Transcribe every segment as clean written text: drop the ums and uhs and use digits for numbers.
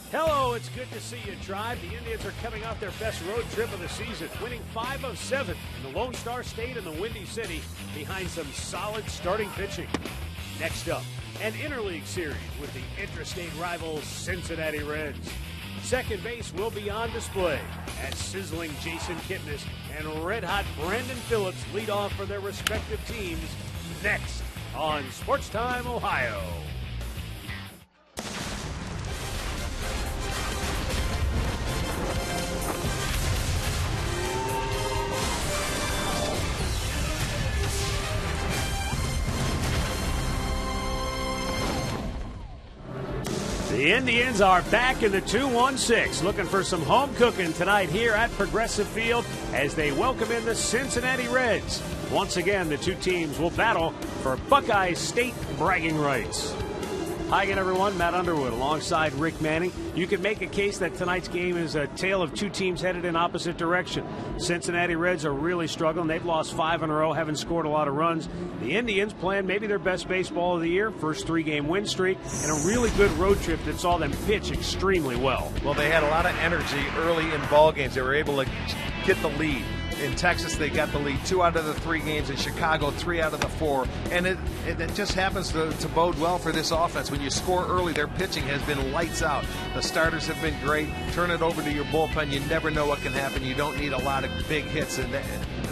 Hello, it's good to see you, Tribe. The Indians are coming off their best road trip of the season, winning 5 of 7 in the Lone Star State and the Windy City behind some solid starting pitching. Next up, an interleague series with the interstate rivals Cincinnati Reds. Second base will be on display as sizzling Jason Kipnis and red-hot Brandon Phillips lead off for their respective teams next on Sports Time Ohio. The Indians are back in the 2-1-6, looking for some home cooking tonight here at Progressive Field as they welcome in the Cincinnati Reds. Once again, the two teams will battle for Buckeye State bragging rights. Hi again, everyone. Matt Underwood alongside Rick Manning. You can make a case that tonight's game is a tale of two teams headed in opposite direction. Cincinnati Reds are really struggling. They've lost 5 in a row, haven't scored a lot of runs. The Indians playing maybe their best baseball of the year, first 3-game win streak, and a really good road trip that saw them pitch extremely well. Well, they had a lot of energy early in ball games. They were able to get the lead. In Texas, they got the lead 2 out of the 3 games. In Chicago, 3 out of the 4. And it just happens to bode well for this offense. When you score early, their pitching has been lights out. The starters have been great. Turn it over to your bullpen. You never know what can happen. You don't need a lot of big hits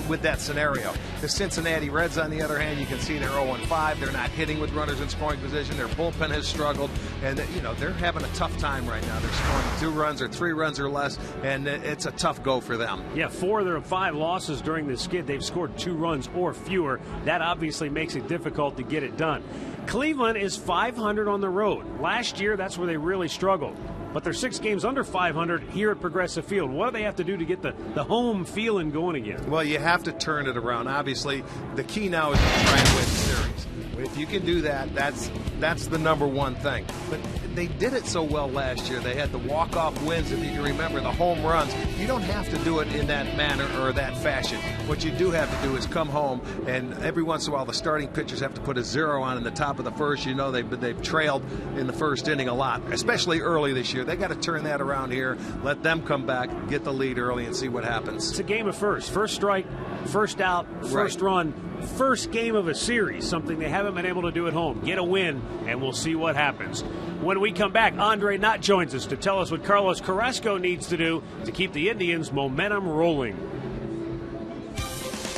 with that scenario. The Cincinnati Reds, on the other hand, you can see they're 0-5. They're not hitting with runners in scoring position. Their bullpen has struggled. And, they're having a tough time right now. They're scoring 2 runs or 3 runs or less, and it's a tough go for them. Yeah, 4 of their 5 losses during this skid, they've scored 2 runs or fewer. That obviously makes it difficult to get it done. Cleveland is 500 on the road. Last year, that's where they really struggled. But they're 6 games under 500 here at Progressive Field. What do they have to do to get the home feeling going again? Well, you have to turn it around. Obviously, the key now is to try and win the series. If you can do that, that's the number one thing. But they did it so well last year. They had the walk-off wins, if you can remember, the home runs. You don't have to do it in that manner or that fashion. What you do have to do is come home, and every once in a while the starting pitchers have to put a 0 on in the top of the first. They've trailed in the first inning a lot, especially early this year. They got to turn that around here, let them come back, get the lead early, and see what happens. It's a game of first. First strike, first out, first run, first game of a series, something they haven't been able to do at home. Get a win, and we'll see what happens. When we come back, Andre Knott joins us to tell us what Carlos Carrasco needs to do to keep the Indians' momentum rolling.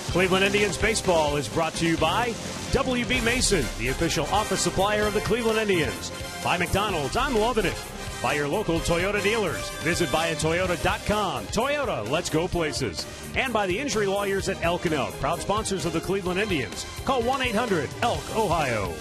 Cleveland Indians baseball is brought to you by W.B. Mason, the official office supplier of the Cleveland Indians. By McDonald's, I'm loving it. By your local Toyota dealers. Visit buyatoyota.com. Toyota, let's go places. And by the injury lawyers at Elk & Elk, proud sponsors of the Cleveland Indians. Call 1-800-ELK, Ohio.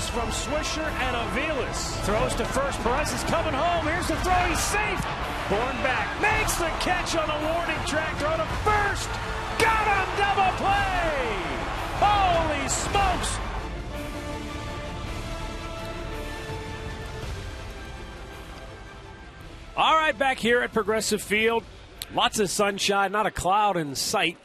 runs from Swisher and Aviles. Throws to first. Perez is coming home. Here's the throw. He's safe. Born back. Makes the catch on a warning track. Throw to first. Got him. Double play. Holy smokes. All right, back here at Progressive Field. Lots of sunshine, not a cloud in sight.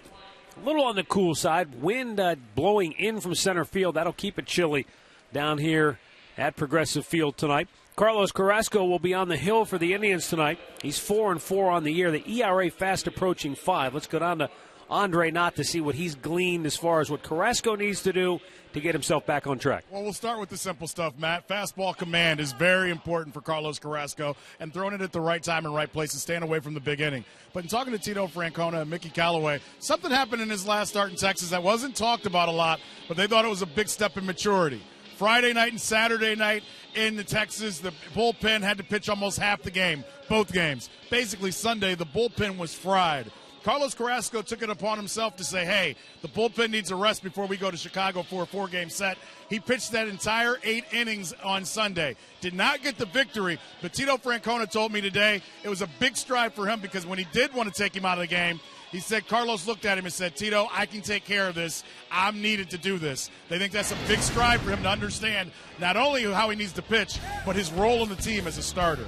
A little on the cool side. Wind blowing in from center field. That'll keep it chilly down here at Progressive Field tonight. Carlos Carrasco will be on the hill for the Indians tonight. He's 4-4 on the year. The ERA fast approaching 5. Let's go down to Andre Knott to see what he's gleaned as far as what Carrasco needs to do to get himself back on track. Well, we'll start with the simple stuff, Matt. Fastball command is very important for Carlos Carrasco, and throwing it at the right time and right place and staying away from the big inning. But in talking to Tito Francona and Mickey Callaway, something happened in his last start in Texas that wasn't talked about a lot, but they thought it was a big step in maturity. Friday night and Saturday night in the Texas, the bullpen had to pitch almost half the game, both games. Basically, Sunday, the bullpen was fried. Carlos Carrasco took it upon himself to say, hey, the bullpen needs a rest before we go to Chicago for a 4-game set. He pitched that entire 8 innings on Sunday. Did not get the victory, but Tito Francona told me today it was a big stride for him because when he did want to take him out of the game, he said Carlos looked at him and said, Tito, I can take care of this. I'm needed to do this. They think that's a big stride for him to understand not only how he needs to pitch, but his role in the team as a starter.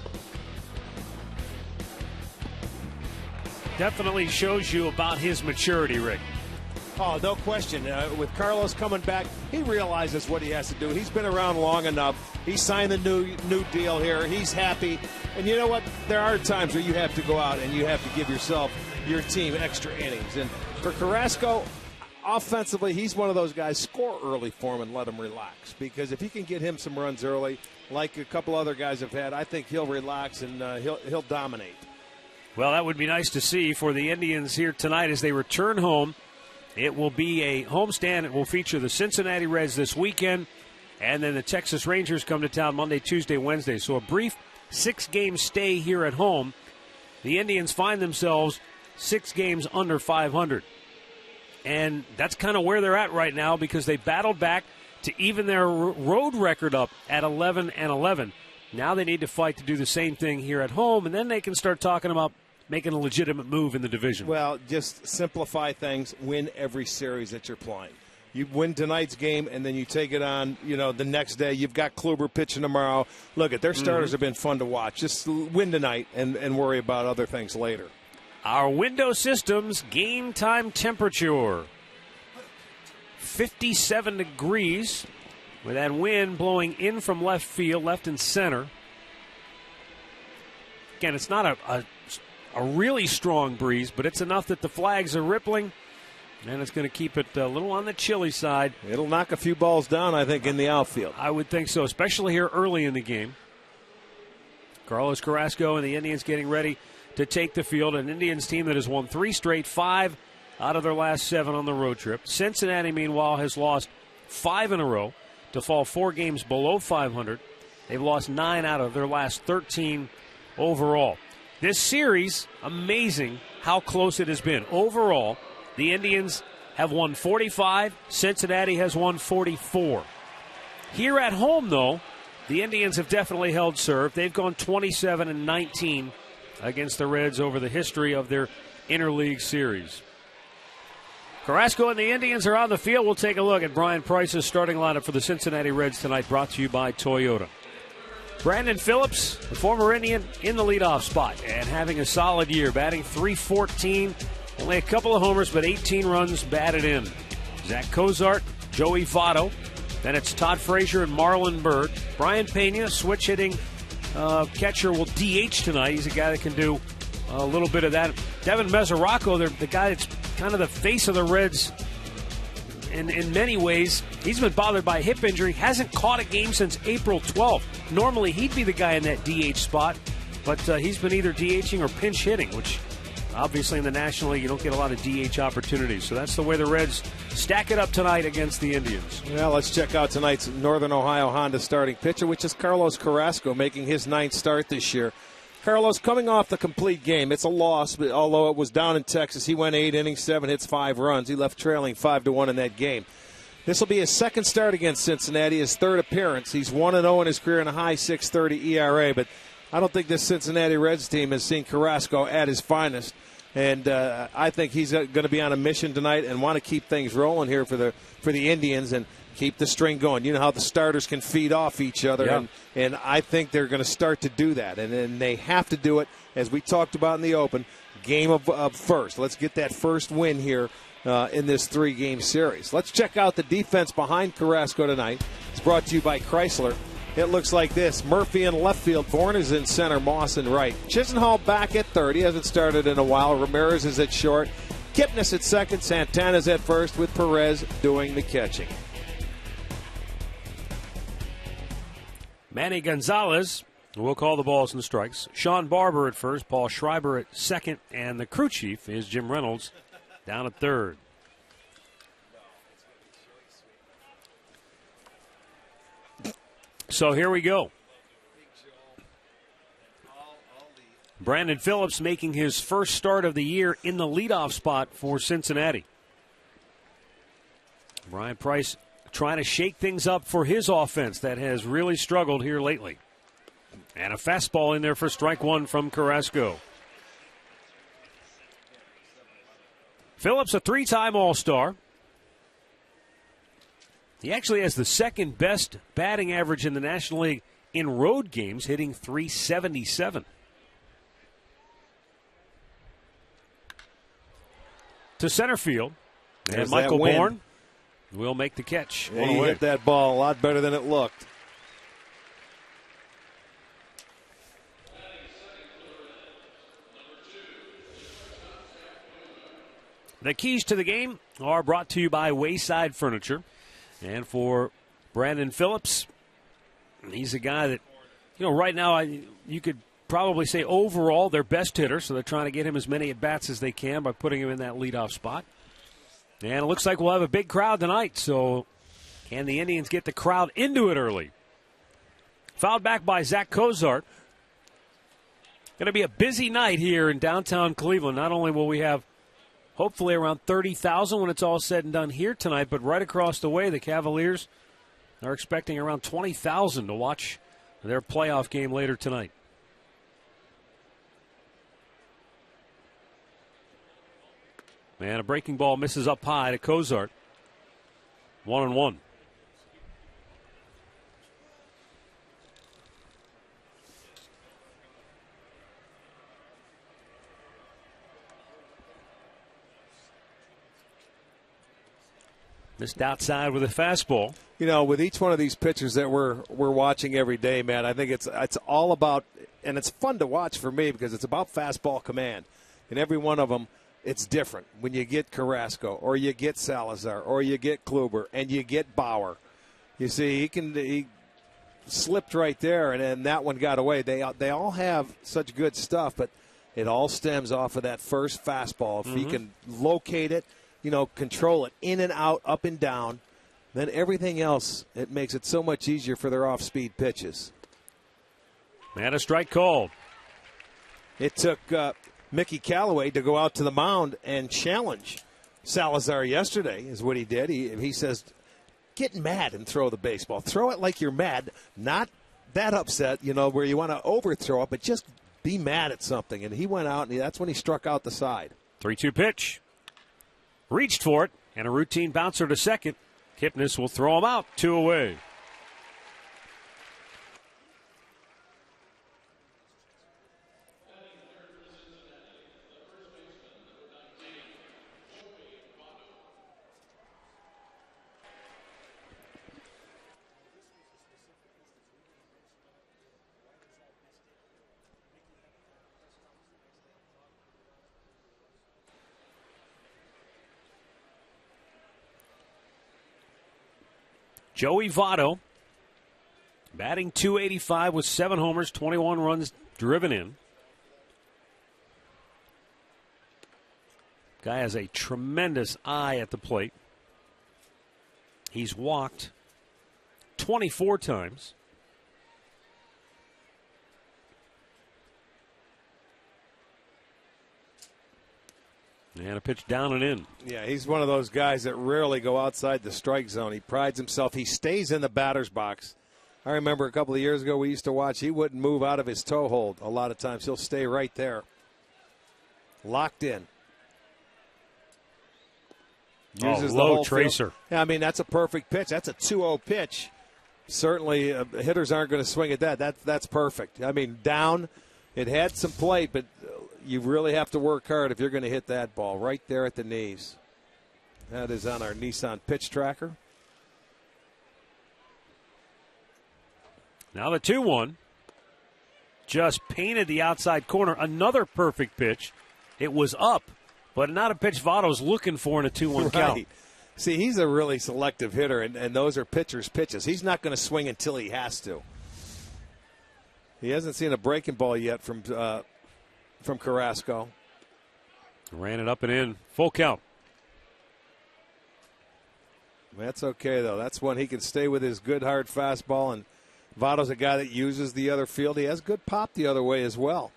Definitely shows you about his maturity, Rick. Oh, no question. With Carlos coming back, he realizes what he has to do. He's been around long enough. He signed the new deal here. He's happy. And you know what? There are times where you have to go out and you have to give your team extra innings. And for Carrasco, offensively, he's one of those guys, score early for him and let him relax. Because if he can get him some runs early, like a couple other guys have had, I think he'll relax and he'll dominate. Well, that would be nice to see for the Indians here tonight as they return home. It will be a homestand. It will feature the Cincinnati Reds this weekend, and then the Texas Rangers come to town Monday, Tuesday, Wednesday. So a brief 6-game stay here at home. The Indians find themselves 6 games under 500. And that's kind of where they're at right now because they battled back to even their road record up at 11-11. Now they need to fight to do the same thing here at home, and then they can start talking about making a legitimate move in the division. Well, just simplify things. Win every series that you're playing. You win tonight's game, and then you take it on, the next day. You've got Kluber pitching tomorrow. Look, their starters have been fun to watch. Just win tonight and worry about other things later. Our window systems game time temperature. 57 degrees with that wind blowing in from left field, left and center. Again, it's not a really strong breeze, but it's enough that the flags are rippling, and it's going to keep it a little on the chilly side. It'll knock a few balls down, I think, in the outfield. I would think so, especially here early in the game. Carlos Carrasco and the Indians getting ready to take the field. An Indians team that has won 3 straight, 5 out of their last 7 on the road trip. Cincinnati, meanwhile, has lost 5 in a row to fall 4 games below 500. They've lost 9 out of their last 13 overall. This series, amazing how close it has been. Overall, the Indians have won 45. Cincinnati has won 44. Here at home, though, the Indians have definitely held serve. They've gone 27-19 against the Reds over the history of their interleague series. Carrasco and the Indians are on the field. We'll take a look at Brian Price's starting lineup for the Cincinnati Reds tonight, brought to you by Toyota. Brandon Phillips, the former Indian, in the leadoff spot and having a solid year, batting .314, only a couple of homers, but 18 runs batted in. Zach Cozart, Joey Votto, then it's Todd Frazier and Marlon Byrd. Brian Pena, switch-hitting catcher, will DH tonight. He's a guy that can do a little bit of that. Devin Mesoraco, the guy that's kind of the face of the Reds in many ways. He's been bothered by a hip injury, hasn't caught a game since April 12th. Normally, he'd be the guy in that DH spot, but he's been either DHing or pinch hitting, which obviously in the National League you don't get a lot of DH opportunities. So that's the way the Reds stack it up tonight against the Indians. Well, let's check out tonight's Northern Ohio Honda starting pitcher, which is Carlos Carrasco, making his 9th start this year. Carlos coming off the complete game. It's a loss, but although it was down in Texas, he went 8 innings, 7 hits, 5 runs. He left trailing 5-1 in that game. This will be his second start against Cincinnati, his third appearance. He's 1-0 in his career and a high 6.30 ERA, but I don't think this Cincinnati Reds team has seen Carrasco at his finest. And I think he's going to be on a mission tonight and want to keep things rolling here for the Indians and keep the string going. You know how the starters can feed off each other, yeah. and I think they're going to start to do that. And they have to do it, as we talked about in the open, game of first. Let's get that first win here in this 3-game series. Let's check out the defense behind Carrasco tonight. It's brought to you by Chrysler. It looks like this. Murphy in left field. Bourne is in center. Moss in right. Chisenhall back at third. He hasn't started in a while. Ramirez is at short. Kipnis at second. Santana's at first with Perez doing the catching. Manny Gonzalez will call the balls and strikes. Sean Barber at first. Paul Schreiber at second. And the crew chief is Jim Reynolds down at third. So here we go. Brandon Phillips making his first start of the year in the leadoff spot for Cincinnati. Brian Price trying to shake things up for his offense that has really struggled here lately. And a fastball in there for strike one from Carrasco. Phillips, a 3-time All-Star. He actually has the second best batting average in the National League in road games, hitting .377. To center field, and Michael Bourne will make the catch. Yeah, he hit that ball a lot better than it looked. The keys to the game are brought to you by Wayside Furniture. And for Brandon Phillips, he's a guy that, right now you could probably say overall their best hitter, so they're trying to get him as many at-bats as they can by putting him in that leadoff spot. And it looks like we'll have a big crowd tonight, so can the Indians get the crowd into it early? Fouled back by Zach Cozart. Going to be a busy night here in downtown Cleveland. Not only will we have hopefully around 30,000 when it's all said and done here tonight, but right across the way, the Cavaliers are expecting around 20,000 to watch their playoff game later tonight. And a breaking ball misses up high to Cozart. 1-1. Missed outside with a fastball. With each one of these pitchers that we're watching every day, man, I think it's all about, and it's fun to watch for me because it's about fastball command. And every one of them, it's different. When you get Carrasco, or you get Salazar, or you get Kluber, and you get Bauer. You see, he slipped right there, and then that one got away. They all have such good stuff, but it all stems off of that first fastball. If he can locate it, control it in and out, up and down, then everything else, it makes it so much easier for their off-speed pitches. And a strike called. It took Mickey Callaway to go out to the mound and challenge Salazar yesterday, is what he did. He says, get mad and throw the baseball. Throw it like you're mad, not that upset, where you want to overthrow it, but just be mad at something. And he went out, and that's when he struck out the side. 3-2 pitch. Reached for it, and a routine bouncer to second. Kipnis will throw him out, 2 away. Joey Votto batting .285 with 7 homers, 21 runs driven in. Guy has a tremendous eye at the plate. He's walked 24 times. And a pitch down and in. Yeah, he's one of those guys that rarely go outside the strike zone. He prides himself. He stays in the batter's box. I remember a couple of years ago we used to watch. He wouldn't move out of his toe hold a lot of times. He'll stay right there. Locked in. Uses the low whole tracer. Field. Yeah, I mean, that's a perfect pitch. That's a 2-0 pitch. Certainly, hitters aren't going to swing at that. That's perfect. I mean, down. It had some plate, but you really have to work hard if you're going to hit that ball right there at the knees. That is on our Nissan pitch tracker. Now the 2-1. Just painted the outside corner. Another perfect pitch. It was up, but not a pitch Votto's looking for in a 2-1 count. See, he's a really selective hitter, and those are pitcher's pitches. He's not going to swing until he has to. He hasn't seen a breaking ball yet from Carrasco. Ran it up and in. Full count. That's okay, though. That's when he can stay with his good, hard fastball, and Votto's a guy that uses the other field. He has good pop the other way as well.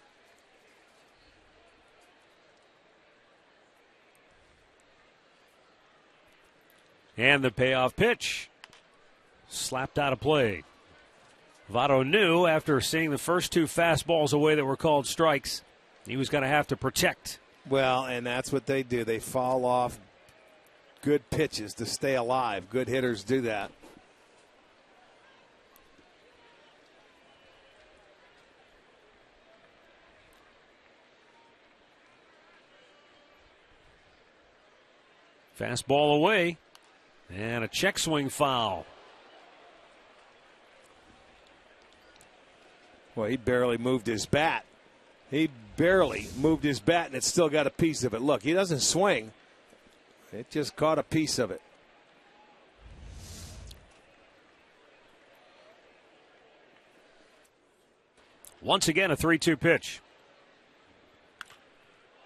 And the payoff pitch. Slapped out of play. Votto knew after seeing the first two fastballs away that were called strikes, he was going to have to protect. Well, and that's what they do. They fall off good pitches to stay alive. Good hitters do that. Fastball away. And a check swing foul. Well, he barely moved his bat. He barely moved his bat, and it still got a piece of it. Look, he doesn't swing. It just caught a piece of it. Once again, a 3-2 pitch.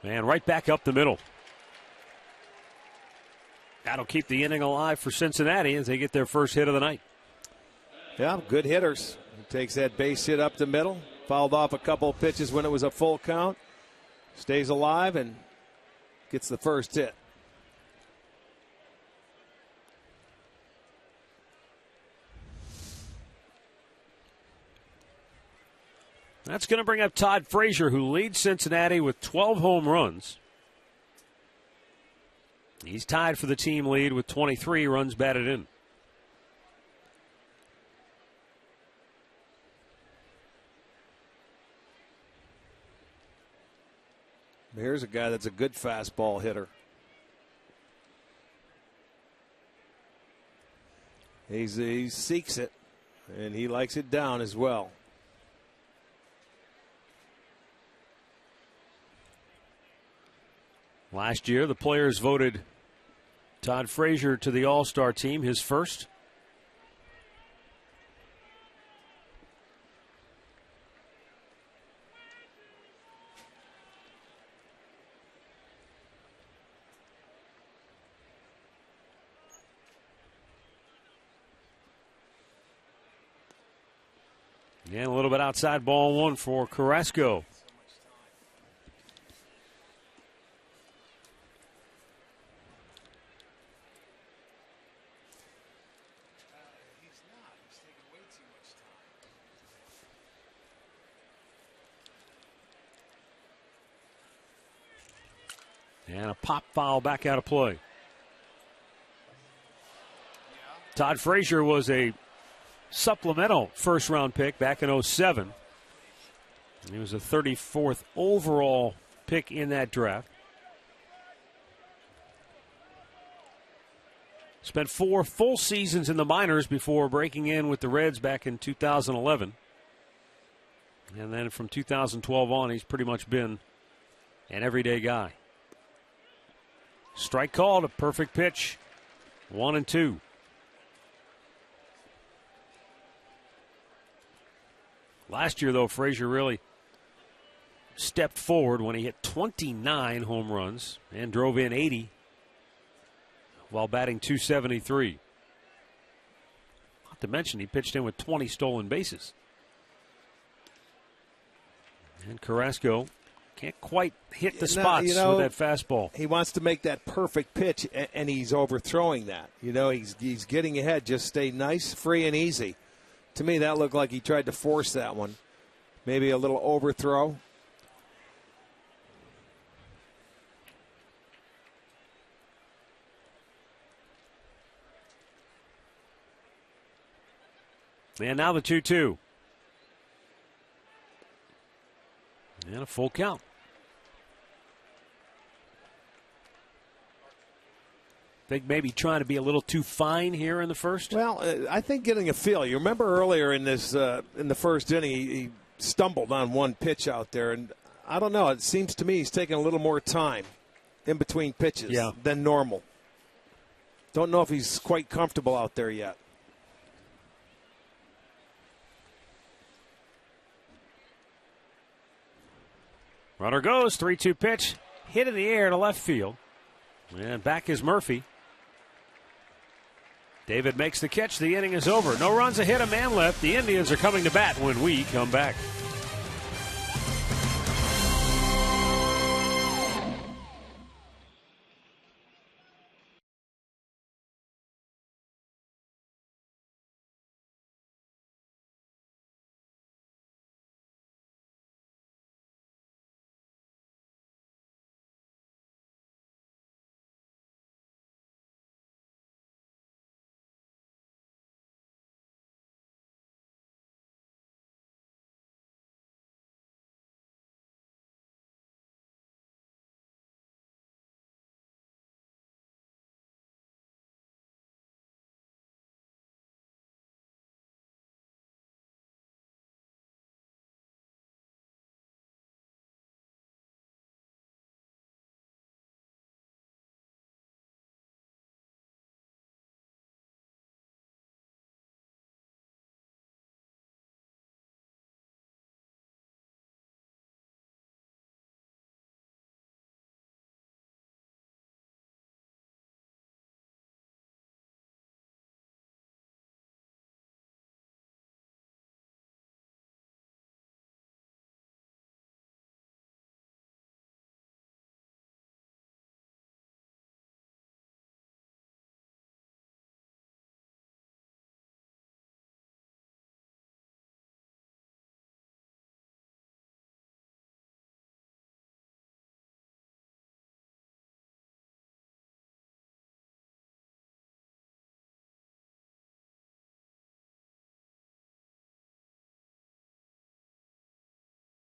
And right back up the middle. That'll keep the inning alive for Cincinnati as they get their first hit of the night. Yeah, good hitters. He takes that base hit up the middle. Fouled off a couple of pitches when it was a full count. Stays alive and gets the first hit. That's going to bring up Todd Frazier, who leads Cincinnati with 12 home runs. He's tied for the team lead with 23 runs batted in. Here's a guy that's a good fastball hitter. He seeks it, and he likes it down as well. Last year, the players voted Todd Frazier to the All-Star team, his first. And a little bit outside, ball one for Carrasco. And a pop foul back out of play. Todd Frazier was a supplemental first-round pick back in 2007. He was a 34th overall pick in that draft. Spent 4 full seasons in the minors before breaking in with the Reds back in 2011. And then from 2012 on, he's pretty much been an everyday guy. Strike called, a perfect pitch. 1-2. Last year, though, Frazier really stepped forward when he hit 29 home runs and drove in 80 while batting .273. Not to mention he pitched in with 20 stolen bases. And Carrasco Can't quite hit the spots with that fastball. He wants to make that perfect pitch, and he's overthrowing that. He's getting ahead. Just stay nice, free, and easy. To me, that looked like he tried to force that one. Maybe a little overthrow. And now the 2-2. And a full count. Think maybe trying to be a little too fine here in the first? Well, I think getting a feel. You remember earlier in this in the first inning, he stumbled on one pitch out there. And I don't know. It seems to me he's taking a little more time in between pitches than normal. Don't know if he's quite comfortable out there yet. Runner goes, 3-2 pitch, hit in the air to left field. And back is Murphy. David makes the catch. The inning is over. No runs, a hit, a man left. The Indians are coming to bat when we come back.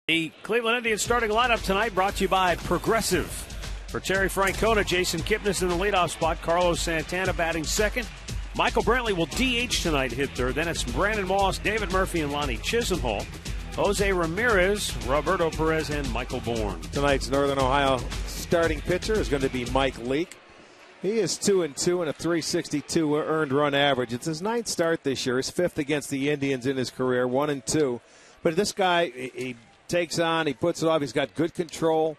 The Cleveland Indians starting lineup tonight brought to you by Progressive. For Terry Francona, Jason Kipnis in the leadoff spot. Carlos Santana batting second. Michael Brantley will DH tonight, hit third. Then it's Brandon Moss, David Murphy, and Lonnie Chisenhall. Jose Ramirez, Roberto Perez, and Michael Bourne. Tonight's Northern Ohio starting pitcher is going to be Mike Leake. He is 2-2 and a .362 earned run average. It's his ninth start this year, his fifth against the Indians in his career, 1-2. But this guy, he takes on, he puts it off. He's got good control,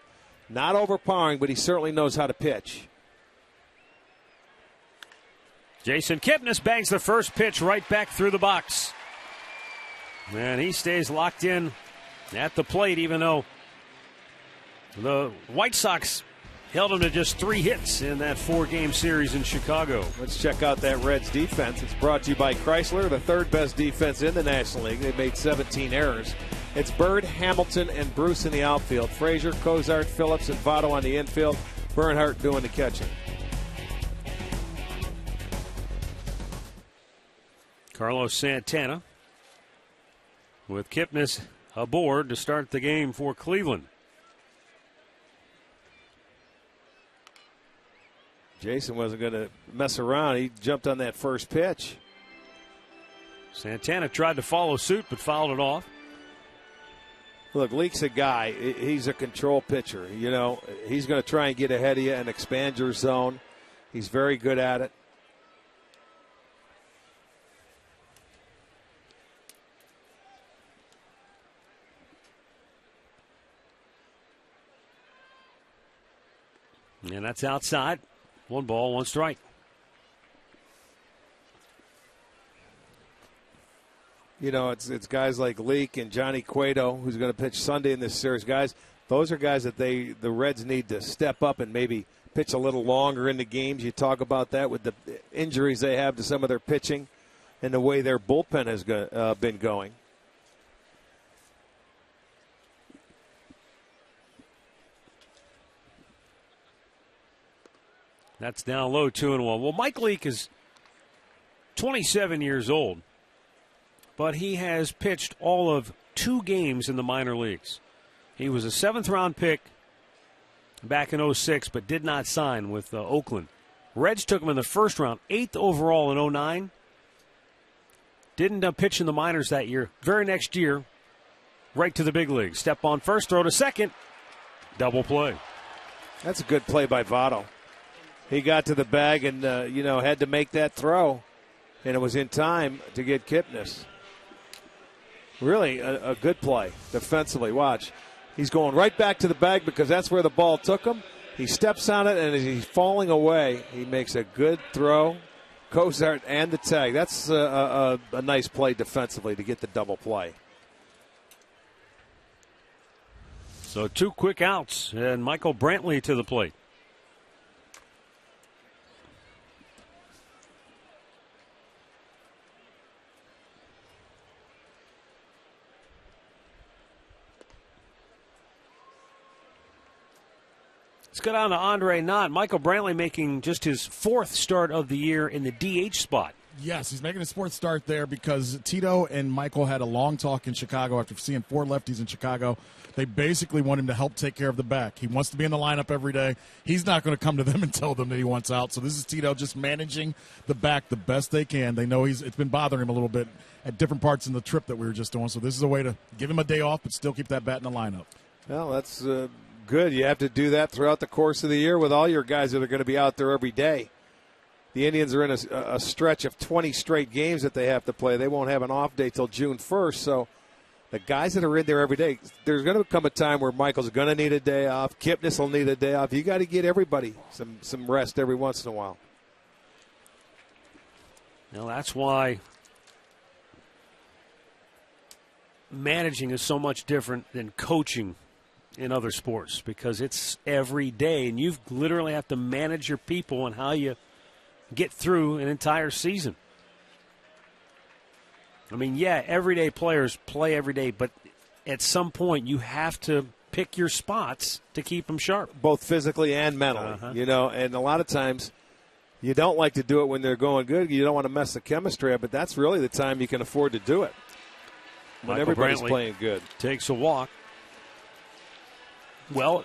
not overpowering, but he certainly knows how to pitch. Jason Kipnis bangs the first pitch right back through the box. And he stays locked in at the plate, even though the White Sox held him to just 3 hits in that 4-game series in Chicago. Let's check out that Reds defense. It's brought to you by Chrysler, the third best defense in the National League. They made 17 errors. It's Bird, Hamilton, and Bruce in the outfield. Frazier, Cozart, Phillips, and Votto on the infield. Bernhardt doing the catching. Carlos Santana with Kipnis aboard to start the game for Cleveland. Jason wasn't going to mess around. He jumped on that first pitch. Santana tried to follow suit but fouled it off. Look, Leake's a guy. He's a control pitcher. You know, he's going to try and get ahead of you and expand your zone. He's very good at it. And that's outside. 1 ball, 1 strike. You know, it's guys like Leake and Johnny Cueto who's going to pitch Sunday in this series. Guys, those are guys that the Reds need to step up and maybe pitch a little longer in the games. You talk about that with the injuries they have to some of their pitching and the way their bullpen has been going. That's down low, 2-1. Well, Mike Leake is 27 years old, but he has pitched all of 2 games in the minor leagues. He was a 7th-round pick back in 2006, but did not sign with Oakland. Reds took him in the 1st round, 8th overall in 2009. Didn't pitch in the minors that year. Very next year, right to the big leagues. Step on first, throw to second, double play. That's a good play by Votto. He got to the bag and, had to make that throw, and it was in time to get Kipnis. Really a good play defensively. Watch. He's going right back to the bag because that's where the ball took him. He steps on it, and as he's falling away, he makes a good throw. Cozart and the tag. That's a nice play defensively to get the double play. So 2 quick outs, and Michael Brantley to the plate. Let's go down to Andre Knott. Michael Brantley making just his 4th start of the year in the DH spot. Yes, he's making his 4th start there because Tito and Michael had a long talk in Chicago after seeing 4 lefties in Chicago. They basically want him to help take care of the back. He wants to be in the lineup every day. He's not going to come to them and tell them that he wants out. So this is Tito just managing the back the best they can. They know it's been bothering him a little bit at different parts in the trip that we were just doing. So this is a way to give him a day off but still keep that bat in the lineup. Well, that's good. You have to do that throughout the course of the year with all your guys that are going to be out there every day. The Indians are in a stretch of 20 straight games that they have to play. They won't have an off day till June 1st. So the guys that are in there every day, there's going to come a time where Michael's going to need a day off. Kipnis will need a day off. You got to get everybody some rest every once in a while. Now that's why managing is so much different than coaching in other sports, because it's every day, and you literally have to manage your people and how you get through an entire season. I mean, yeah, everyday players play every day, but at some point you have to pick your spots to keep them sharp. Both physically and mentally, and a lot of times you don't like to do it when they're going good. You don't want to mess the chemistry up, but that's really the time you can afford to do it. When everybody's playing good. Takes a walk. Well,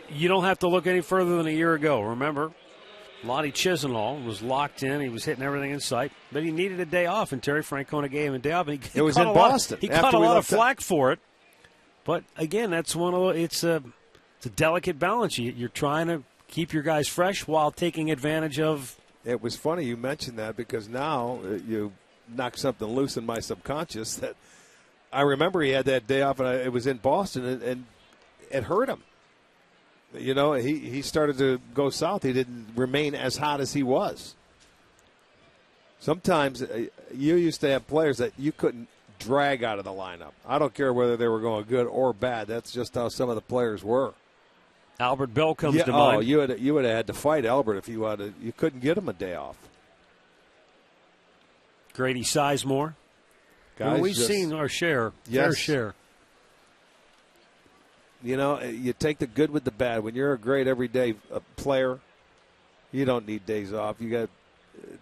you don't have to look any further than a year ago. Remember, Lonnie Chisenhall was locked in. He was hitting everything in sight, but he needed a day off, and Terry Francona gave him a day off. And it was in Boston. He caught a lot of flack for it, but again, that's it's a delicate balance. You're trying to keep your guys fresh while taking advantage of. It was funny you mentioned that because now you knocked something loose in my subconscious that I remember he had that day off, and it was in Boston, and it hurt him. He started to go south. He didn't remain as hot as he was. Sometimes you used to have players that you couldn't drag out of the lineup. I don't care whether they were going good or bad. That's just how some of the players were. Albert Bell comes to mind. Oh, you would have had to fight Albert if you couldn't get him a day off. Grady Sizemore. Guys, we've seen our share, fair share. You take the good with the bad. When you're a great everyday player, you don't need days off.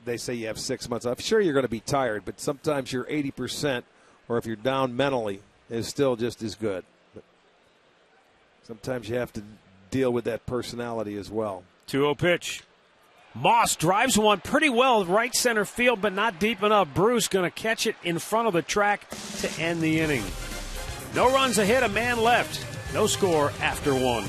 They say you have 6 months off. Sure, you're going to be tired, but sometimes your 80%, or if you're down mentally, is still just as good. But sometimes you have to deal with that personality as well. 2-0 pitch. Moss drives one pretty well right center field, but not deep enough. Bruce going to catch it in front of the track to end the inning. No runs ahead, a man left. No score after 1.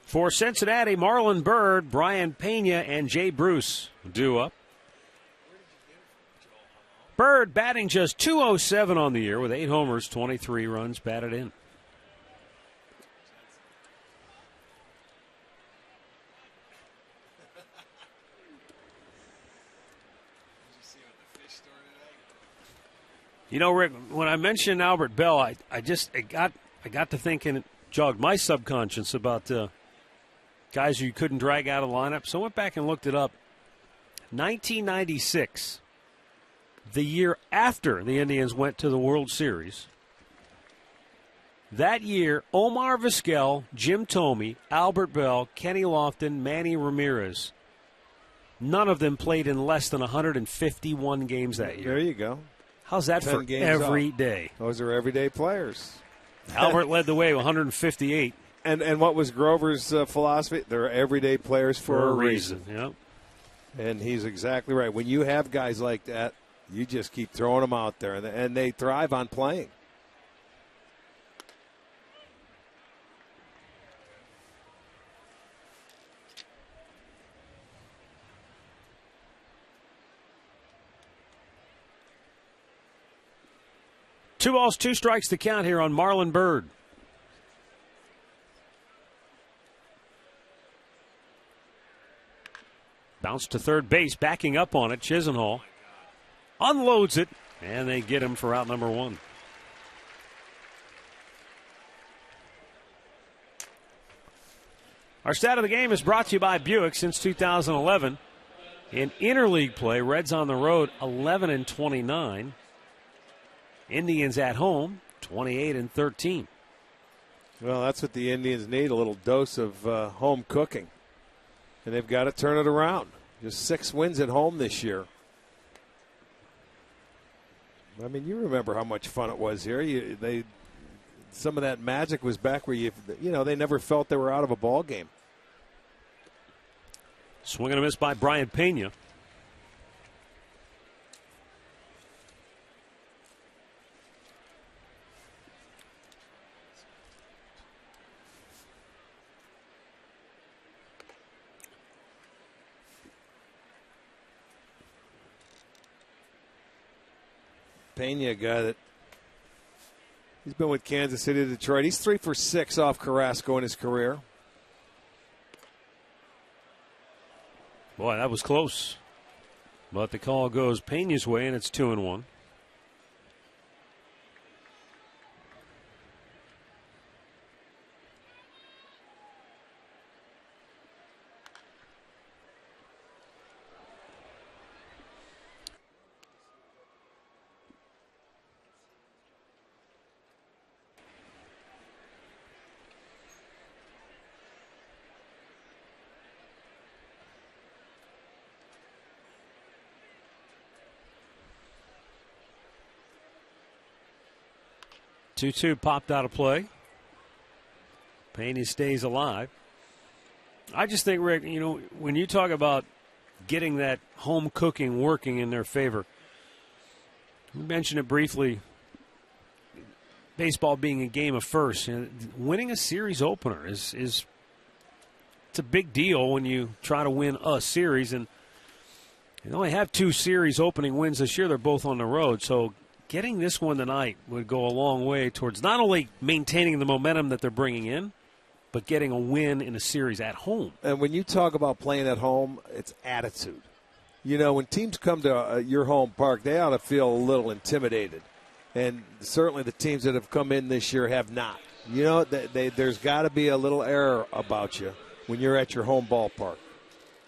For Cincinnati, Marlon Byrd, Brian Pena, and Jay Bruce due up. Byrd batting just .207 on the year with 8 homers, 23 runs batted in. You know, Rick, when I mentioned Albert Bell, I got to thinking, it jogged my subconscious about guys who you couldn't drag out of the lineup. So I went back and looked it up. 1996, the year after the Indians went to the World Series. That year, Omar Vizquel, Jim Thome, Albert Bell, Kenny Lofton, Manny Ramirez. None of them played in less than 151 games that year. There you go. How's that for every day? Those are everyday players. Albert led the way with 158. And what was Grover's philosophy? They're everyday players for a reason. Yep. And he's exactly right. When you have guys like that, you just keep throwing them out there, and they thrive on playing. Two balls, 2 strikes to count here on Marlon Byrd. Bounce to third base, backing up on it. Chisenhall unloads it, and they get him for out number 1. Our stat of the game is brought to you by Buick since 2011. In interleague play, Reds on the road 11-29. Indians at home 28-13. Well, that's what the Indians need, a little dose of home cooking. And they've got to turn it around. Just 6 wins at home this year. I mean, you remember how much fun it was here. Some of that magic was back where they never felt they were out of a ball game. Swing and a miss by Brian Pena. Pena, a guy that he's been with Kansas City to Detroit. He's 3 for 6 off Carrasco in his career. Boy, that was close. But the call goes Pena's way, and it's 2-1. Two popped out of play. Pena stays alive. I just think, Rick, when you talk about getting that home cooking working in their favor, we mentioned it briefly, baseball being a game of first. Winning a series opener is it's a big deal when you try to win a series. And they only have 2 series opening wins this year. They're both on the road. So getting this one tonight would go a long way towards not only maintaining the momentum that they're bringing in, but getting a win in a series at home. And when you talk about playing at home, it's attitude. When teams come to your home park, they ought to feel a little intimidated. And certainly the teams that have come in this year have not. There's got to be a little air about you when you're at your home ballpark.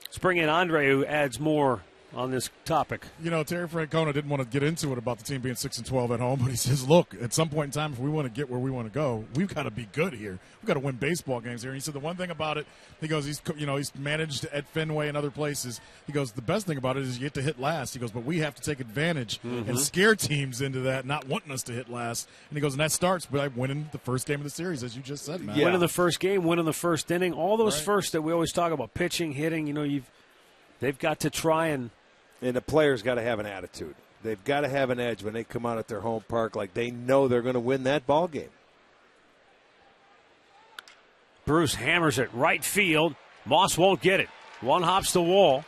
Let's bring in Andre, who adds more on this topic. Terry Francona didn't want to get into it about the team being 6-12 at home, but he says, look, at some point in time, if we want to get where we want to go, we've got to be good here. We've got to win baseball games here. And he said the one thing about it, he goes, he's managed at Fenway and other places. He goes, the best thing about it is you get to hit last. He goes, but we have to take advantage and scare teams into that, not wanting us to hit last. And he goes, and that starts by winning the first game of the series, as you just said, Matt. Yeah. Winning the first game, winning the first inning, all those firsts that we always talk about, pitching, hitting, they've got to try and the players got to have an attitude. They've got to have an edge when they come out at their home park, like they know they're going to win that ball game. Bruce hammers it right field. Moss won't get it. One hops the wall.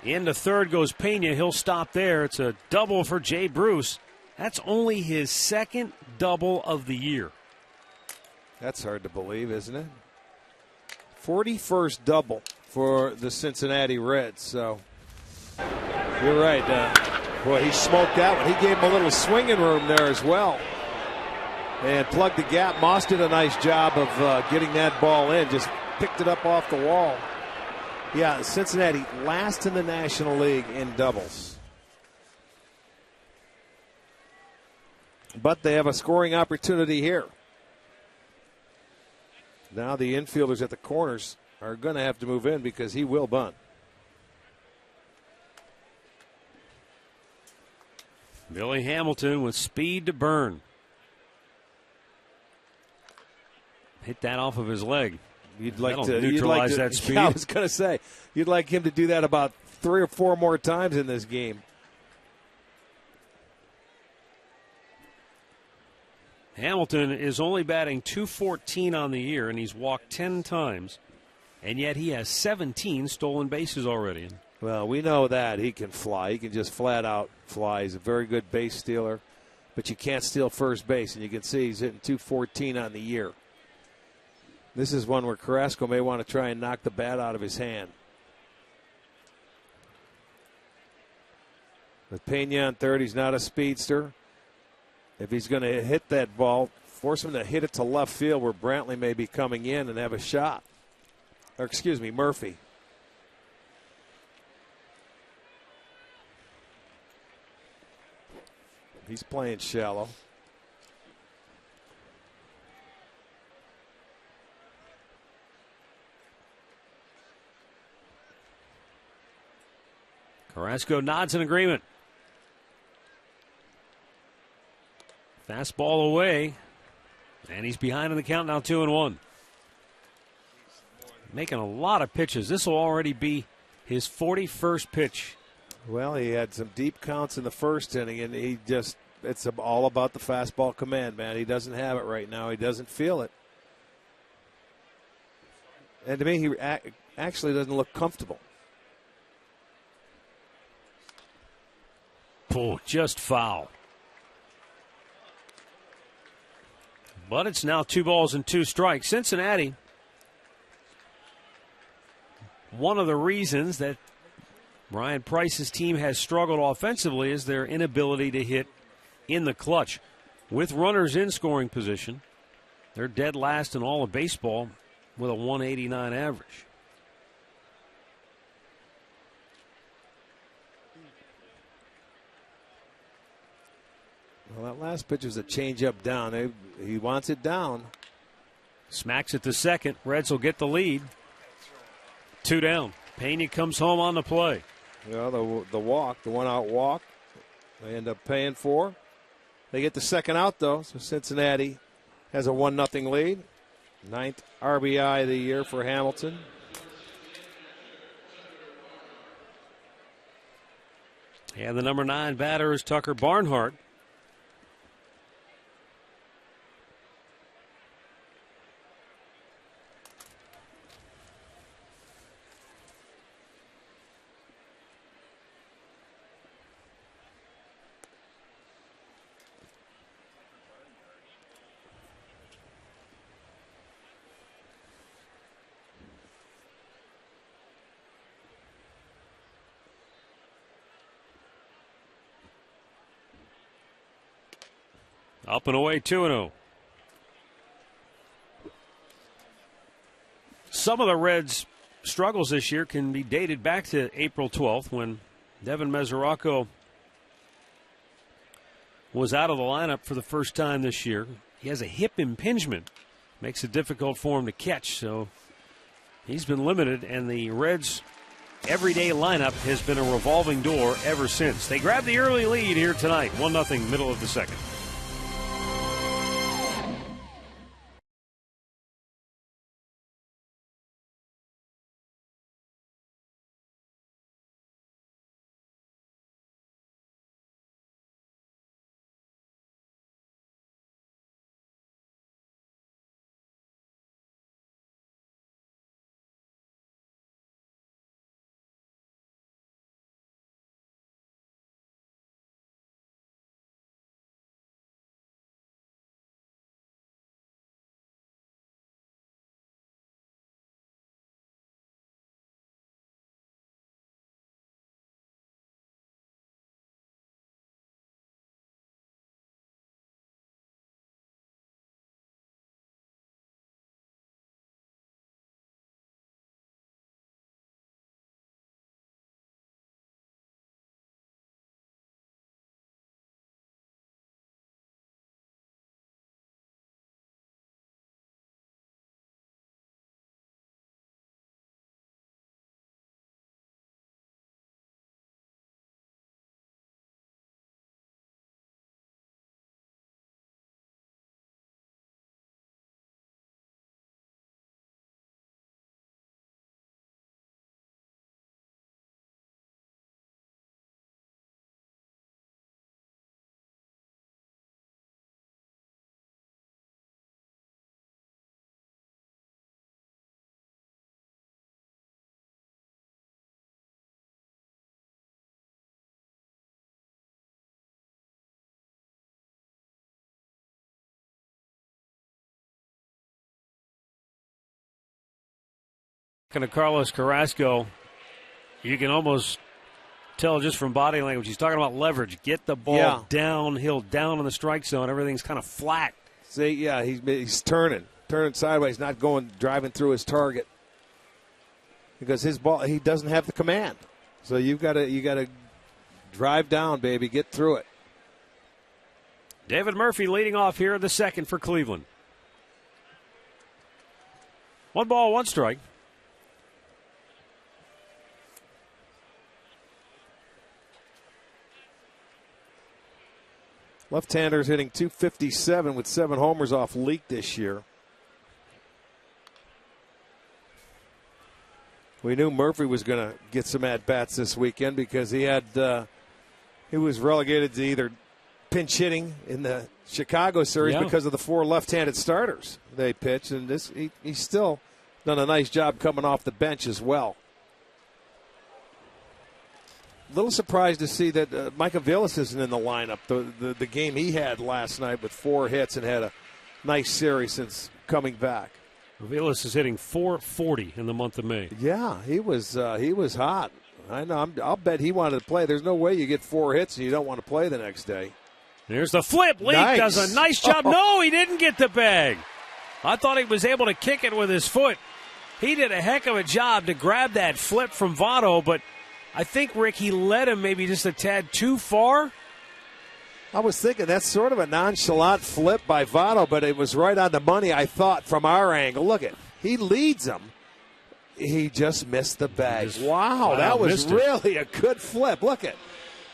Into third goes Pena. He'll stop there. It's a double for Jay Bruce. That's only his second double of the year. That's hard to believe, isn't it? 41st double for the Cincinnati Reds. So you're right. Boy, he smoked that one. He gave him a little swinging room there as well. And plugged the gap. Moss did a nice job of getting that ball in. Just picked it up off the wall. Yeah, Cincinnati last in the National League in doubles. But they have a scoring opportunity here. Now the infielders at the corners are going to have to move in because he will bunt. Billy Hamilton with speed to burn. Hit that off of his leg. You'd like That'll to neutralize that speed. Yeah, I was going to say, you'd like him to do that about 3 or 4 more times in this game. Hamilton is only batting .214 on the year, and he's walked 10 times, and yet he has 17 stolen bases already. Well, we know that he can fly. He can just flat out fly. He's a very good base stealer, but you can't steal first base, and you can see he's hitting .214 on the year. This is one where Carrasco may want to try and knock the bat out of his hand. With Pena on third, he's not a speedster. If he's going to hit that ball, force him to hit it to left field where Brantley may be coming in and have a shot. Or excuse me, Murphy. He's playing shallow. Carrasco nods in agreement. Fastball away, and he's behind in the count now, 2-1. Making a lot of pitches. This will already be his 41st pitch. Well, he had some deep counts in the first inning, and it's all about the fastball command, man. He doesn't have it right now. He doesn't feel it. And to me, he actually doesn't look comfortable. Oh, just foul. But it's now 2 balls and 2 strikes. Cincinnati, one of the reasons that Ryan Price's team has struggled offensively is their inability to hit in the clutch. With runners in scoring position, they're dead last in all of baseball with a 189 average. Well, that last pitch was a changeup down. He wants it down. Smacks it to second. Reds will get the lead. 2 down. Pena comes home on the play. Well, the walk, the 1-out walk, they end up paying for. They get the second out, though, so Cincinnati has a 1-0 lead. 9th RBI of the year for Hamilton. And the number 9 batter is Tucker Barnhart. Up and away, 2-0. Some of the Reds' struggles this year can be dated back to April 12th when Devin Mesoraco was out of the lineup for the first time this year. He has a hip impingement. Makes it difficult for him to catch, so he's been limited, and the Reds' everyday lineup has been a revolving door ever since. They grabbed the early lead here tonight, 1-0, middle of the second. To Carlos Carrasco, you can almost tell just from body language. He's talking about leverage. Get the ball downhill, down in the strike zone. Everything's kind of flat. See, yeah, he's turning sideways, not driving through his target because his ball, he doesn't have the command. So you got to drive down, baby, get through it. David Murphy leading off here in the second for Cleveland. 1 ball, 1 strike. Left-hander's hitting .257 with 7 homers off Leak this year. We knew Murphy was going to get some at-bats this weekend because he was relegated to either pinch hitting in the Chicago series because of the 4 left-handed starters they pitched, and he's still done a nice job coming off the bench as well. A little surprised to see that Micah Villas isn't in the lineup. The game he had last night with 4 hits and had a nice series since coming back. Villas is hitting .440 in the month of May. Yeah, he was hot. I know. I'll bet he wanted to play. There's no way you get 4 hits and you don't want to play the next day. Here's the flip. Leak does a nice job. No, he didn't get the bag. I thought he was able to kick it with his foot. He did a heck of a job to grab that flip from Votto, but I think, Rick, he led him maybe just a tad too far. I was thinking that's sort of a nonchalant flip by Votto, but it was right on the money, I thought, from our angle. Look at, he leads him. He just missed the bag. Wow, that was really a good flip. Look at,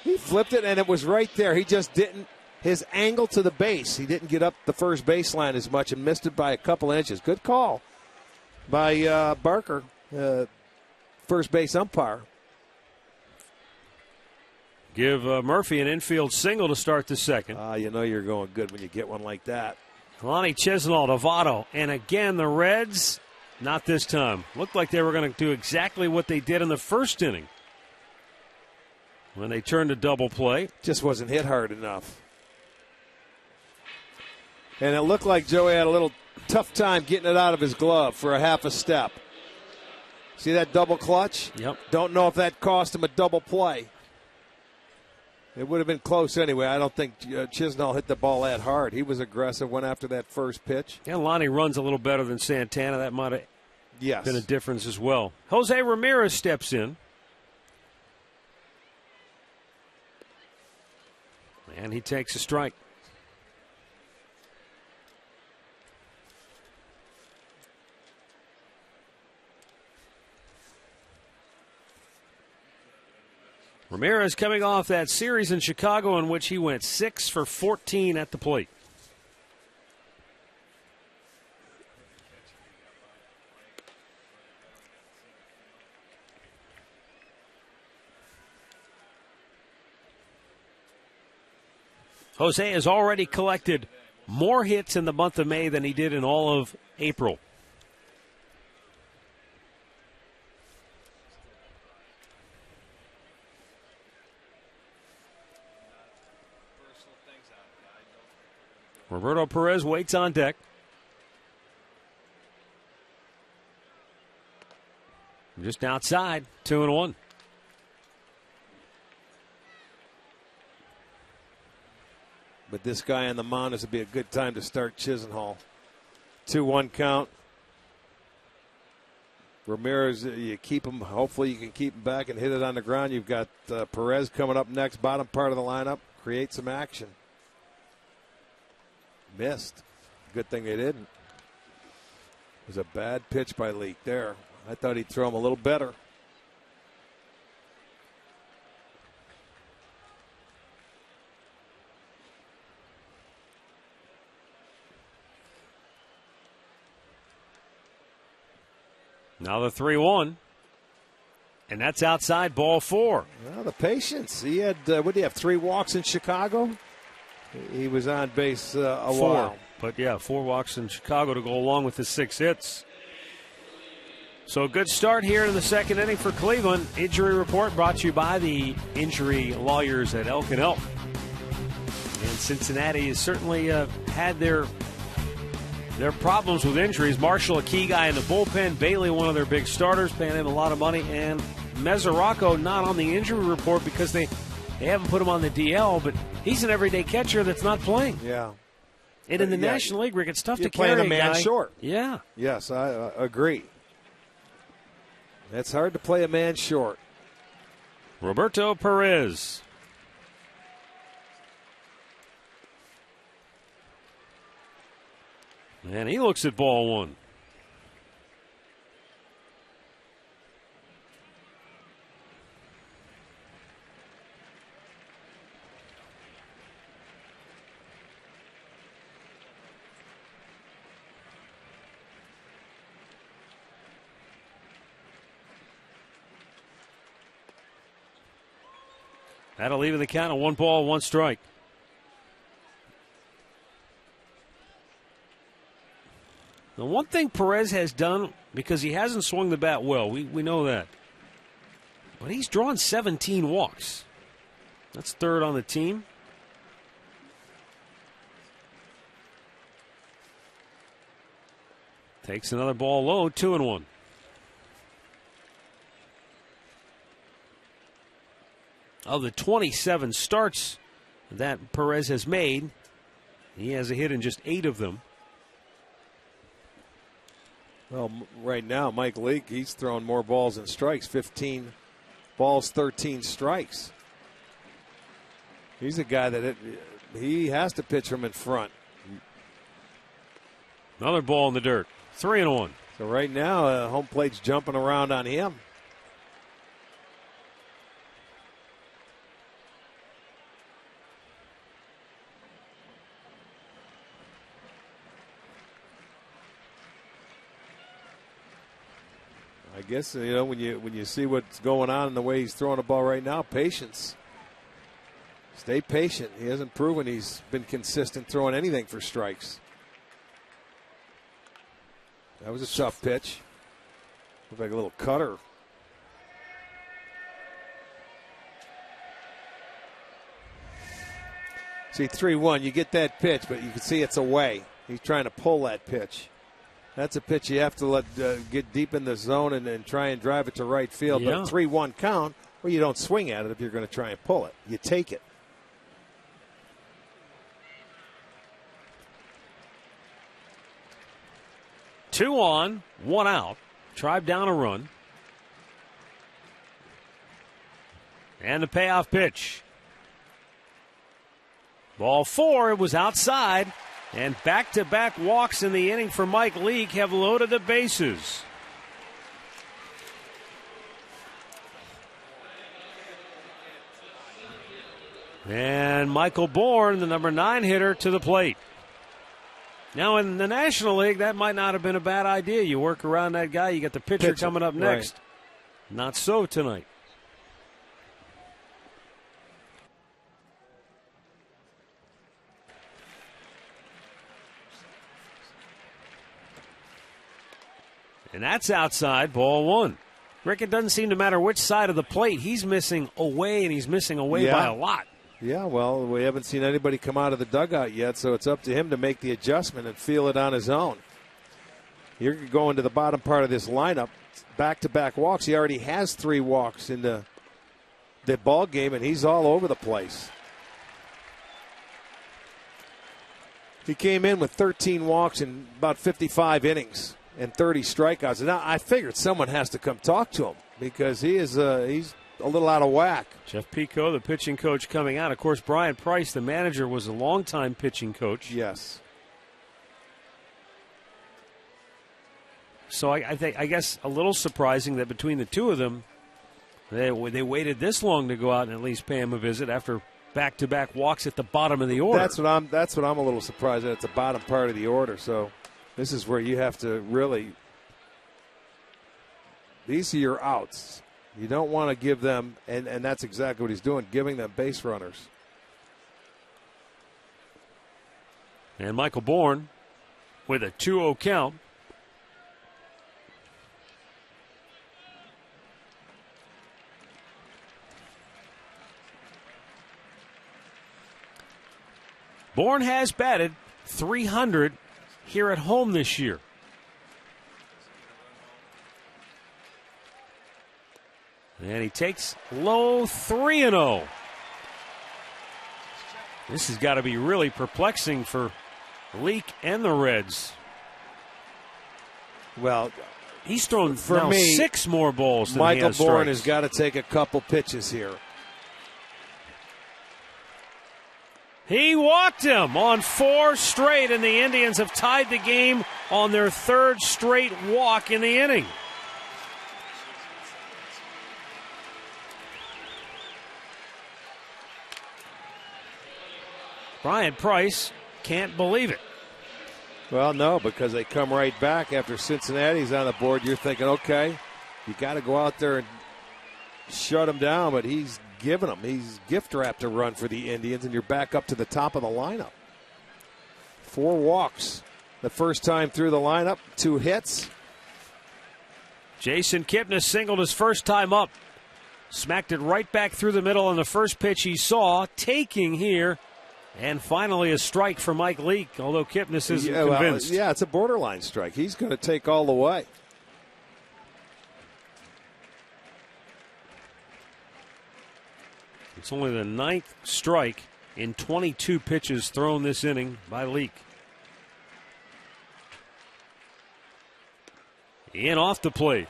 he flipped it, and it was right there. He just didn't, his angle to the base, he didn't get up the first baseline as much and missed it by a couple inches. Good call by Barker, first base umpire. Give Murphy an infield single to start the second. You know you're going good when you get one like that. Lonnie Chisenhall to Votto. And again, the Reds, not this time. Looked like they were going to do exactly what they did in the first inning when they turned to double play. Just wasn't hit hard enough. And it looked like Joey had a little tough time getting it out of his glove for a half a step. See that double clutch? Yep. Don't know if that cost him a double play. It would have been close anyway. I don't think Chisenhall hit the ball that hard. He was aggressive, went after that first pitch. Yeah, Lonnie runs a little better than Santana. That might have been a difference as well. Jose Ramirez steps in. And he takes a strike. Ramirez coming off that series in Chicago in which he went 6 for 14 at the plate. Jose has already collected more hits in the month of May than he did in all of April. Roberto Perez waits on deck. Just outside, 2-1. But this guy on the mound, this would be a good time to start Chisenhall. 2-1 count. Ramirez, you keep him. Hopefully you can keep him back and hit it on the ground. You've got Perez coming up next, bottom part of the lineup. Create some action. Missed. Good thing they didn't. It was a bad pitch by Leak there. I thought he'd throw him a little better. Now the 3-1. And that's outside, ball 4. Well, the patience. He had, what do you have, 3 walks in Chicago? He was on base a 4. while. But, 4 walks in Chicago to go along with the 6 hits. So a good start here in the second inning for Cleveland. Injury report brought to you by the injury lawyers at Elk & Elk. And Cincinnati has certainly had their their problems with injuries. Marshall, a key guy in the bullpen. Bailey, one of their big starters, paying him a lot of money. And Mesoraco not on the injury report because they haven't put him on the DL, but he's an everyday catcher that's not playing. Yeah. And in the National League, Rick, it's tough to carry carry a man guy short. Yeah. Yes, I agree. It's hard to play a man short. Roberto Perez. And he looks at ball one. That'll leave the count of 1 ball, 1 strike. The one thing Perez has done, because he hasn't swung the bat well, we know that. But he's drawn 17 walks. That's third on the team. Takes another ball low, 2-1. Of the 27 starts that Perez has made, he has a hit in just 8 of them. Well, right now, Mike Leake, he's thrown more balls than strikes. 15 balls, 13 strikes. He's a guy that he has to pitch from in front. Another ball in the dirt. 3-1. So right now, home plate's jumping around on him. I guess, when you see what's going on in the way he's throwing the ball right now, patience. Stay patient. He hasn't proven he's been consistent throwing anything for strikes. That was a tough pitch. Looked like a little cutter. See, 3-1, you get that pitch, but you can see it's away. He's trying to pull that pitch. That's a pitch you have to let get deep in the zone and try and drive it to right field. Yeah. But 3-1 count, well, you don't swing at it if you're going to try and pull it. You take it. Two on, 1 out. Tribe down a run. And the payoff pitch. Ball 4, it was outside. And back-to-back walks in the inning for Mike Leake have loaded the bases. And Michael Bourne, the number 9 hitter, to the plate. Now, in the National League, that might not have been a bad idea. You work around that guy, you got the pitcher coming up next. Right. Not so tonight. And that's outside, ball 1. Rick, it doesn't seem to matter which side of the plate. He's missing away, and he's missing away by a lot. Yeah, well, we haven't seen anybody come out of the dugout yet, so it's up to him to make the adjustment and feel it on his own. You're going to the bottom part of this lineup, back-to-back walks. He already has 3 walks in the ball game, and he's all over the place. He came in with 13 walks in about 55 innings. And 30 strikeouts. Now, I figured someone has to come talk to him because he's a little out of whack. Jeff Pico, the pitching coach, coming out. Of course, Brian Price, the manager, was a longtime pitching coach. Yes. So I guess a little surprising that between the two of them, they waited this long to go out and at least pay him a visit after back-to-back walks at the bottom of the order. That's what I'm a little surprised at. It's the bottom part of the order. So this is where you have to really, these are your outs. You don't want to give them, and that's exactly what he's doing, giving them base runners. And Michael Bourne with a 2-0 count. Bourne has batted .300 here at home this year. And he takes low 3-0. This has got to be really perplexing for Leake and the Reds. Well, he's thrown for now me 6 more balls than Michael he has Bourne strikes. has got to take a couple pitches here. He walked him on 4 straight, and the Indians have tied the game on their 3rd straight walk in the inning. Brian Price can't believe it. Well, no, because they come right back after Cincinnati's on the board. You're thinking, okay, you got to go out there and shut him down, but he's giving them. He's gift-wrapped a run for the Indians, and you're back up to the top of the lineup. 4 walks the first time through the lineup, 2 hits. Jason Kipnis singled his first time up. Smacked it right back through the middle on the first pitch he saw, taking here. And finally a strike for Mike Leake, although Kipnis isn't convinced. Yeah, it's a borderline strike. He's going to take all the way. It's only the 9th strike in 22 pitches thrown this inning by Leake. In off the plate.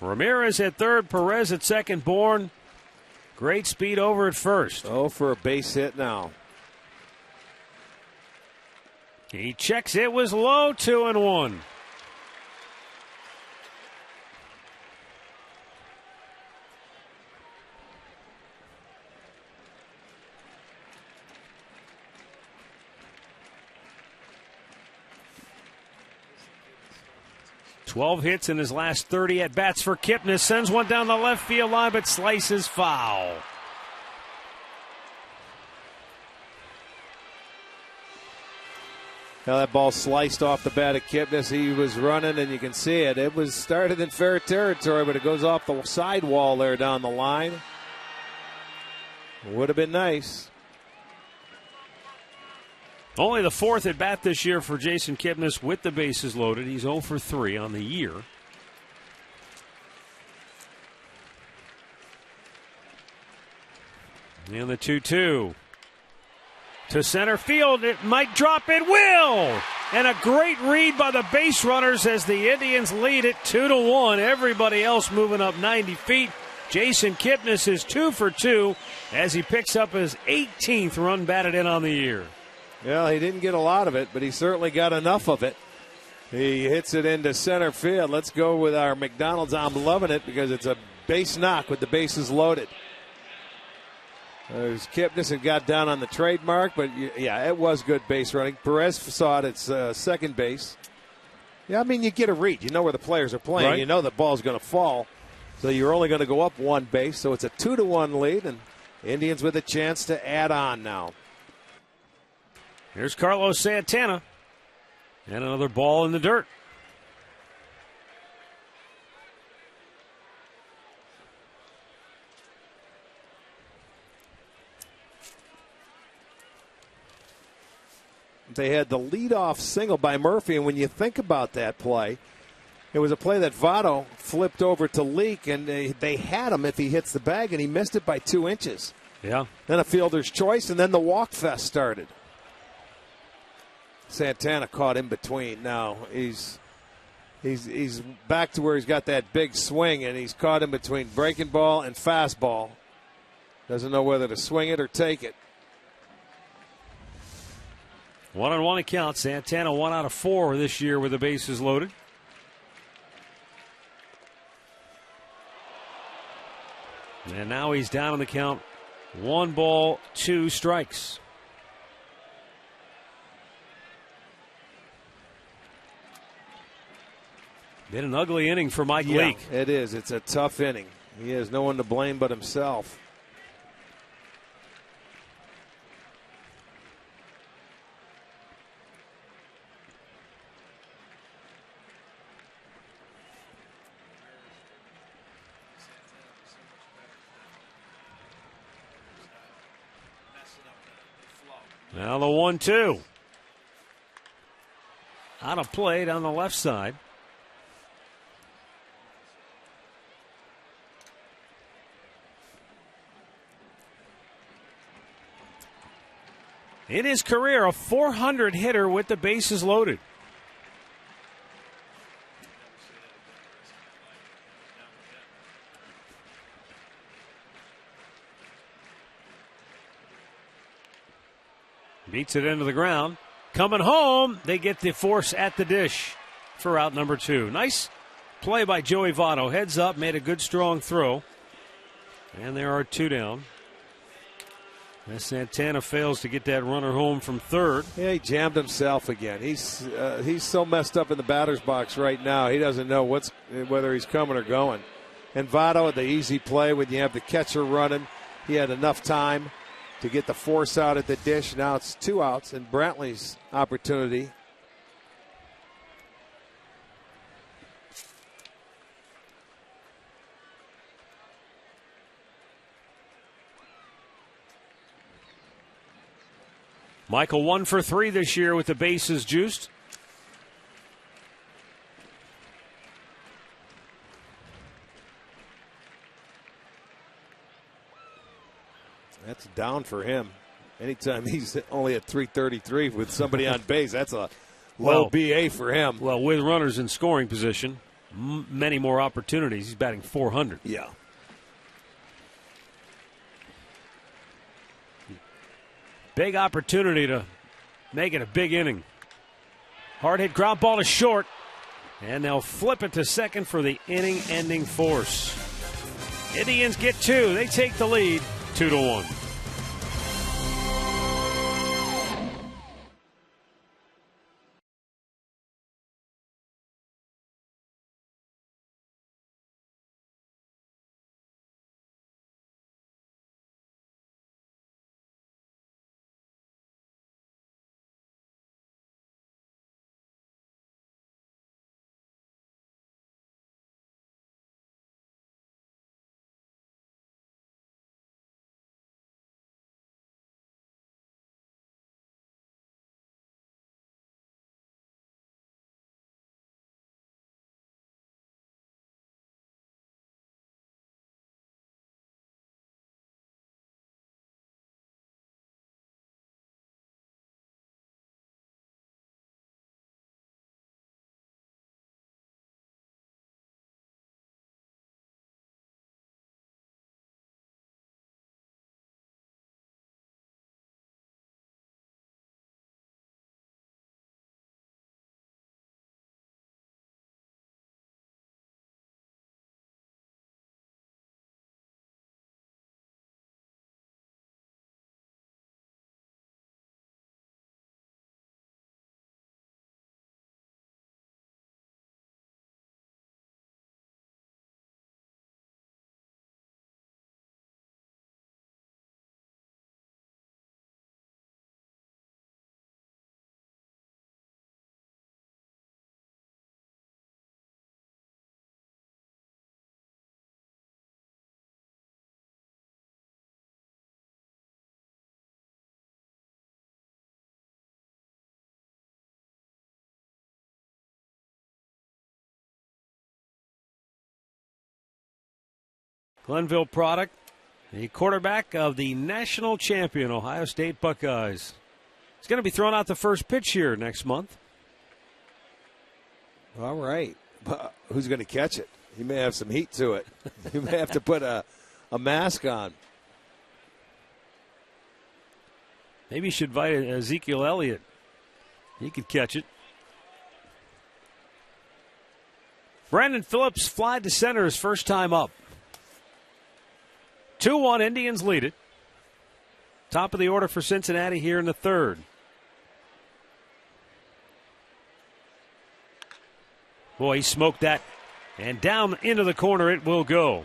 Ramirez at third, Perez at second, Bourne. Great speed over at first. Oh, for a base hit now. He checks it, was low, 2-1. Twelve hits in his last 30 at bats for Kipnis. Sends one down the left field line, but slices foul. Now that ball sliced off the bat of Kipnis. He was running, and you can see it. It was started in fair territory, but it goes off the sidewall there down the line. Would have been nice. Only the 4th at bat this year for Jason Kipnis with the bases loaded. He's 0 for 3 on the year. And the 2-2. To center field, it might drop, it will! And a great read by the base runners as the Indians lead it 2-1. Everybody else moving up 90 feet. Jason Kipnis is 2 for 2 as he picks up his 18th run batted in on the year. Well, he didn't get a lot of it, but he certainly got enough of it. He hits it into center field. Let's go with our McDonald's. I'm loving it because it's a base knock with the bases loaded. There's Kipnis had got down on the trademark, but yeah, it was good base running. Perez saw it at second base. Yeah, I mean, you get a read. You know where the players are playing. Right. You know the ball's going to fall. So you're only going to go up 1 base. So it's a 2-1 lead, and Indians with a chance to add on now. Here's Carlos Santana. And another ball in the dirt. They had the leadoff single by Murphy, and when you think about that play, it was a play that Votto flipped over to Leake, and they had him if he hits the bag, and he missed it by 2 inches. Yeah. Then a fielder's choice, and then the walk fest started. Santana caught in between. Now he's back to where he's got that big swing, and he's caught in between breaking ball and fastball. Doesn't know whether to swing it or take it. 1-1 account. Santana 1 out of 4 this year with the bases loaded. And now he's down on the count. 1 ball, 2 strikes. Been an ugly inning for Mike Leake. It is. It's a tough inning. He has no one to blame but himself. Now the 1-2. Out of play down the left side. In his career, a .400 hitter with the bases loaded. Beats it into the ground. Coming home, they get the force at the dish for out number 2. Nice play by Joey Votto. Heads up, made a good strong throw. And there are 2 down. As Santana fails to get that runner home from third. Yeah, he jammed himself again. He's so messed up in the batter's box right now. He doesn't know whether he's coming or going. And Votto, the easy play when you have the catcher running, he had enough time to get the force out at the dish. Now it's 2 outs, and Brantley's opportunity. Michael 1 for 3 this year with the bases juiced. That's down for him. Anytime he's only at 333 with somebody on base, that's a low BA for him. Well, with runners in scoring position, many more opportunities. He's batting .400. Yeah. Big opportunity to make it a big inning. Hard hit ground ball to short. And they'll flip it to second for the inning-ending force. Indians get 2. They take the lead 2-1. Glenville product, the quarterback of the national champion Ohio State Buckeyes. He's going to be throwing out the first pitch here next month. All right. Who's going to catch it? He may have some heat to it. He may have to put a mask on. Maybe you should invite Ezekiel Elliott. He could catch it. Brandon Phillips flied to center his first time up. 2-1, Indians lead it. Top of the order for Cincinnati here in the third. Boy, he smoked that. And down into the corner it will go.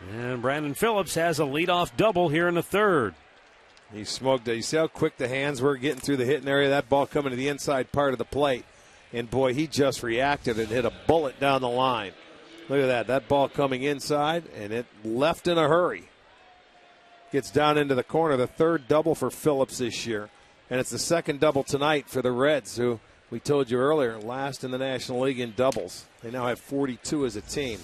And Brandon Phillips has a leadoff double here in the third. He smoked it. You see how quick the hands were getting through the hitting area? That ball coming to the inside part of the plate. And, boy, he just reacted and hit a bullet down the line. Look at that. That ball coming inside, and it left in a hurry. gets down into the corner. The third double for Phillips this year. And it's the second double tonight for the Reds, who we told you earlier, last in the National League in doubles. They now have 42 as a team.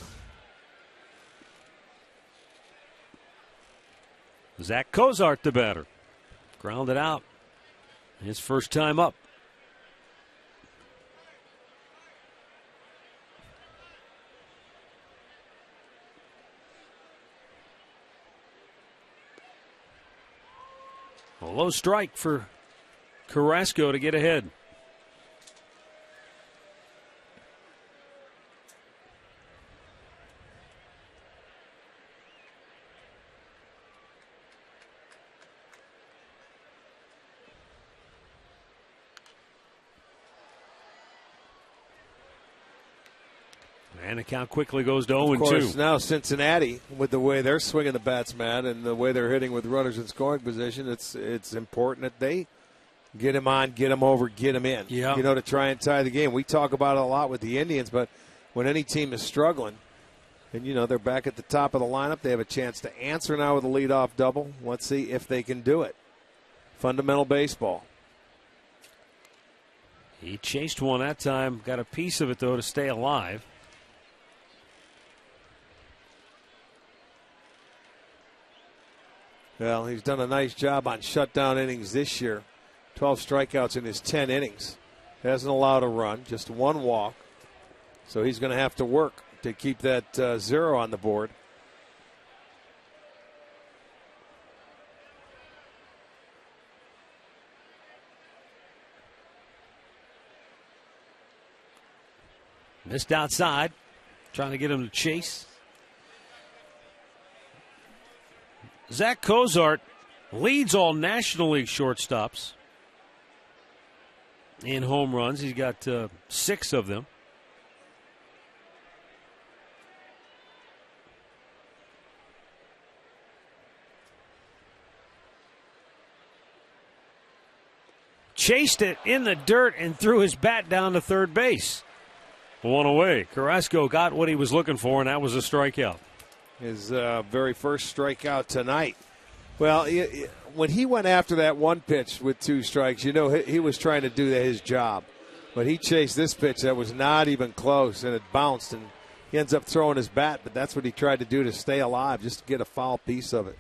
Zach Cozart, the batter. Grounded out. His first time up. A low strike for Carrasco to get ahead. And the count quickly goes to 0-2. Of course, now Cincinnati, with the way they're swinging the bats, Matt, and the way they're hitting with runners in scoring position, it's important that they get him on, get him over, get him in. Yeah. To try and tie the game. We talk about it a lot with the Indians, but when any team is struggling, and they're back at the top of the lineup, they have a chance to answer now with a leadoff double. Let's see if they can do it. Fundamental baseball. He chased one that time, got a piece of it though to stay alive. Well, he's done a nice job on shutdown innings this year. 12 strikeouts in his 10 innings. Hasn't allowed a run, just one walk. So he's going to have to work to keep that 0 on the board. Missed outside, trying to get him to chase. Zach Cozart leads all National League shortstops in home runs. He's got 6 of them. Chased it in the dirt and threw his bat down to third base. One away. Carrasco got what he was looking for, and that was a strikeout. His very first strikeout tonight. Well, when he went after that one pitch with 2 strikes, he was trying to do his job. But he chased this pitch that was not even close, and it bounced, and he ends up throwing his bat, but that's what he tried to do to stay alive, just to get a foul piece of it.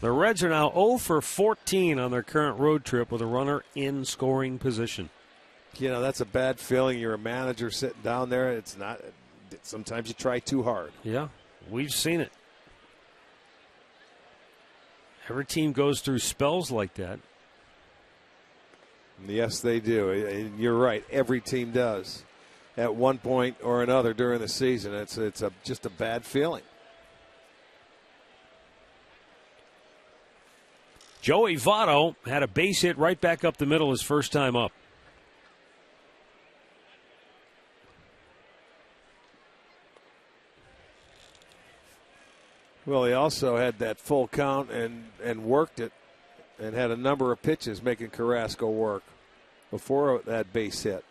The Reds are now 0 for 14 on their current road trip with a runner in scoring position. That's a bad feeling. You're a manager sitting down there. It's not. Sometimes you try too hard. Yeah. We've seen it. Every team goes through spells like that. Yes, they do. You're right. Every team does at one point or another during the season. It's just a bad feeling. Joey Votto had a base hit right back up the middle his first time up. Well, he also had that full count and worked it and had a number of pitches making Carrasco work before that base hit.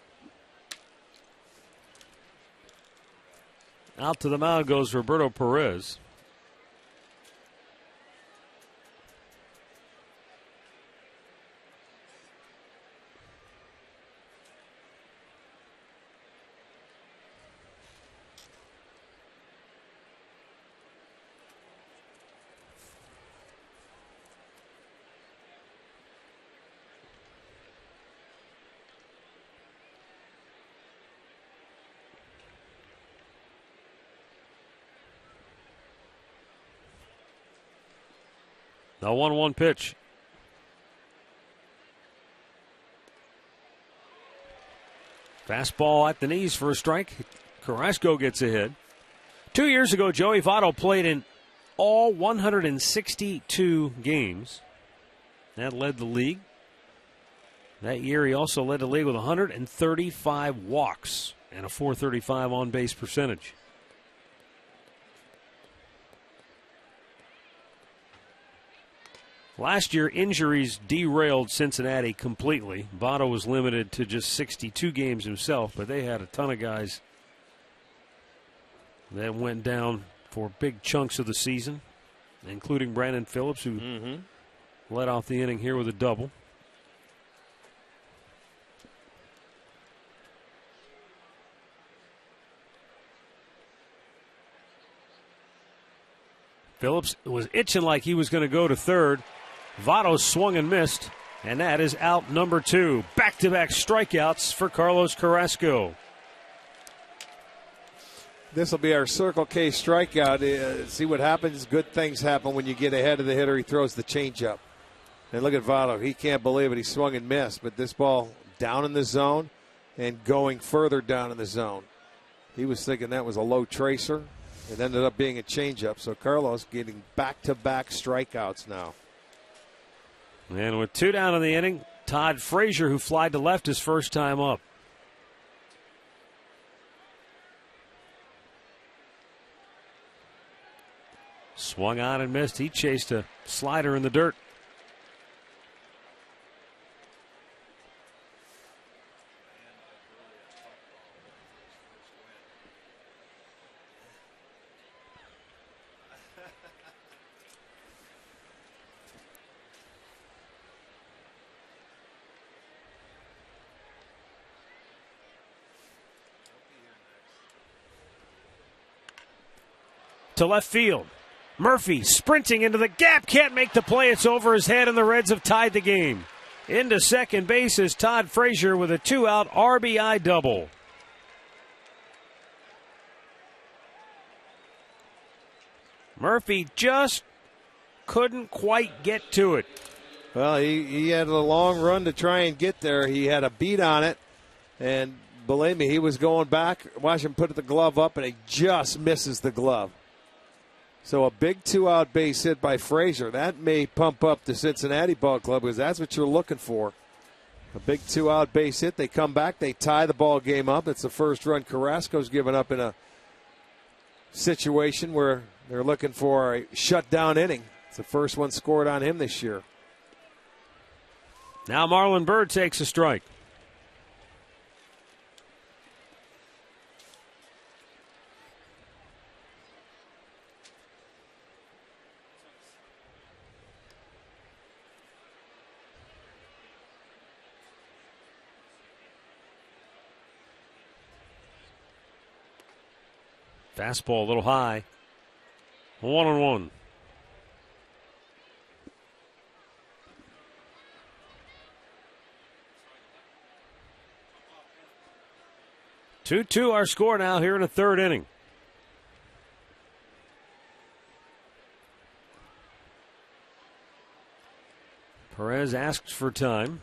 Out to the mound goes Roberto Perez. The 1-1 pitch. Fastball at the knees for a strike. Carrasco gets a hit. 2 years ago, Joey Votto played in all 162 games. That led the league. That year, he also led the league with 135 walks and a .435 on-base percentage. Last year, injuries derailed Cincinnati completely. Votto was limited to just 62 games himself, but they had a ton of guys that went down for big chunks of the season. including Brandon Phillips, who led off the inning here with a double. Phillips was itching like he was going to go to third. Votto swung and missed, and that is out number 2. Back-to-back strikeouts for Carlos Carrasco. This will be our Circle K strikeout. See what happens. Good things happen when you get ahead of the hitter. He throws the changeup. And look at Votto. He can't believe it. He swung and missed. But this ball down in the zone and going further down in the zone. He was thinking that was a low tracer. It ended up being a changeup. So Carlos getting back-to-back strikeouts now. And with 2 down in the inning, Todd Frazier, who flied to left his first time up. Swung on and missed. He chased a slider in the dirt. To left field. Murphy sprinting into the gap, can't make the play. It's over his head, and the Reds have tied the game. Into second base is Todd Frazier with a 2-out RBI double. Murphy just couldn't quite get to it. Well, he had a long run to try and get there. He had a beat on it, and believe me, he was going back. Watch him put the glove up, and he just misses the glove. So a big 2-out base hit by Frazier. That may pump up the Cincinnati ball club because that's what you're looking for. A big 2-out base hit. They come back. They tie the ball game up. It's the first run Carrasco's given up in a situation where they're looking for a shutdown inning. It's the first one scored on him this year. Now Marlon Byrd takes a strike. Fastball a little high. 1-1. Two our score now here in the third inning. Perez asks for time.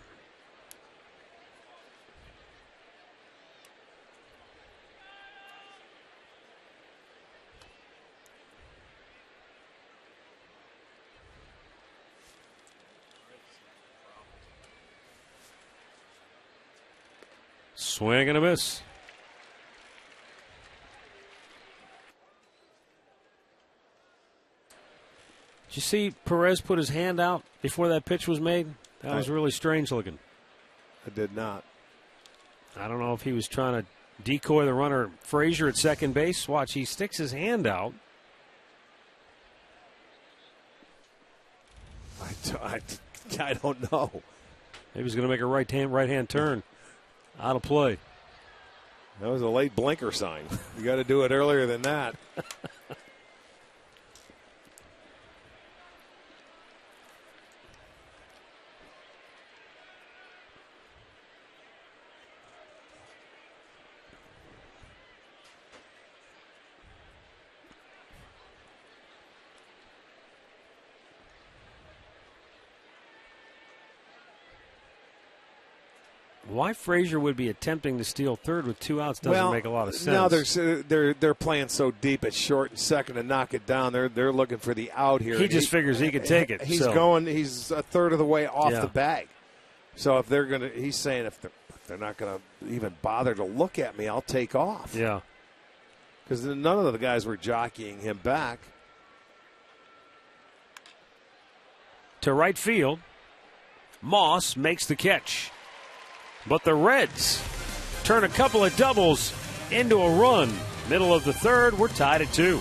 Swing and a miss. Did you see Perez put his hand out before that pitch was made? That was really strange looking. I did not. I don't know if he was trying to decoy the runner Frazier at second base. Watch, he sticks his hand out. I don't know. Maybe he's going to make a right hand turn. Out of play. That was a late blinker sign. You got to do it earlier than that. Why Frazier would be attempting to steal third with 2 outs doesn't make a lot of sense. No, they're playing so deep at short and second to knock it down. They're looking for the out here. He just figures he could take it. He's a third of the way off the bag. So if he's saying if they're not going to even bother to look at me, I'll take off. Yeah. Because none of the guys were jockeying him back. To right field, Moss makes the catch. But the Reds turn a couple of doubles into a run. Middle of the third, we're tied at 2.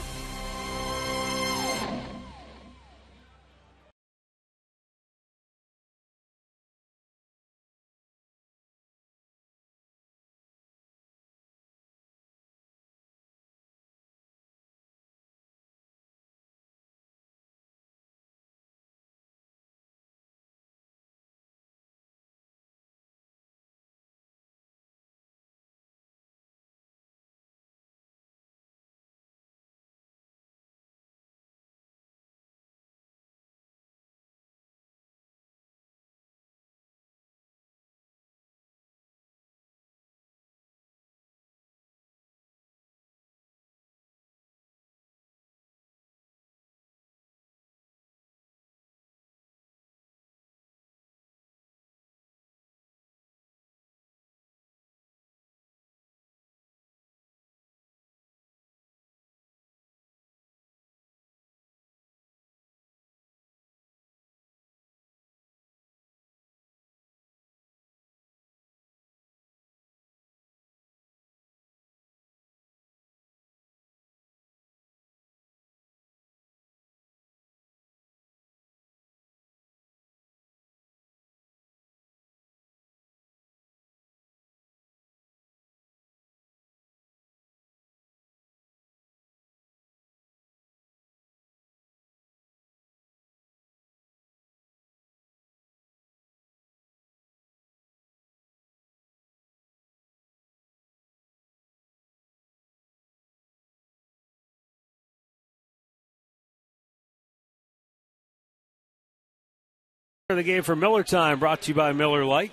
The game for Miller Time, brought to you by Miller Lite.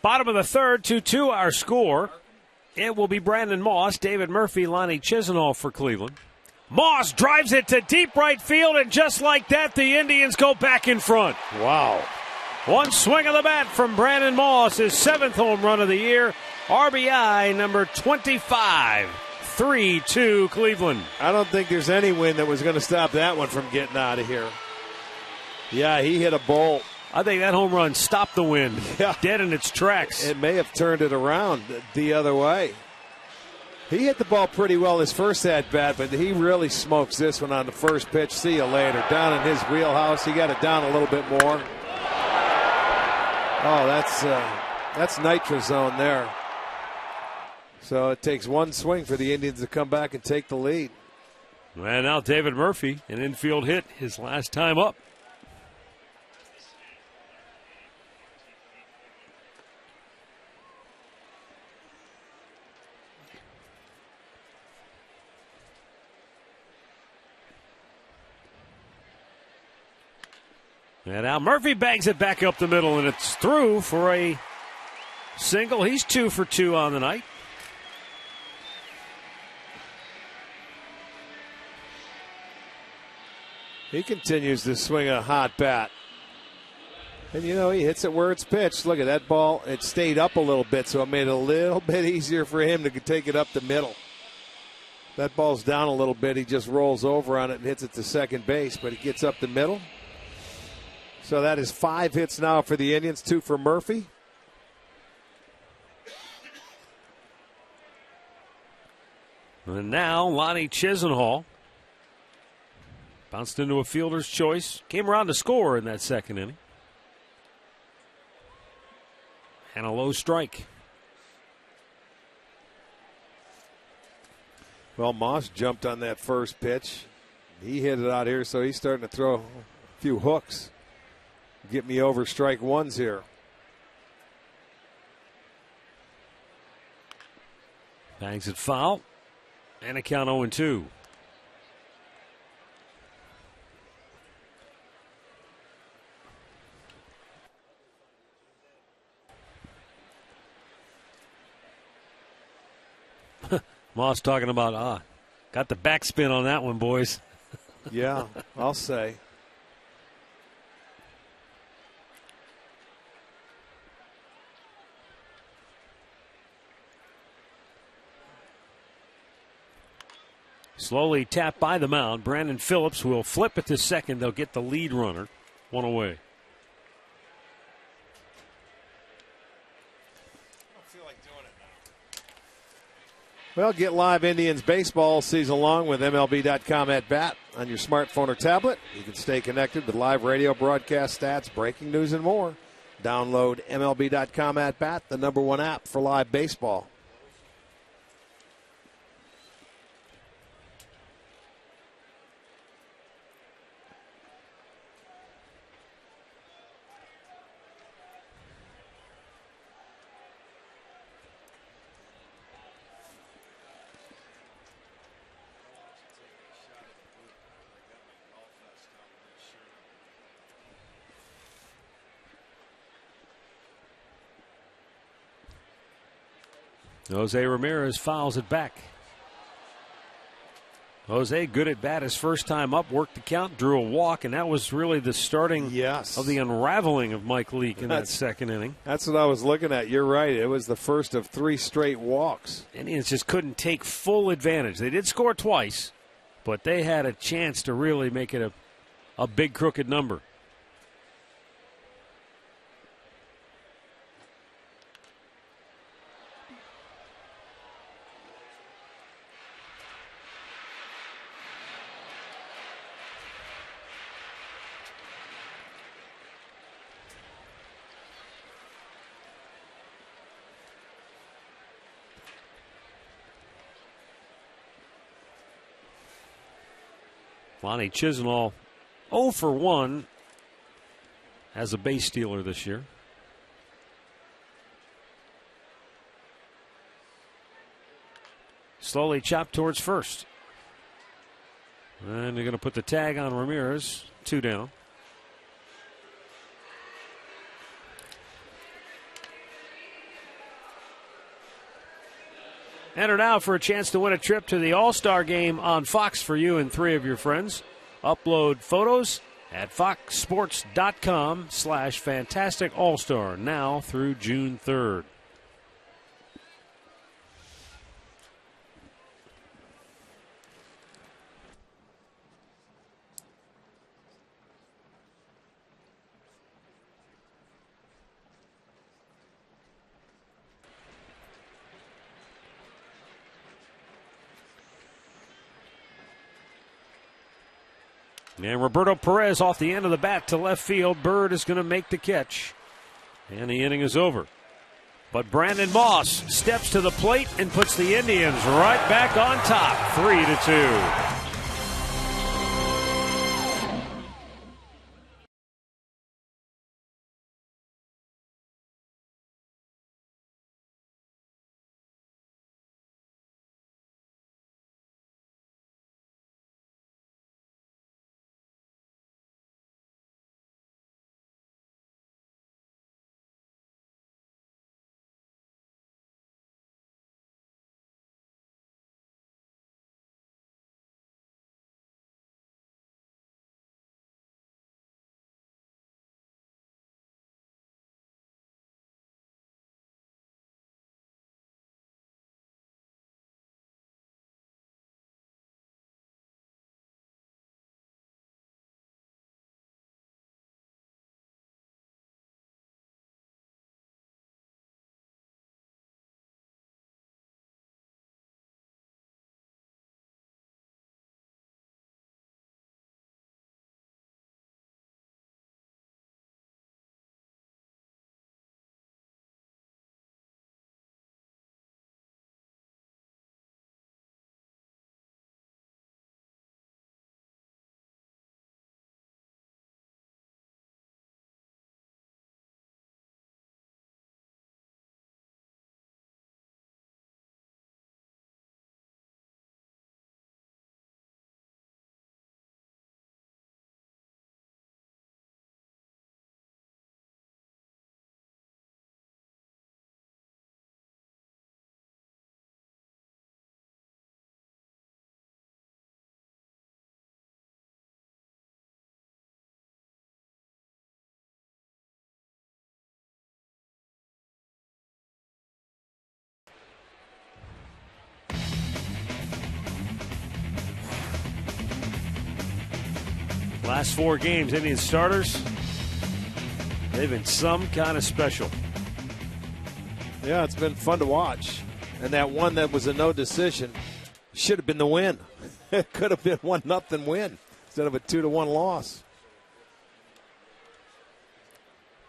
Bottom of the third, 2-2 our score. It will be Brandon Moss, David Murphy, Lonnie Chisenhall for Cleveland. Moss drives it to deep right field, and just like that, the Indians go back in front. Wow. One swing of the bat from Brandon Moss, his 7th home run of the year. RBI number 25. 3-2 Cleveland. I don't think there's any wind that was going to stop that one from getting out of here. Yeah, he hit a bolt. I think that home run stopped the wind. Yeah. Dead in its tracks. It may have turned it around the other way. He hit the ball pretty well his first at-bat, but he really smokes this one on the first pitch. See you later. Down in his wheelhouse. He got it down a little bit more. Oh, that's nitrazone there. So it takes one swing for the Indians to come back and take the lead. And now David Murphy, an infield hit his last time up. And now Murphy bangs it back up the middle, and it's through for a single. He's 2 for 2 on the night. He continues to swing a hot bat. And, you know, he hits it where it's pitched. Look at that ball. It stayed up a little bit, so it made it a little bit easier for him to take it up the middle. That ball's down a little bit. He just rolls over on it and hits it to second base, but he gets up the middle. So that is 5 hits now for the Indians, 2 for Murphy. And now Lonnie Chisenhall bounced into a fielder's choice. Came around to score in that second inning. And a low strike. Well, Moss jumped on that first pitch. He hit it out here, so he's starting to throw a few hooks. Get me over strike ones here. Bangs it foul. And a count 0-2. Moss talking about, got the backspin on that one, boys. Yeah, I'll say. Slowly tapped by the mound. Brandon Phillips will flip it to second. They'll get the lead runner. One away. Well, get live Indians baseball season long with MLB.com at bat on your smartphone or tablet. You can stay connected with live radio broadcast stats, breaking news, and more. Download MLB.com at bat, the #1 app for live baseball. Jose Ramirez fouls it back. Jose, good at bat his first time up, worked the count, drew a walk, and that was really the starting of the unraveling of Mike Leake in that second inning. That's what I was looking at. You're right. It was the first of 3 straight walks. Indians just couldn't take full advantage. They did score twice, but they had a chance to really make it a big crooked number. Lonnie Chisenhall 0 for 1 as a base stealer this year. Slowly chopped towards first. And you're going to put the tag on Ramirez. 2 down. Enter now for a chance to win a trip to the All-Star Game on Fox for you and 3 of your friends. Upload photos at foxsports.com/Fantastic All-Star now through June 3rd. And Roberto Perez off the end of the bat to left field. Bird is going to make the catch. And the inning is over. But Brandon Moss steps to the plate and puts the Indians right back on top, 3-2. Last 4 games, Indian starters, they've been some kind of special. Yeah, it's been fun to watch. And that one that was a no decision should have been the win. It could have been 1-0 win instead of a 2-1 loss.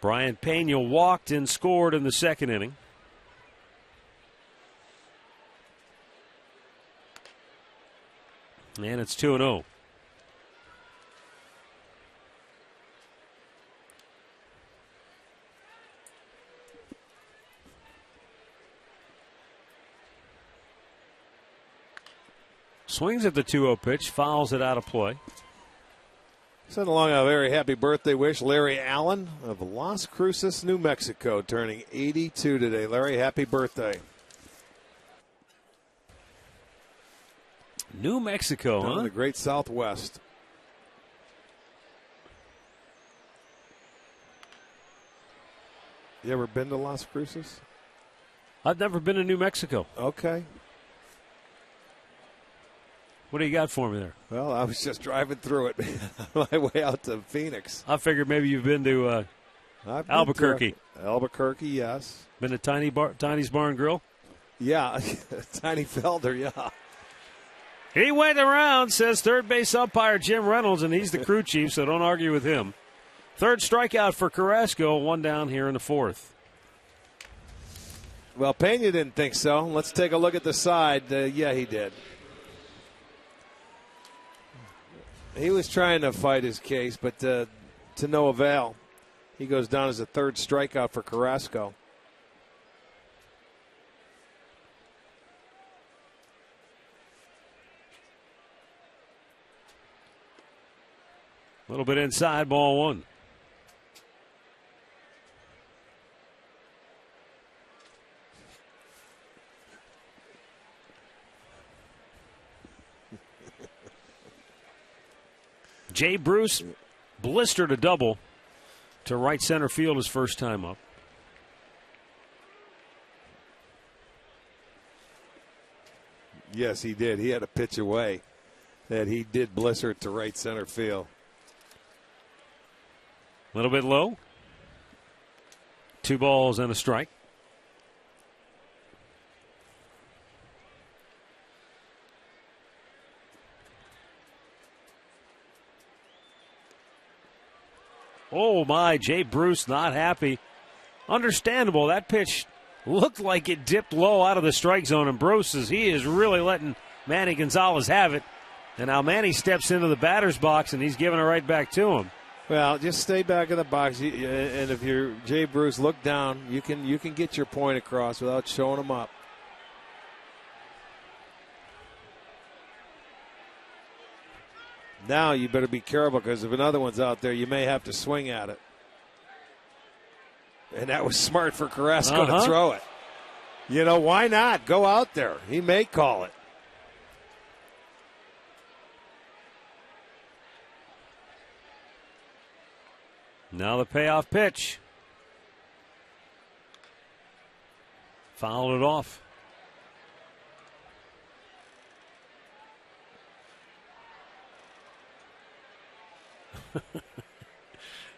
Brian Pena walked and scored in the second inning. And it's 2-0. Swings at the 2-0 pitch, fouls it out of play. Send along a very happy birthday wish, Larry Allen of Las Cruces, New Mexico, turning 82 today. Larry, happy birthday. New Mexico, Down huh? in the great Southwest. You ever been to Las Cruces? I've never been to New Mexico. Okay. What do you got for me there? Well, I was just driving through it on my way out to Phoenix. I figured maybe you've been to Albuquerque. Albuquerque, yes. Been to Tiny's Bar and Grill? Yeah, Tiny Felder, yeah. He went around, says third base umpire Jim Reynolds, and he's the crew chief, so don't argue with him. Third strikeout for Carrasco, 1 down here in the 4th. Well, Pena didn't think so. Let's take a look at the side. Yeah, he did. He was trying to fight his case, but to no avail. He goes down as a third strikeout for Carrasco. A little bit inside, ball one. Jay Bruce blistered a double to right center field his first time up. Yes, he did. He had a pitch away that he did blister it to right center field. A little bit low. 2 balls and a strike. Oh, my. Jay Bruce not happy. Understandable. That pitch looked like it dipped low out of the strike zone, and Bruce he is really letting Manny Gonzalez have it. And now Manny steps into the batter's box, and he's giving it right back to him. Well, just stay back in the box, and if you're Jay Bruce, look down. You can get your point across without showing him up. Now you better be careful, because if another one's out there, you may have to swing at it. And that was smart for Carrasco to throw it. You know, why not? Go out there. He may call it. Now the payoff pitch. Fouled it off.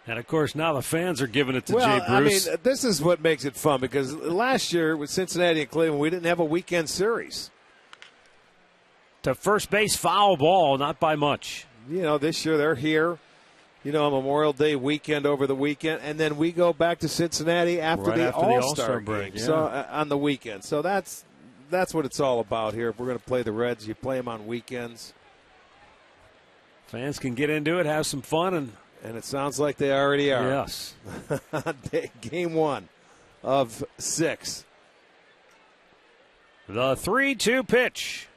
And, of course, now the fans are giving it to Jay Bruce. I mean, this is what makes it fun, because last year with Cincinnati and Cleveland, we didn't have a weekend series. To first base, foul ball, not by much. You know, this year they're here, you know, Memorial Day weekend over the weekend, and then we go back to Cincinnati after the All-Star break, yeah. so on the weekend. So that's what it's all about here. If we're going to play the Reds, you play them on weekends. Fans can get into it, have some fun, and it sounds like they already are. Yes. Game 1 of 6. The 3-2 pitch.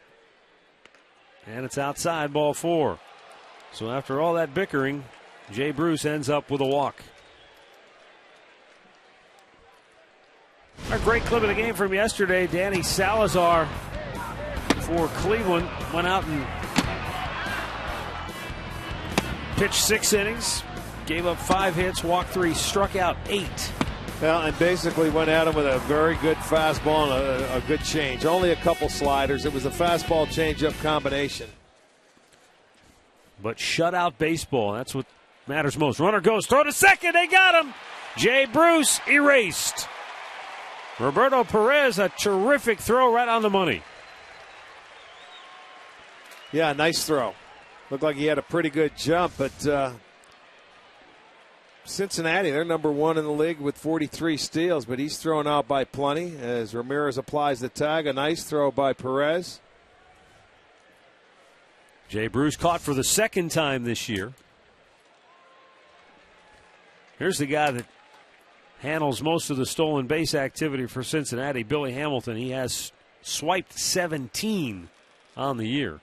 And it's outside, ball 4. So after all that bickering, Jay Bruce ends up with a walk. A great clip of the game from yesterday. Danny Salazar for Cleveland went out and pitched 6 innings, gave up 5 hits, walked 3, struck out 8. Well, and basically went at him with a very good fastball and a good change. Only a couple sliders. It was a fastball changeup combination. But shutout baseball, that's what matters most. Runner goes, throw to second, they got him. Jay Bruce erased. Roberto Perez, a terrific throw right on the money. Yeah, nice throw. Looked like he had a pretty good jump, but Cincinnati, they're number 1 in the league with 43 steals, but he's thrown out by plenty as Ramirez applies the tag. A nice throw by Perez. Jay Bruce caught for the 2nd time this year. Here's the guy that handles most of the stolen base activity for Cincinnati, Billy Hamilton. He has swiped 17 on the year.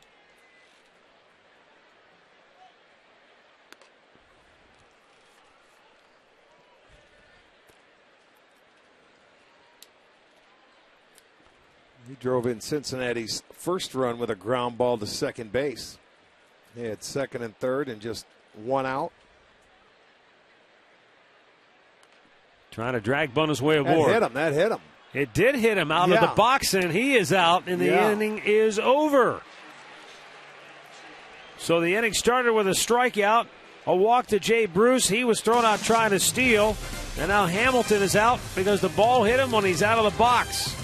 He drove in Cincinnati's first run with a ground ball to second base. They had 2nd and 3rd and just 1 out. Trying to drag bunt his way aboard. That hit him. It did hit him out of the box, and he is out, and the inning is over. So the inning started with a strikeout, a walk to Jay Bruce. He was thrown out trying to steal, and now Hamilton is out because the ball hit him when he's out of the box.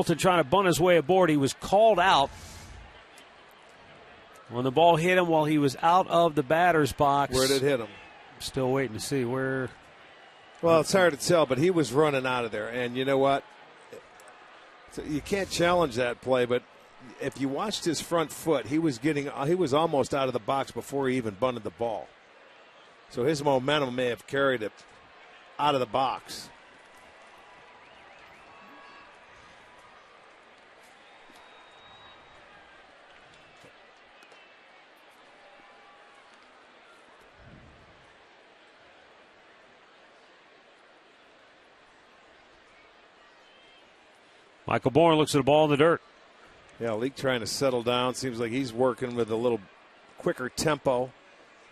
Trying to bunt his way aboard. He was called out when the ball hit him while he was out of the batter's box. Where did it hit him? Still waiting to see where. Well, it's hard to tell, but he was running out of there. And you know what? You can't challenge that play, but if you watched his front foot, he was almost out of the box before he even bunted the ball. So his momentum may have carried it out of the box. Michael Bourne looks at the ball in the dirt. Yeah, Leake trying to settle down. Seems like he's working with a little quicker tempo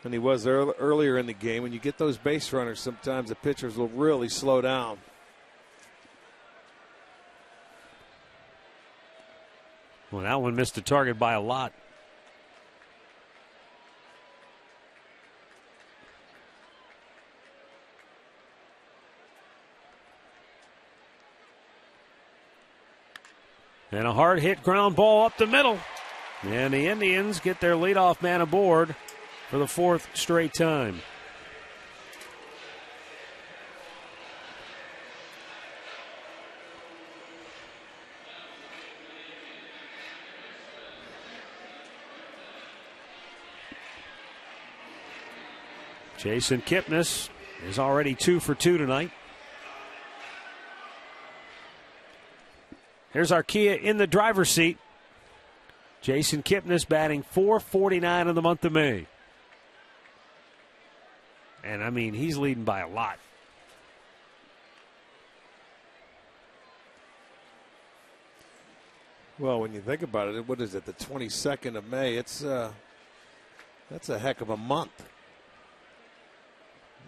than he was earlier in the game. When you get those base runners, sometimes the pitchers will really slow down. Well, that one missed the target by a lot. And a hard hit ground ball up the middle. And the Indians get their leadoff man aboard for the fourth straight time. Jason Kipnis is already 2 for 2 tonight. Here's Arcia in the driver's seat. Jason Kipnis batting .449 in the month of May. And, I mean, he's leading by a lot. Well, when you think about it, what is it, the 22nd of May? That's a heck of a month.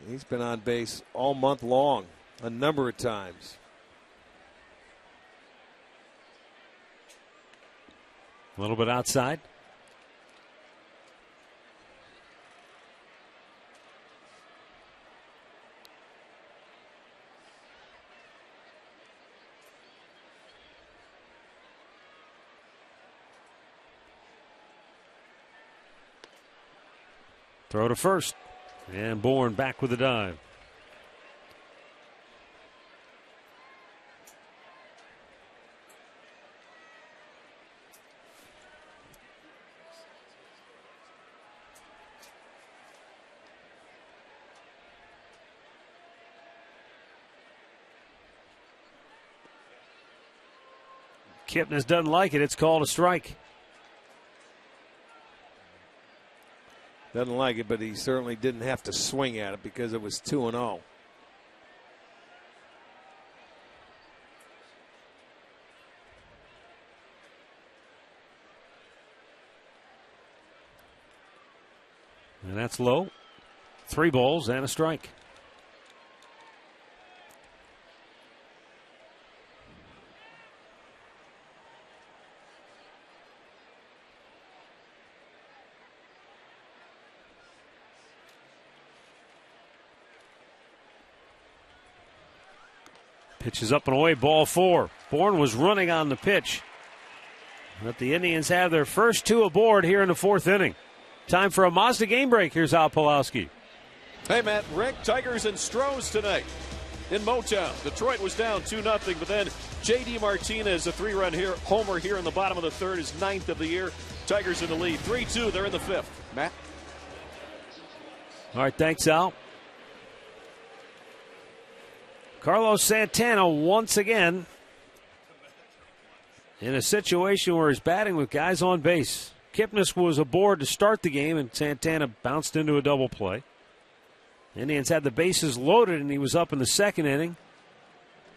He's been on base all month long, a number of times. A little bit outside. Throw to first. And Bourne back with a dive. Kipnis doesn't like it. It's called a strike. Doesn't like it, but he certainly didn't have to swing at it because it was 2-0. And that's low. 3 balls and a strike. Pitch is up and away, ball 4. Bourne was running on the pitch. But the Indians have their first 2 aboard here in the 4th inning. Time for a Mazda game break. Here's Al Pawlowski. Hey, Matt, Rick, Tigers and Stros tonight in Motown. Detroit was down 2-0, but then J.D. Martinez, a 3-run homer here in the bottom of the 3rd, his 9th of the year. Tigers in the lead. 3-2, they're in the 5th. Matt? All right, thanks, Al. Carlos Santana once again in a situation where he's batting with guys on base. Kipnis was aboard to start the game, and Santana bounced into a double play. Indians had the bases loaded, and he was up in the 2nd inning.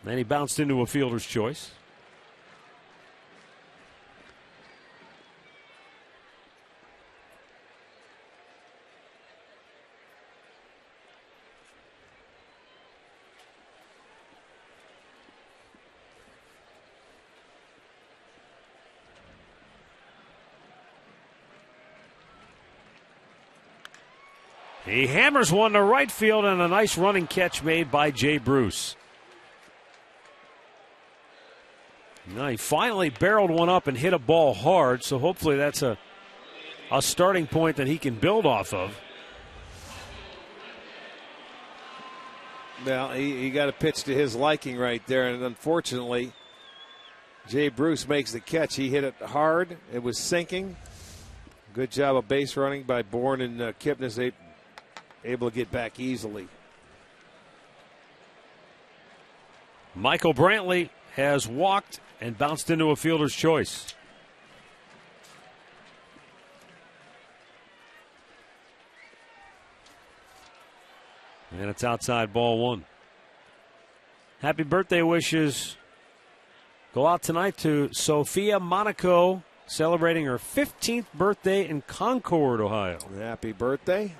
Then he bounced into a fielder's choice. He hammers one to right field, and a nice running catch made by Jay Bruce. No, he finally barreled one up and hit a ball hard, so hopefully that's a starting point that he can build off of. Well, he got a pitch to his liking right there, and unfortunately, Jay Bruce makes the catch. He hit it hard. It was sinking. Good job of base running by Bourne, and Kipnis able to get back easily. Michael Brantley has walked and bounced into a fielder's choice. And it's outside, ball one. Happy birthday wishes go out tonight to Sophia Monaco, celebrating her 15th birthday in Concord, Ohio. Happy birthday.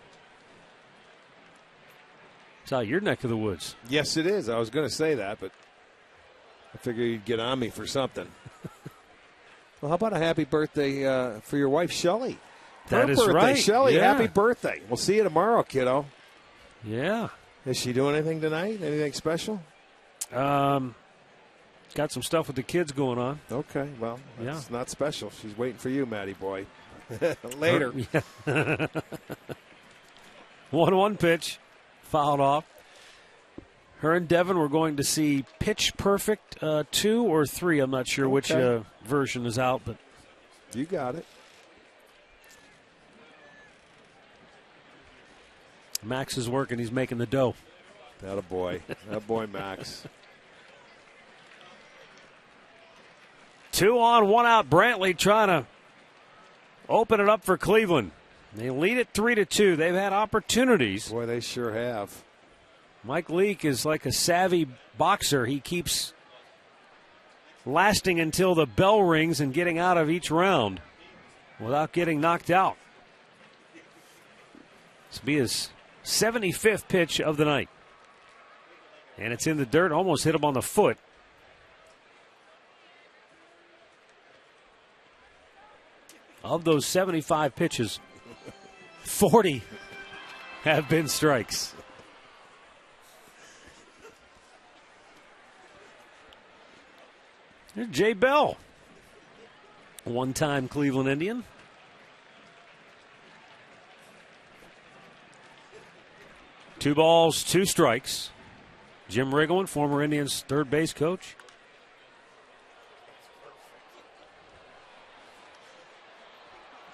It's out your neck of the woods. Yes, it is. I was going to say that, but I figured you'd get on me for something. Well, how about a happy birthday for your wife, Shelley? That is right. Shelley, yeah. Happy birthday. We'll see you tomorrow, kiddo. Yeah. Is she doing anything tonight? Anything special? Got some stuff with the kids going on. Okay, well, that's not special. She's waiting for you, Matty boy. Later. 1-1 pitch. Fouled off. Her and Devin were going to see Pitch Perfect 2 or 3. I'm not sure which version is out, but you got it. Max is working. He's making the dough. That boy. That boy, Max. 2 on, 1 out. Brantley trying to open it up for Cleveland. They lead it 3-2. They've had opportunities. Boy, they sure have. Mike Leake is like a savvy boxer. He keeps lasting until the bell rings and getting out of each round without getting knocked out. This will be his 75th pitch of the night. And it's in the dirt. Almost hit him on the foot. Of those 75 pitches, 40 have been strikes. There's Jay Bell, one-time Cleveland Indian. Two balls, 2 strikes. Jim Riggleman, former Indians third base coach.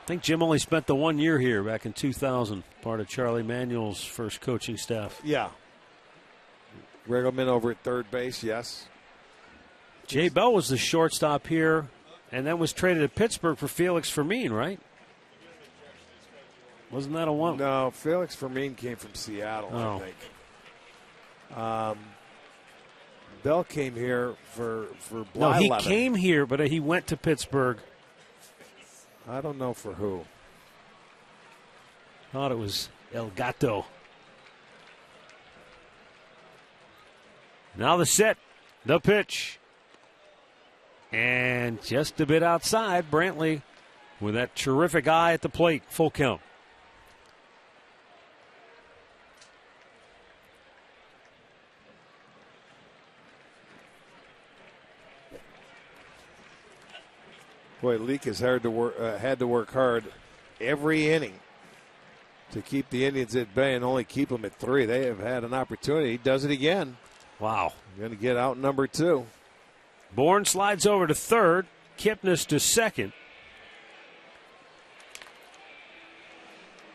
I think Jim only spent the 1 year here back in 2000, part of Charlie Manuel's first coaching staff. Yeah. Riggleman over at third base, yes. Jay Bell was the shortstop here and then was traded to Pittsburgh for Felix Fermin, right? Wasn't that a one? No, Felix Fermin came from Seattle, I think. Bell came here for Blyleven. No, he came here, but he went to Pittsburgh. I don't know for who. Thought it was El Gato. Now the set, the pitch. And just a bit outside, Brantley with that terrific eye at the plate. Full count. Boy, Leake has had to work hard every inning to keep the Indians at bay and only keep them at 3. They have had an opportunity. He does it again. Wow. Going to get out number 2. Bourne slides over to third. Kipnis to second.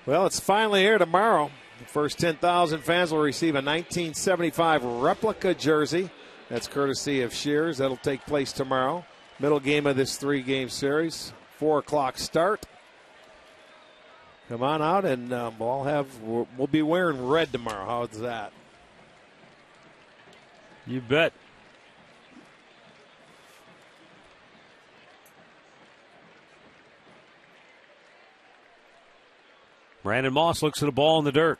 Well, it's finally here tomorrow. The first 10,000 fans will receive a 1975 replica jersey. That's courtesy of Shears. That'll take place tomorrow. Middle game of this 3-game series. 4 o'clock start. Come on out, and we'll be wearing red tomorrow. How's that? You bet. Brandon Moss looks at a ball in the dirt.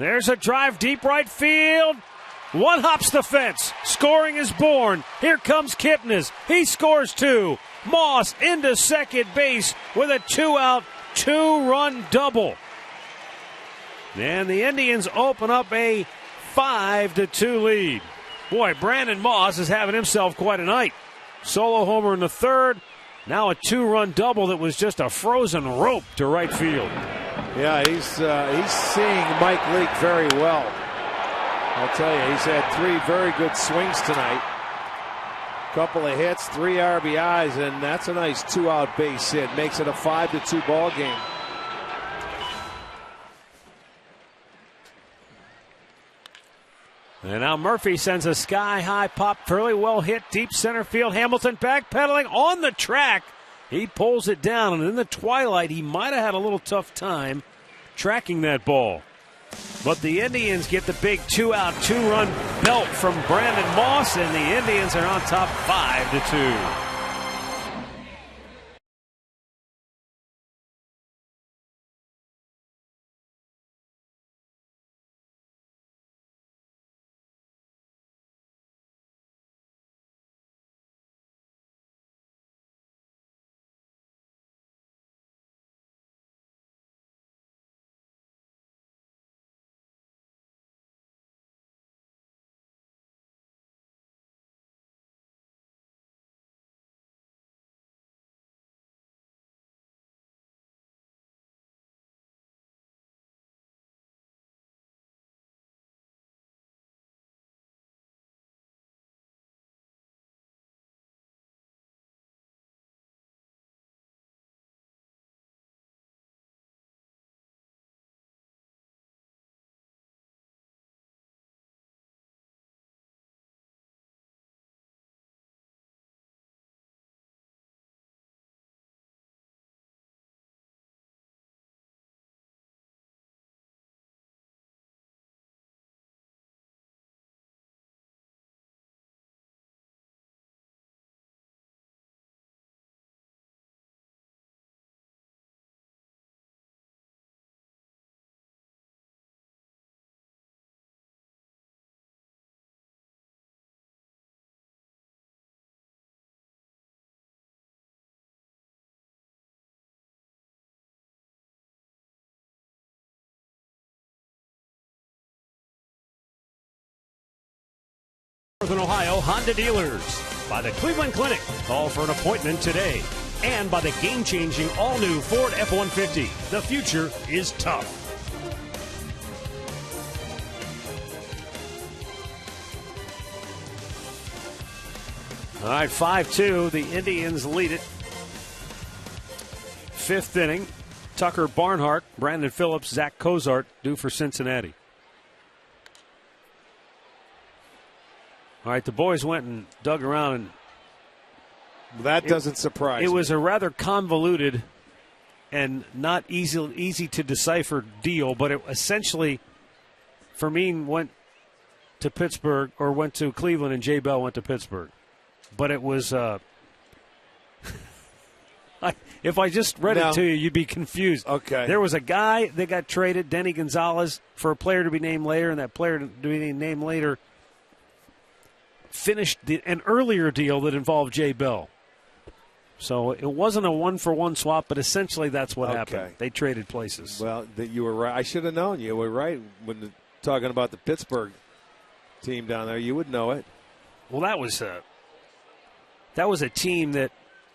There's a drive deep right field. One hops the fence. Scoring is born. Here comes Kipnis. He scores 2. Moss into second base with a 2-out, 2-run double. And the Indians open up a 5-2 lead. Boy, Brandon Moss is having himself quite a night. Solo homer in the third. Now a 2-run double that was just a frozen rope to right field. Yeah, he's seeing Mike Leake very well. I'll tell you, he's had 3 very good swings tonight. Couple of hits, 3 RBIs, and that's a nice 2-out base hit. Makes it a 5-2 ball game. And now Murphy sends a sky-high pop, fairly well hit, deep center field. Hamilton backpedaling on the track. He pulls it down, and in the twilight, he might have had a little tough time tracking that ball. But the Indians get the big 2-out, 2-run belt from Brandon Moss, and the Indians are on top 5-2. Northern Ohio Honda dealers. By the Cleveland Clinic. Call for an appointment today. And by the game-changing all-new Ford F-150. The future is tough. All right, 5-2. The Indians lead it. 5th inning. Tucker Barnhart, Brandon Phillips, Zach Cozart due for Cincinnati. All right, the boys went and dug around, and that doesn't surprise me. It was a rather convoluted and not easy to decipher deal, but it essentially, Fermin went to Pittsburgh or went to Cleveland, and Jay Bell went to Pittsburgh. But it was, if I just read it to you, you'd be confused. Okay. There was a guy that got traded, Denny Gonzalez, for a player to be named later, and that player to be named later finished an earlier deal that involved Jay Bell. So it wasn't a one-for-one swap, but essentially that's what happened. They traded places. Well, you were right. I should have known. You were right when talking about the Pittsburgh team down there. You would know it. Well, that was a team that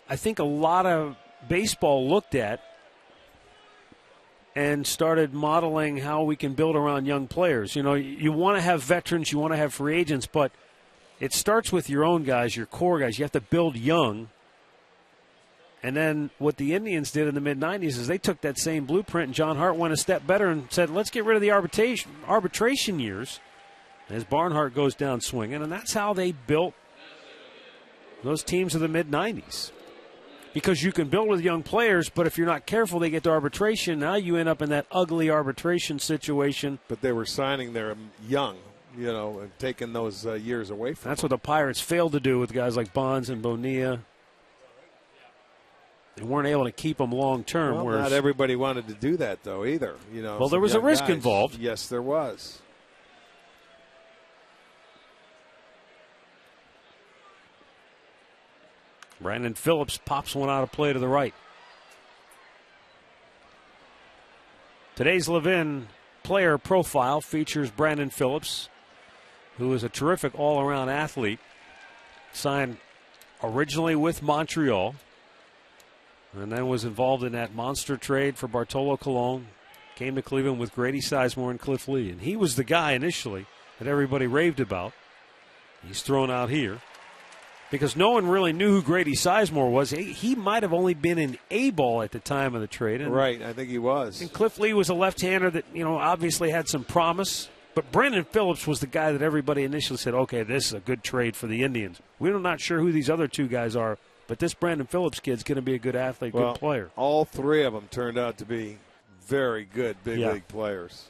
I think a lot of baseball looked at and started modeling how we can build around young players. You know, you want to have veterans, you want to have free agents, but it starts with your own guys, your core guys. You have to build young. And then what the Indians did in the mid-'90s is they took that same blueprint, and John Hart went a step better and said, let's get rid of the arbitration years as Barnhart goes down swinging. And that's how they built those teams of the mid-'90s. Because you can build with young players, but if you're not careful, they get to arbitration. Now you end up in that ugly arbitration situation. But they were signing their young, you know, and taking those years away from That's what the Pirates failed to do with guys like Bonds and Bonilla. they weren't able to keep him long term. Well, not everybody wanted to do that, though, either. Well, there was a risk involved. Yes, there was. Brandon Phillips pops one out of play to the right. Today's Levin player profile features Brandon Phillips, who is a terrific all-around athlete. Signed originally with Montreal, and then was involved in that monster trade for Bartolo Colon. Came to Cleveland with Grady Sizemore and Cliff Lee. And he was the guy initially that everybody raved about. He's thrown out here because no one really knew who Grady Sizemore was. He might have only been in A-ball at the time of the trade. Right, I think he was. And Cliff Lee was a left-hander that, obviously had some promise. But Brandon Phillips was the guy that everybody initially said, okay, this is a good trade for the Indians. We're not sure who these other two guys are, but this Brandon Phillips kid's going to be a good athlete, good player. All three of them turned out to be very good big league players.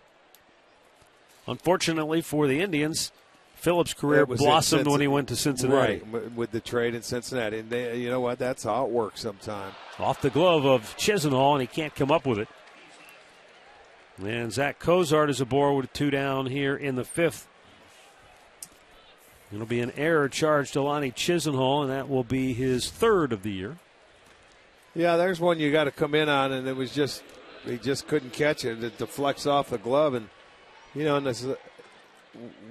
Unfortunately for the Indians, Phillips' career blossomed when he went to Cincinnati. Right, with the trade in Cincinnati. And you know what? That's how it works sometimes. Off the glove of Chisenhall, and he can't come up with it. And Zach Cozart is aboard with 2 down here in the 5th. It'll be an error charged to Lonnie Chisenhall, and that will be his 3rd of the year. Yeah, there's one you got to come in on, and it was just he just couldn't catch it. It deflects off the glove, and and this,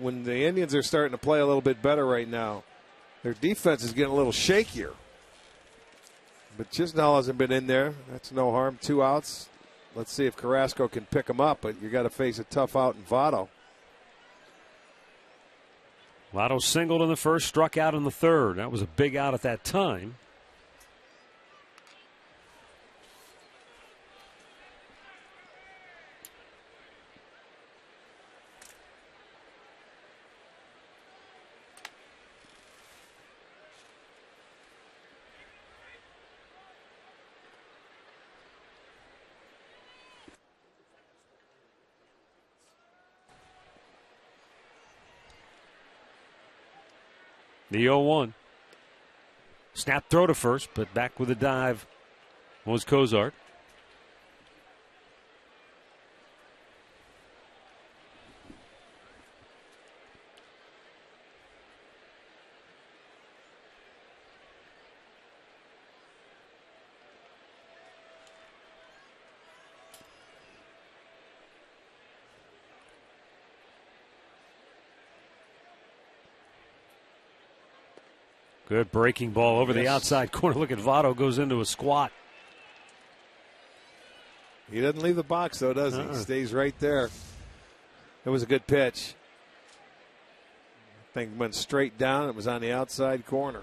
when the Indians are starting to play a little bit better right now, their defense is getting a little shakier. But Chisenhall hasn't been in there. That's no harm. 2 outs. Let's see if Carrasco can pick him up, but you got to face a tough out in Votto. Votto singled in the 1st, struck out in the 3rd. That was a big out at that time. The 0-1. Snap throw to first, but back with a dive was Cozart. Good breaking ball over the outside corner. Look at Votto, goes into a squat. He doesn't leave the box, though, does he? He stays right there. It was a good pitch. Thing went straight down. It was on the outside corner.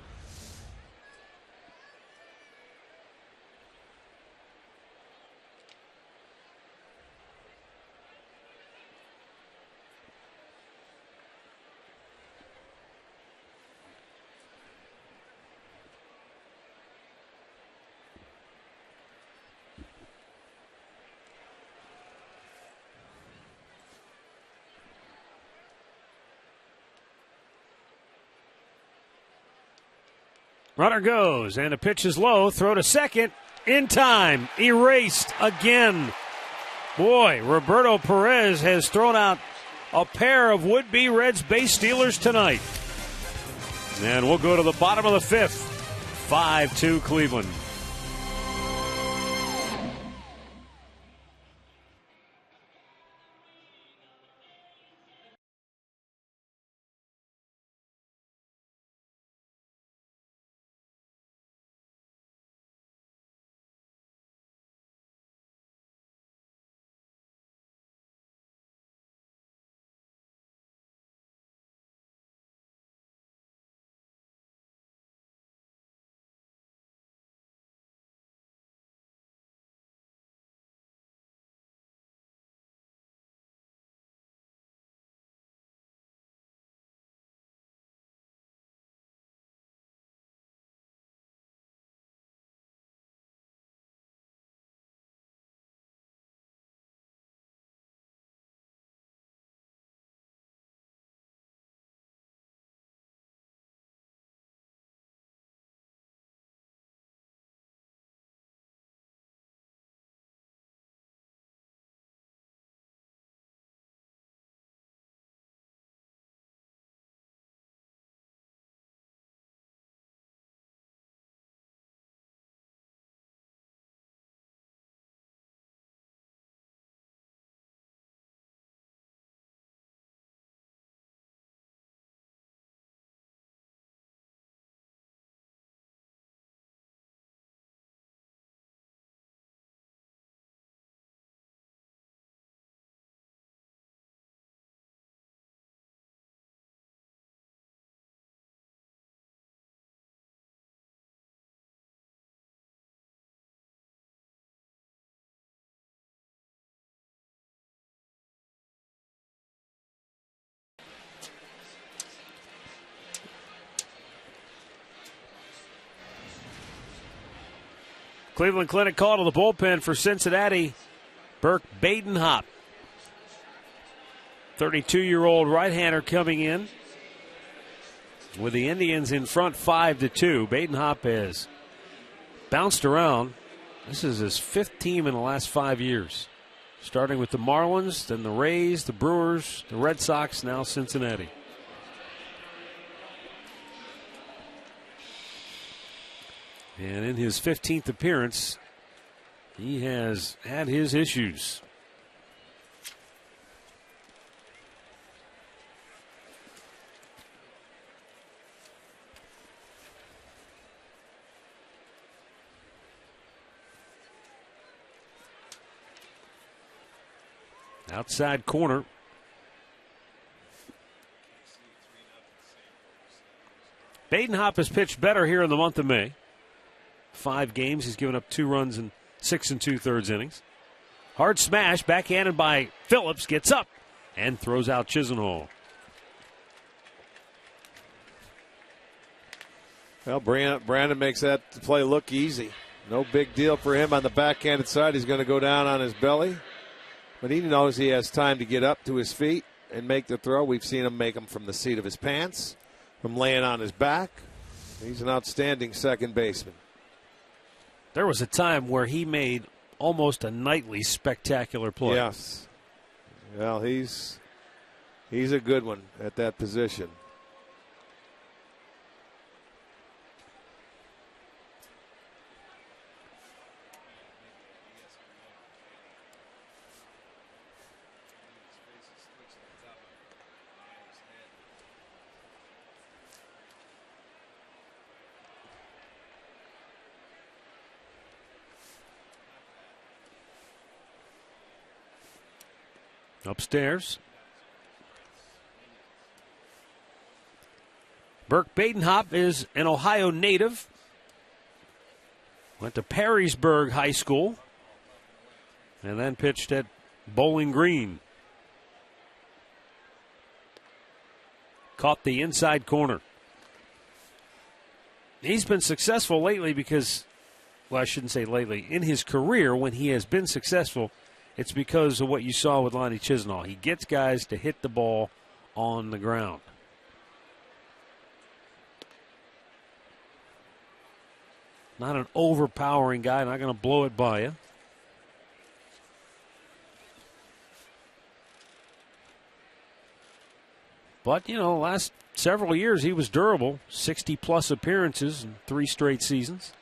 Runner goes, and the pitch is low. Throw to second. In time. Erased again. Boy, Roberto Perez has thrown out a pair of would-be Reds base stealers tonight. And we'll go to the bottom of the 5th. 5-2 Cleveland. Cleveland Clinic call to the bullpen for Cincinnati. Burke Badenhop, 32-year-old right-hander coming in with the Indians in front 5-2. Badenhop has bounced around. This is his 5th team in the last 5 years. Starting with the Marlins, then the Rays, the Brewers, the Red Sox, now Cincinnati. And in his 15th appearance, he has had his issues. Outside corner. Badenhop has pitched better here in the month of May. 5 games, he's given up 2 runs in 6 2/3 innings. Hard smash, backhanded by Phillips, gets up and throws out Chisenhall. Well, Brandon makes that play look easy. No big deal for him on the backhanded side. He's going to go down on his belly. But he knows he has time to get up to his feet and make the throw. We've seen him make them from the seat of his pants, from laying on his back. He's an outstanding second baseman. There was a time where he made almost a nightly spectacular play. Yes. Well, he's a good one at that position. Upstairs. Burke Badenhop is an Ohio native. Went to Perrysburg High School. And then pitched at Bowling Green. Caught the inside corner. He's been successful lately because, well, I shouldn't say lately. In his career, when he has been successful, it's because of what you saw with Lonnie Chisenhall. He gets guys to hit the ball on the ground. Not an overpowering guy, not going to blow it by you. But, you know, last several years he was durable. 60-plus appearances in 3 straight seasons.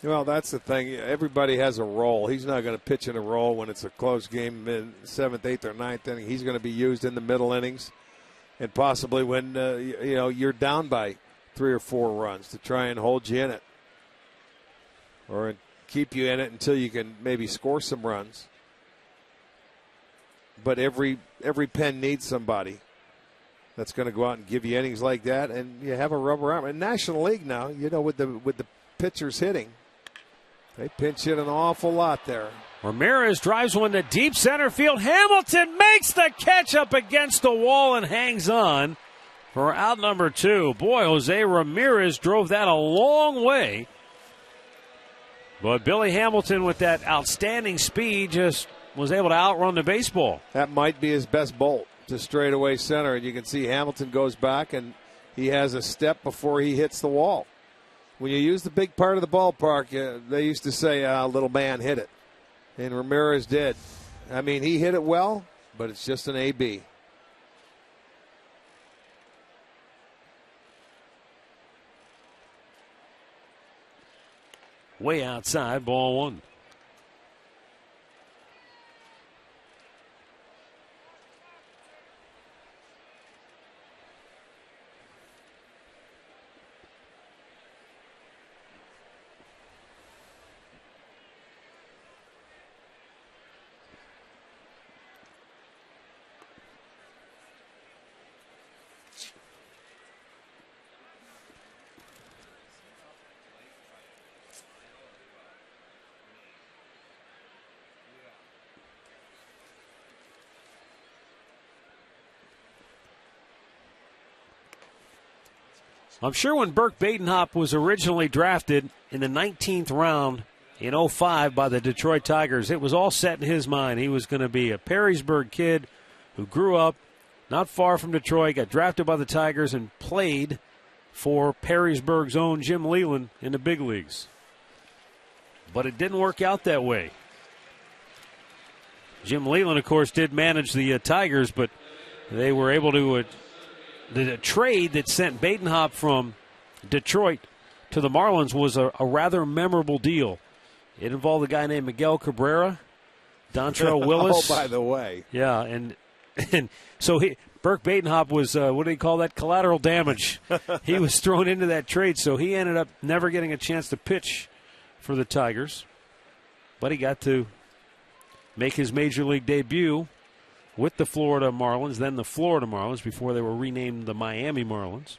Well, that's the thing. Everybody has a role. He's not going to pitch in a role when it's a close game in 7th, 8th, or 9th inning. He's going to be used in the middle innings and possibly when you're down by 3 or 4 runs to try and hold you in it or keep you in it until you can maybe score some runs. But every pen needs somebody that's going to go out and give you innings like that, and you have a rubber arm. In National League now, with the pitchers hitting, they pinch hit an awful lot there. Ramirez drives one to deep center field. Hamilton makes the catch up against the wall and hangs on for out number 2. Boy, Jose Ramirez drove that a long way. But Billy Hamilton, with that outstanding speed, just was able to outrun the baseball. That might be his best bolt to straightaway center. And you can see Hamilton goes back, and he has a step before he hits the wall. When you use the big part of the ballpark, they used to say, little man hit it. And Ramirez did. I mean, he hit it well, but it's just an AB. Way outside, ball 1. I'm sure when Burke Badenhop was originally drafted in the 19th round in '05 by the Detroit Tigers, it was all set in his mind. He was going to be a Perrysburg kid who grew up not far from Detroit, got drafted by the Tigers, and played for Perrysburg's own Jim Leyland in the big leagues. But it didn't work out that way. Jim Leyland, of course, did manage the Tigers, but they were able to the trade that sent Badenhop from Detroit to the Marlins was a rather memorable deal. It involved a guy named Miguel Cabrera, Dontrell Willis. Oh, by the way. Yeah, and so Burke Badenhop was, what do they call that, collateral damage. He was thrown into that trade, so he ended up never getting a chance to pitch for the Tigers. But he got to make his major league debut with the Florida Marlins, then the Florida Marlins, before they were renamed the Miami Marlins.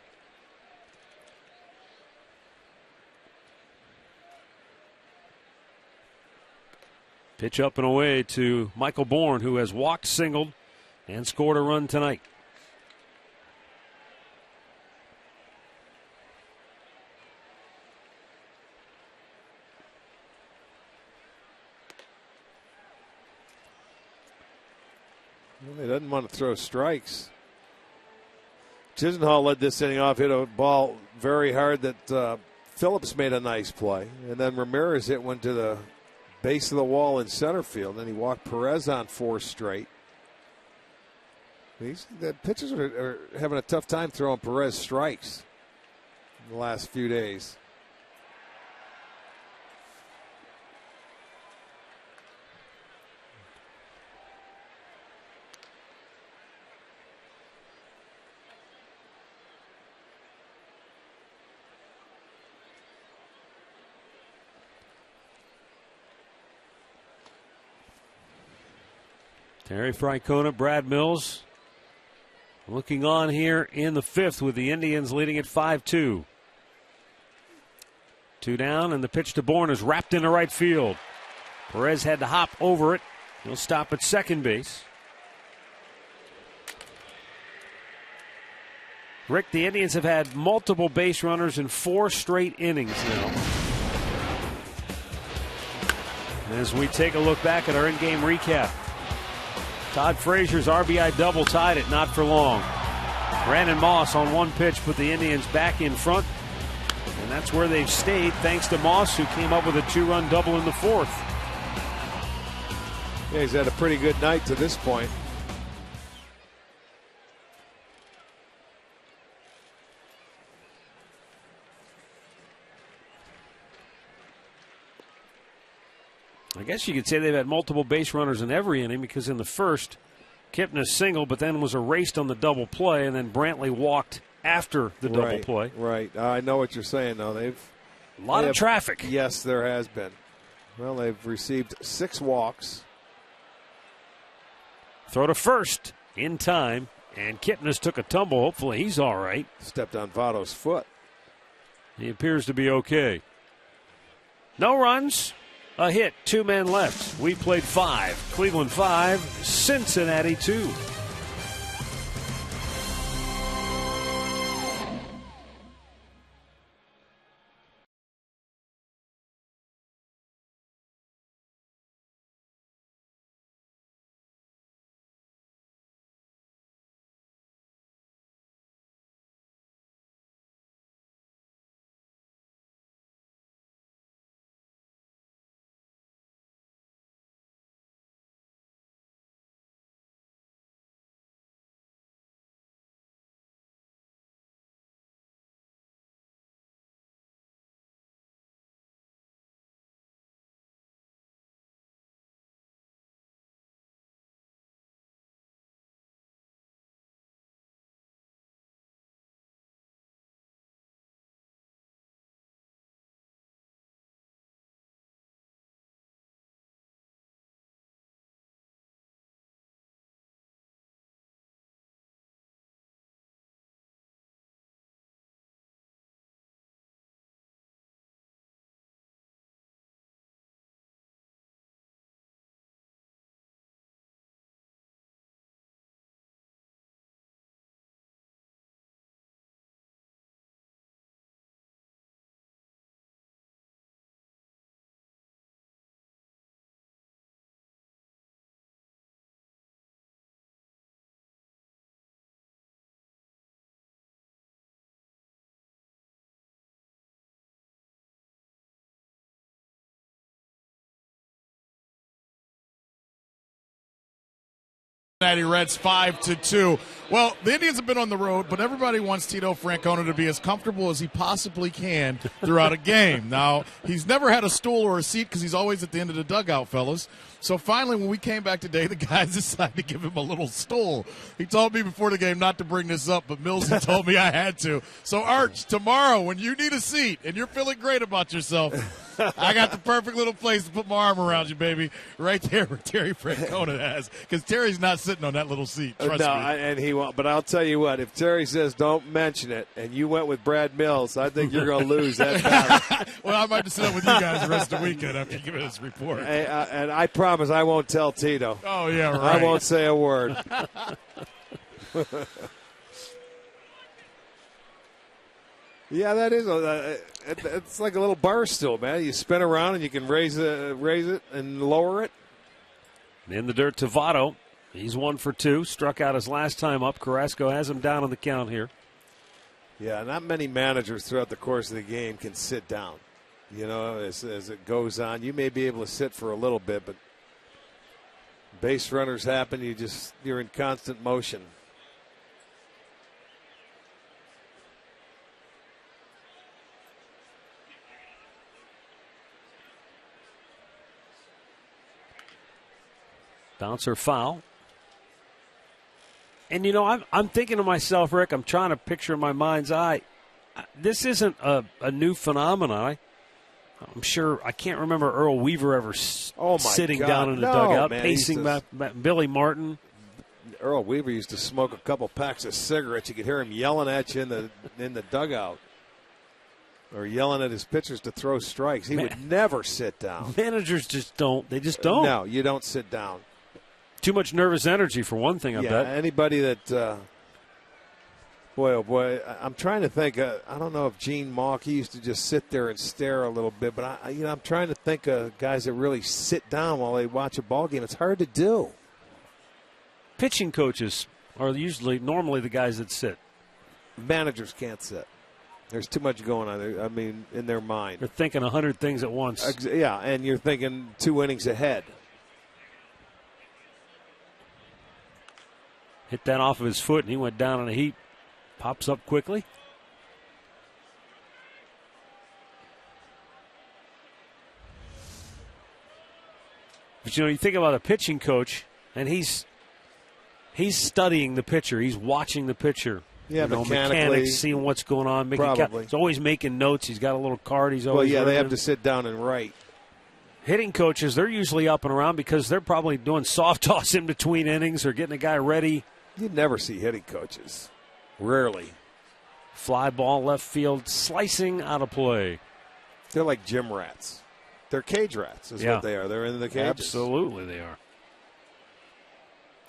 Pitch up and away to Michael Bourne, who has walked, singled, and scored a run tonight. Well, he doesn't want to throw strikes. Chisenhall led this inning off, hit a ball very hard that Phillips made a nice play. And then Ramirez hit one to the base of the wall in center field. Then he walked Perez on 4 straight. The pitchers are having a tough time throwing Perez strikes in the last few days. Terry Francona, Brad Mills looking on here in the 5th with the Indians leading at 5-2. 2 down, and the pitch to Bourne is wrapped into right field. Perez had to hop over it. He'll stop at second base. Rick, the Indians have had multiple base runners in 4 straight innings now. As we take a look back at our in-game recap, Todd Frazier's RBI double tied it not for long. Brandon Moss on 1 pitch put the Indians back in front, and that's where they've stayed thanks to Moss, who came up with a 2-run double in the 4th. Yeah, he's had a pretty good night to this point. I guess you could say they've had multiple base runners in every inning, because in the first, Kipnis singled, but then was erased on the double play, and then Brantley walked after the double play. Right. I know what you're saying, though. A lot of traffic. Yes, there has been. Well, they've received 6 walks. Throw to first in time, and Kipnis took a tumble. Hopefully he's all right. Stepped on Votto's foot. He appears to be okay. No runs. A hit, 2 men left. We played 5. Cleveland 5, Cincinnati 2. Cincinnati Reds 5-2. Well, the Indians have been on the road, but everybody wants Tito Francona to be as comfortable as he possibly can throughout a game. Now, he's never had a stool or a seat because he's always at the end of the dugout, fellas. So finally, when we came back today, the guys decided to give him a little stool. He told me before the game not to bring this up, but Millsy told me I had to. So, Arch, tomorrow, when you need a seat and you're feeling great about yourself, I got the perfect little place to put my arm around you, baby, right there where Terry Francona has, because Terry's not sitting on that little seat. Trust me. And he won't. But I'll tell you what, if Terry says don't mention it, and you went with Brad Mills, I think you're going to lose that battle. Well, I might just sit up with you guys the rest of the weekend after you give me this report. And I promise I won't tell Tito. Oh, yeah, right. I won't say a word. Yeah, that is. It's like a little bar stool, man. You spin around and you can raise it and lower it. In the dirt to Votto. He's 1 for 2. Struck out his last time up. Carrasco has him down on the count here. Yeah, not many managers throughout the course of the game can sit down. You know, as it goes on, you may be able to sit for a little bit, but base runners happen. You're in constant motion. Bouncer foul. And, you know, I'm thinking to myself, Rick, I'm trying to picture in my mind's eye, this isn't a new phenomenon. I'm sure, I can't remember Earl Weaver ever sitting down in the dugout, man, pacing Billy Martin. Earl Weaver used to smoke a couple packs of cigarettes. You could hear him yelling at you in the dugout, or yelling at his pitchers to throw strikes. He would never sit down. Managers just don't. They just don't. No, you don't sit down. Too much nervous energy, for one thing, I bet. Anybody that, boy, oh boy, I'm trying to think. I don't know if Gene Mauch, he used to just sit there and stare a little bit, but I'm trying to think of guys that really sit down while they watch a ball game. It's hard to do. Pitching coaches are normally the guys that sit. Managers can't sit. There's too much going on there. I mean, in their mind. They're thinking 100 things at once. Yeah, and you're thinking 2 innings ahead. Hit that off of his foot, and he went down in a heap. Pops up quickly. But, you know, you think about a pitching coach, and he's studying the pitcher. He's watching the pitcher. Yeah, mechanics, seeing what's going on. He's always making notes. He's got a little card. He's always they have to sit down and write. Hitting coaches, they're usually up and around because they're probably doing soft toss in between innings or getting a guy ready. You never see hitting coaches. Rarely. Fly ball left field, slicing out of play. They're like gym rats. They're cage rats is what they are. They're in the cages. Absolutely they are.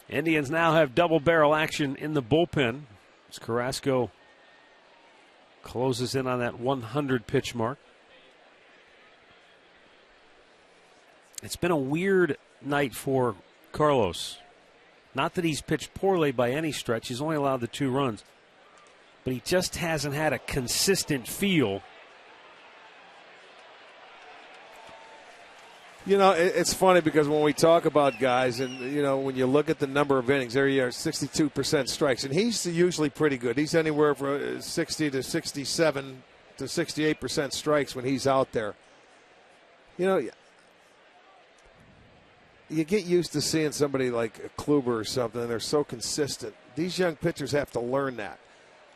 Indians now have double barrel action in the bullpen as Carrasco closes in on that 100 pitch mark. It's been a weird night for Carlos. Not that he's pitched poorly by any stretch. He's only allowed the 2 runs. But he just hasn't had a consistent feel. You know, it's funny because when we talk about guys and, you know, when you look at the number of innings, there you are, 62% strikes. And he's usually pretty good. He's anywhere from 60 to 67 to 68% strikes when he's out there. You know, you get used to seeing somebody like Kluber or something, and they're so consistent. These young pitchers have to learn that.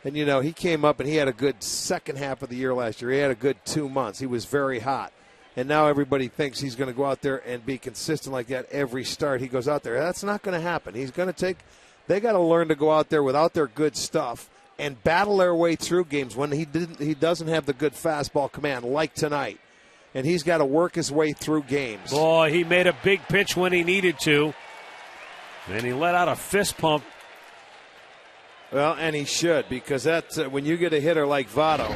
And, you know, he came up and he had a good second half of the year last year. He had a good 2 months. He was very hot. And now everybody thinks he's going to go out there and be consistent like that every start he goes out there. That's not going to happen. They got to learn to go out there without their good stuff and battle their way through games when he doesn't have the good fastball command like tonight. And he's got to work his way through games. Boy, he made a big pitch when he needed to. And he let out a fist pump. Well, and he should, because that's when you get a hitter like Votto,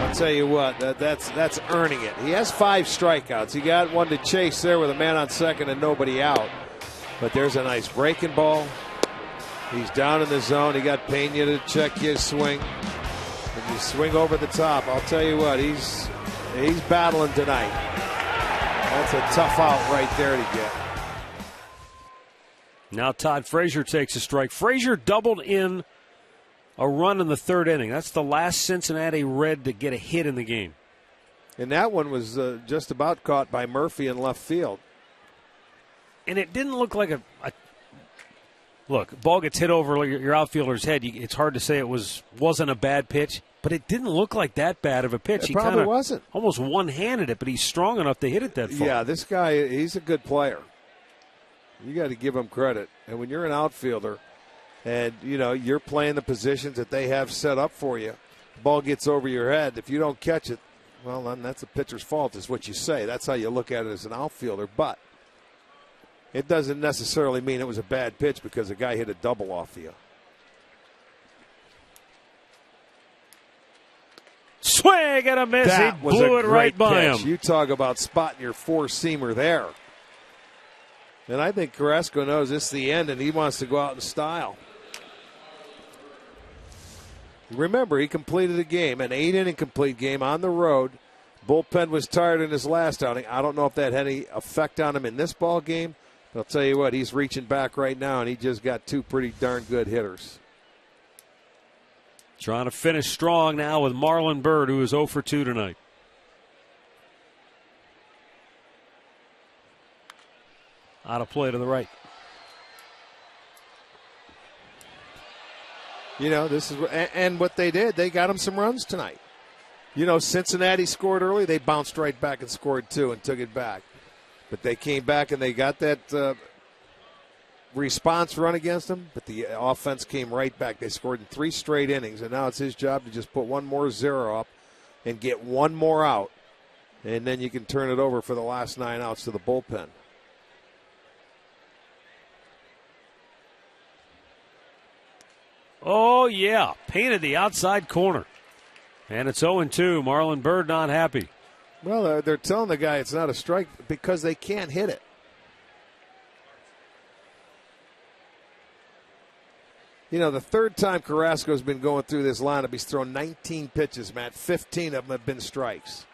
I'll tell you what, that's earning it. He has 5 strikeouts. He got one to chase there with a man on second and nobody out. But there's a nice breaking ball. He's down in the zone. He got Pena to check his swing. And you swing over the top. I'll tell you what, he's battling tonight. That's a tough out right there to get. Now Todd Frazier takes a strike. Frazier doubled in a run in the third inning. That's the last Cincinnati Red to get a hit in the game. And that one was just about caught by Murphy in left field. And it didn't look like a look, ball gets hit over your outfielder's head. It's hard to say it wasn't a bad pitch, but it didn't look like that bad of a pitch. It probably wasn't. Almost one-handed it, but he's strong enough to hit it that far. Yeah, this guy, he's a good player. You got to give him credit. And when you're an outfielder and, you're playing the positions that they have set up for you, the ball gets over your head. If you don't catch it, well, then that's the pitcher's fault is what you say. That's how you look at it as an outfielder. But it doesn't necessarily mean it was a bad pitch because the guy hit a double off you. Swing and a miss. That he blew it right by pitch. him. You talk about spotting your four-seamer there. And I think Carrasco knows this is the end, and he wants to go out in style. Remember, he completed a game, an 8-inning complete game on the road. Bullpen was tired in his last outing. I don't know if that had any effect on him in this ball game. But I'll tell you what, he's reaching back right now, and he just got two pretty darn good hitters. Trying to finish strong now with Marlon Byrd, who is 0 for 2 tonight. Out of play to the right. This is and what they did. They got him some runs tonight. Cincinnati scored early. They bounced right back and scored two and took it back. But they came back and they got that response run against them. But the offense came right back. They scored in 3 straight innings, and now it's his job to just put one more zero up and get one more out. And then you can turn it over for the last 9 outs to the bullpen. Oh, yeah. Painted the outside corner. And it's 0-2. Marlon Byrd not happy. Well, they're telling the guy it's not a strike because they can't hit it. The third time Carrasco's been going through this lineup, he's thrown 19 pitches, Matt. 15 of them have been strikes.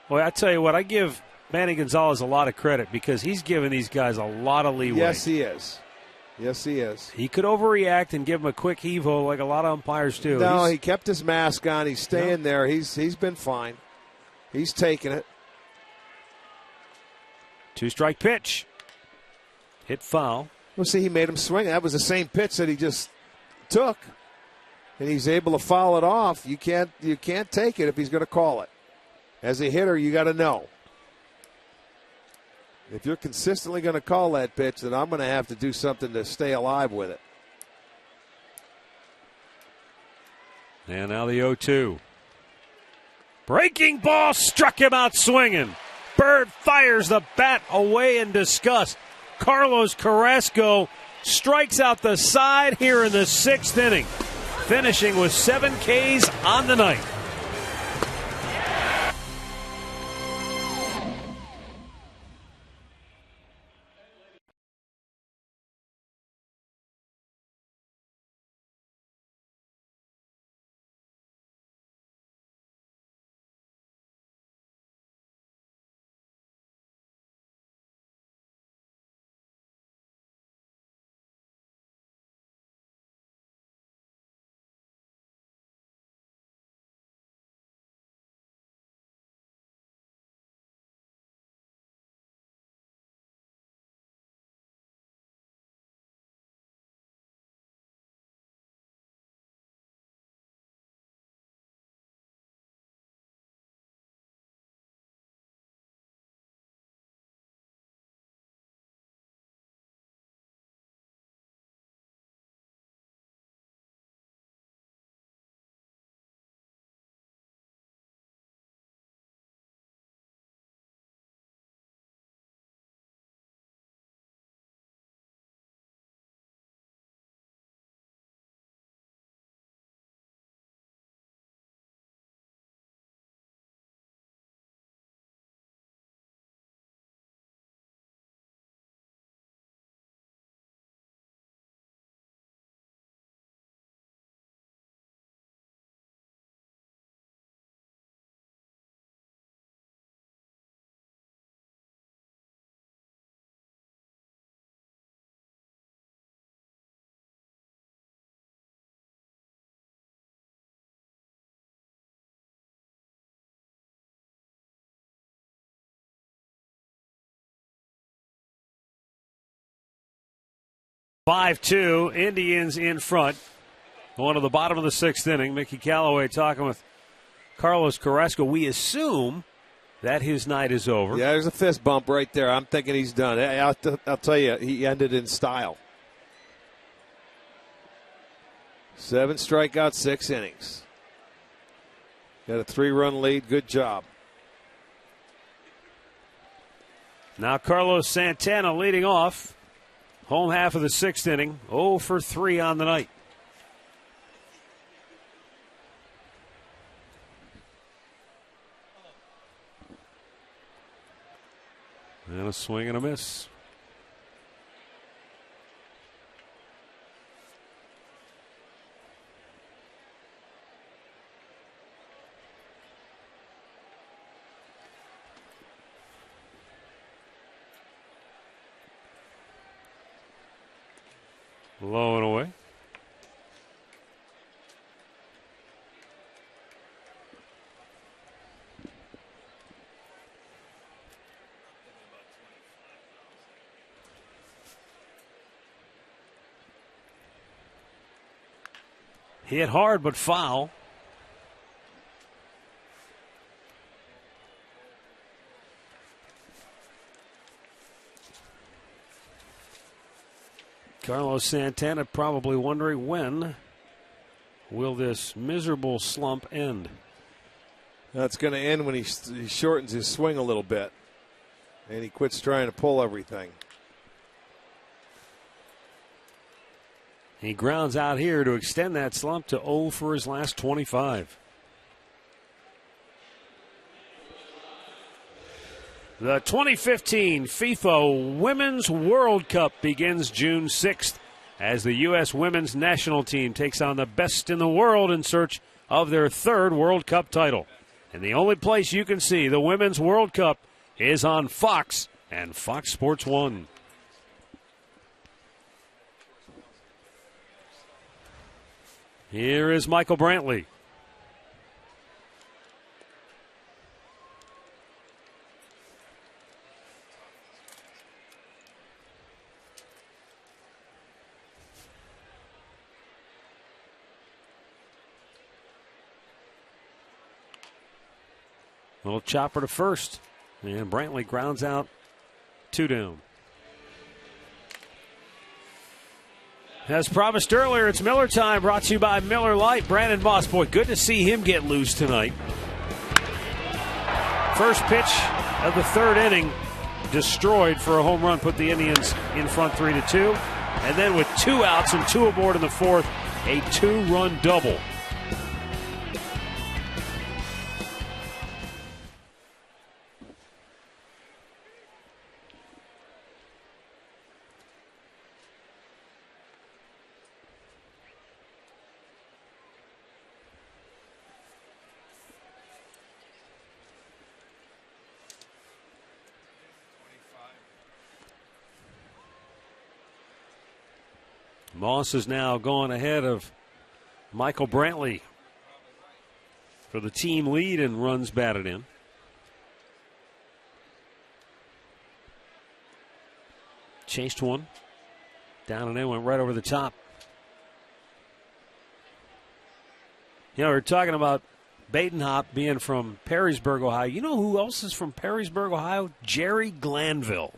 Well, I tell you what, I give Manny Gonzalez a lot of credit because he's giving these guys a lot of leeway. Yes, he is. Yes, he is. He could overreact and give him a quick heave-ho like a lot of umpires do. No, he kept his mask on. He's staying there. He's been fine. He's taking it. 2-strike pitch. Hit foul. Well, see, he made him swing. That was the same pitch that he just took, and he's able to foul it off. You can't take it if he's going to call it. As a hitter, you got to know. If you're consistently going to call that pitch, then I'm going to have to do something to stay alive with it. And now the 0-2. Breaking ball struck him out swinging. Byrd fires the bat away in disgust. Carlos Carrasco strikes out the side here in the 6th inning, finishing with 7 Ks on the night. 5-2, Indians in front. Going to the bottom of the 6th inning. Mickey Callaway talking with Carlos Carrasco. We assume that his night is over. Yeah, there's a fist bump right there. I'm thinking he's done. I'll tell you, he ended in style. 7 strikeouts, 6 innings. Got a 3-run lead. Good job. Now Carlos Santana leading off. Home half of the 6th inning. 0 for 3 on the night. And a swing and a miss. Low and away. Hit hard but foul. Carlos Santana probably wondering, when will this miserable slump end? That's going to end when he shortens his swing a little bit and he quits trying to pull everything. He grounds out here to extend that slump to 0 for his last 25. The 2015 FIFA Women's World Cup begins June 6th as the U.S. women's national team takes on the best in the world in search of their 3rd World Cup title. And the only place you can see the Women's World Cup is on Fox and Fox Sports 1. Here is Michael Brantley. Little chopper to first. And Brantley grounds out 2 down. As promised earlier, it's Miller time, brought to you by Miller Lite. Brandon Moss, boy, good to see him get loose tonight. First pitch of the 3rd inning, destroyed for a home run, put the Indians in front 3-2. And then with 2 outs and 2 aboard in the 4th, a 2-run double. Moss is now gone ahead of Michael Brantley for the team lead in runs batted in. Chased one. Down and in, went right over the top. You know, we're talking about Badenhop being from Perrysburg, Ohio. You know who else is from Perrysburg, Ohio? Jerry Glanville.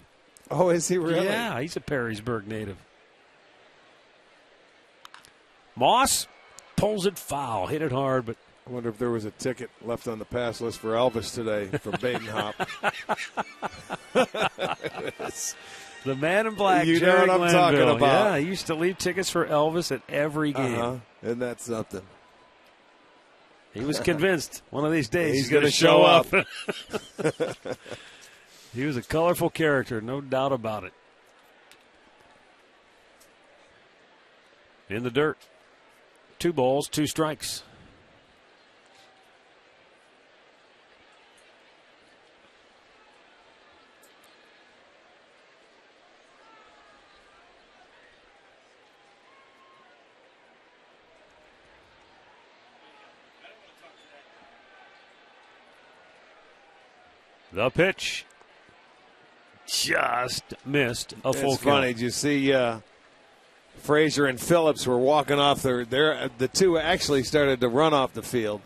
Oh, is he really? Yeah, he's a Perrysburg native. Moss pulls it foul. Hit it hard, but I wonder if there was a ticket left on the pass list for Elvis today from Badenhop. The man in black, you Jerry know what I'm Glanville. talking about. Yeah, he used to leave tickets for Elvis at every game. Isn't that something? He was convinced one of these days He's going to show up. He was a colorful character, no doubt about it. In the dirt. 2 balls, 2 strikes. The pitch just missed a full count. It's funny. Did you see Frazier and Phillips were walking off the two actually started to run off the field.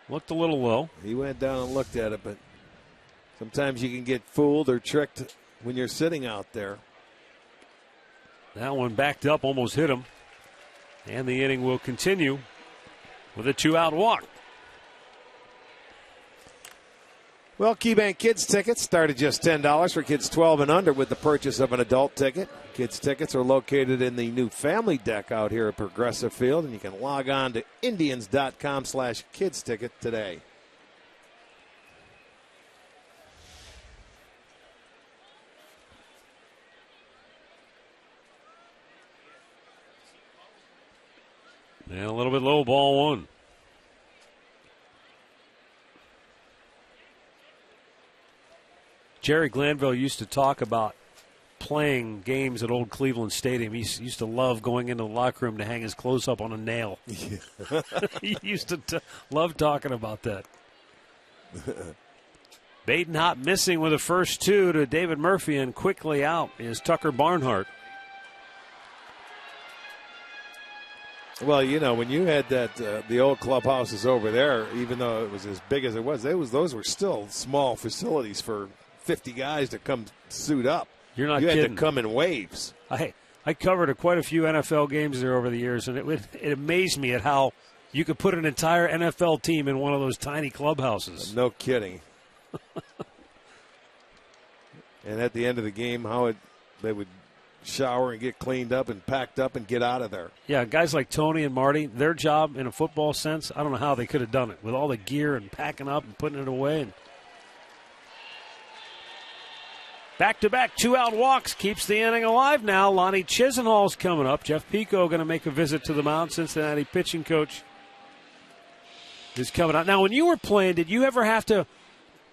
Looked a little low. He went down and looked at it, but sometimes you can get fooled or tricked when you're sitting out there. That one backed up, almost hit him. And the inning will continue with a 2-out walk. Well, KeyBank Kids tickets start at just $10 for kids 12 and under with the purchase of an adult ticket. Kids tickets are located in the new family deck out here at Progressive Field, and you can log on to Indians.com/kids ticket today. And a little bit low, ball one. Jerry Glanville used to talk about playing games at Old Cleveland Stadium. He used to love going into the locker room to hang his clothes up on a nail. Yeah. He used to love talking about that. Badenhop missing with the first two to David Murphy, and quickly out is Tucker Barnhart. Well, you know, when you had that, the old clubhouses over there, even though it was as big as it was, those were still small facilities for 50 guys to come suit up. You're not kidding. You had to come in waves. I covered quite a few NFL games there over the years, and it amazed me at how you could put an entire NFL team in one of those tiny clubhouses. No kidding. And at the end of the game, they would shower and get cleaned up and packed up and get out of there. Yeah, guys like Tony and Marty, their job in a football sense, I don't know how they could have done it with all the gear and packing up and putting it away. And back-to-back 2-out walks keeps the inning alive now. Lonnie Chisenhall's coming up. Jeff Pico going to make a visit to the mound. Cincinnati pitching coach is coming out. Now, when you were playing, did you ever have to,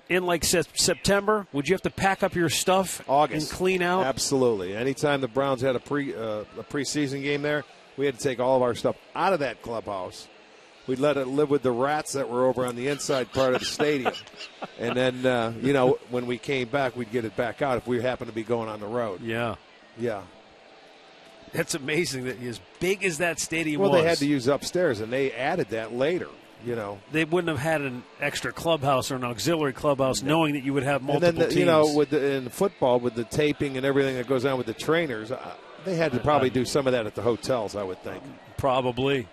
in like September, would you have to pack up your stuff August. And clean out? Absolutely. Anytime the Browns had a preseason game there, we had to take all of our stuff out of that clubhouse. We'd let it live with the rats that were over on the inside part of the stadium. And then, when we came back, we'd get it back out if we happened to be going on the road. Yeah. Yeah. That's amazing that as big as that stadium was. Well, they had to use upstairs, and they added that later. They wouldn't have had an extra clubhouse or an auxiliary clubhouse knowing that you would have multiple and then teams. In football, with the taping and everything that goes on with the trainers, they had to probably do some of that at the hotels, I would think. Probably.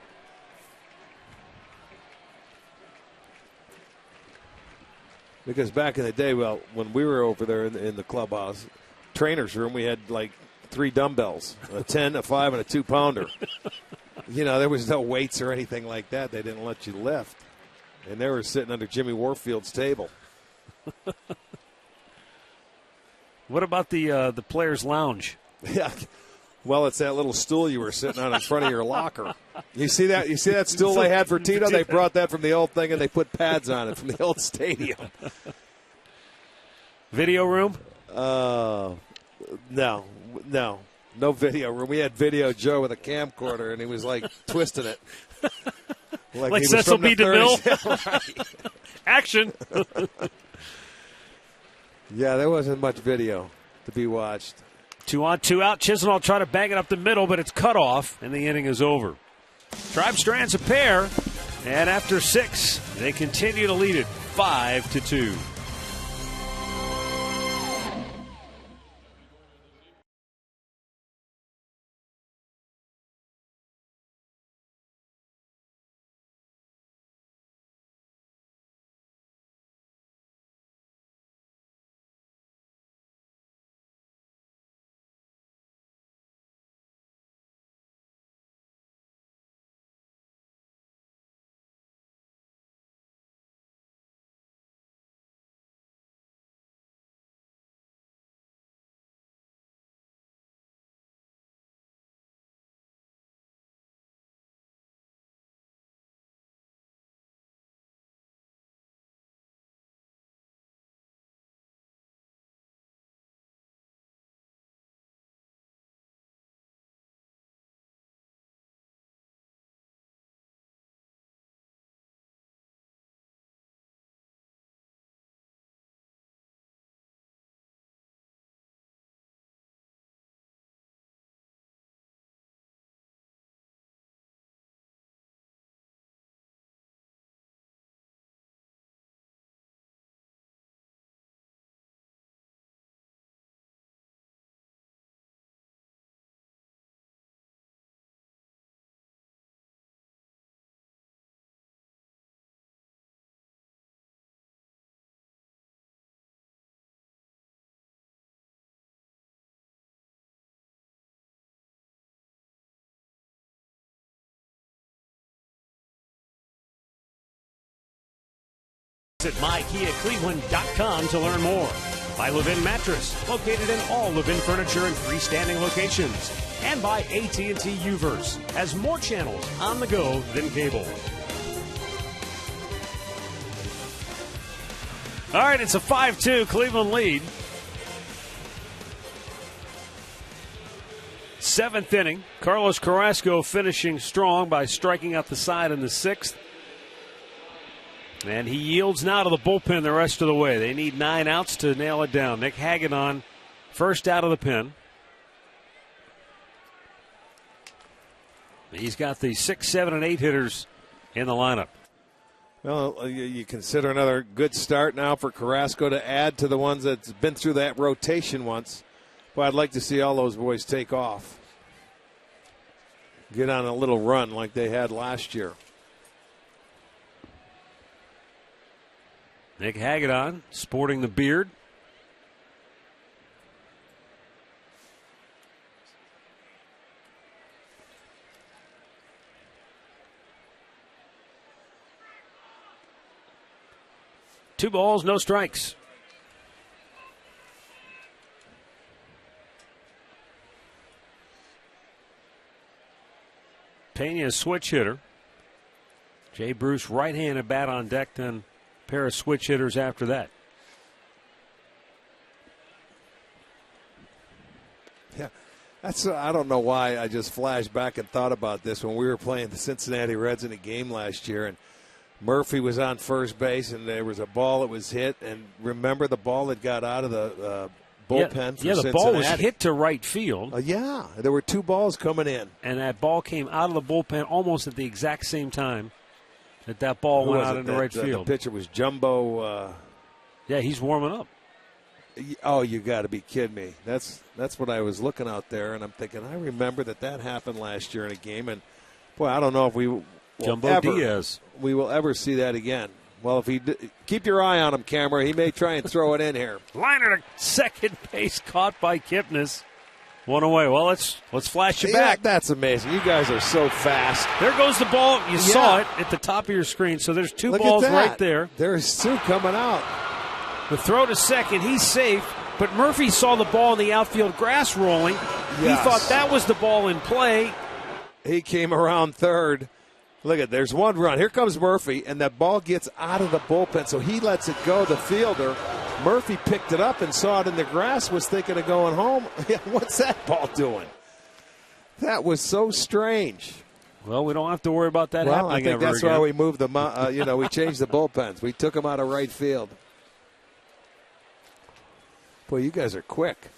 Because back in the day, when we were over there in the clubhouse, trainer's room, we had like 3 dumbbells, a 10, a 5, and a 2-pounder. There was no weights or anything like that. They didn't let you lift. And they were sitting under Jimmy Warfield's table. What about the players' lounge? Yeah. Well, it's that little stool you were sitting on in front of your locker. You see that? You see that stool they had for Tito? They brought that from the old thing, and they put pads on it from the old stadium. Video room? No video room. We had Video Joe with a camcorder, and he was like twisting it. Like Cecil B. DeMille? Right. Action. Yeah, there wasn't much video to be watched. 2 on, 2 out. Chisenhall try to bang it up the middle, but it's cut off, and the inning is over. Tribe strands a pair, and after 6, they continue to lead it 5-2. Visit mykiacleveland.com to learn more. By Levin Mattress, located in all Levin furniture and freestanding locations. And by AT&T Uverse, has more channels on the go than cable. All right, it's a 5-2 Cleveland lead. 7th inning. Carlos Carrasco finishing strong by striking out the side in the 6th. And he yields now to the bullpen the rest of the way. They need 9 outs to nail it down. Nick Hagedorn first out of the pen. He's got the 6, 7, and 8 hitters in the lineup. Well, you consider another good start now for Carrasco to add to the ones that's been through that rotation once. But I'd like to see all those boys take off. Get on a little run like they had last year. Nick Hagedorn sporting the beard. Two balls, no strikes. Pena, switch hitter. Jay Bruce, right-handed bat on deck, then a pair of switch hitters after that. Yeah, I don't know why I just flashed back and thought about this when we were playing the Cincinnati Reds in a game last year, and Murphy was on first base, and there was a ball that was hit. And remember the ball that got out of the bullpen for the Cincinnati? Ball was hit to right field. Yeah, there were 2 balls coming in. And that ball came out of the bullpen almost at the exact same time that ball went out into right field. The pitcher was Jumbo. Yeah, he's warming up. Oh, you got to be kidding me. That's what I was looking out there, and I'm thinking, I remember that happened last year in a game. And, boy, I don't know if we will Diaz. We will ever see that again. Well, if keep your eye on him, camera. He may try and throw it in here. Liner to second base, caught by Kipnis. One away. Well, let's flash it back. That's amazing. You guys are so fast. There goes the ball. You saw it at the top of your screen. So there's 2 balls right there. There's 2 coming out. The throw to second. He's safe. But Murphy saw the ball in the outfield grass rolling. Yes. He thought that was the ball in play. He came around third. Look at, there's 1 run. Here comes Murphy, and that ball gets out of the bullpen, so he lets it go. The fielder, Murphy picked it up and saw it in the grass, was thinking of going home. What's that ball doing? That was so strange. Well, we don't have to worry about that happening I think ever that's again. why we moved the, we changed the bullpens. We took them out of right field. Boy, you guys are quick.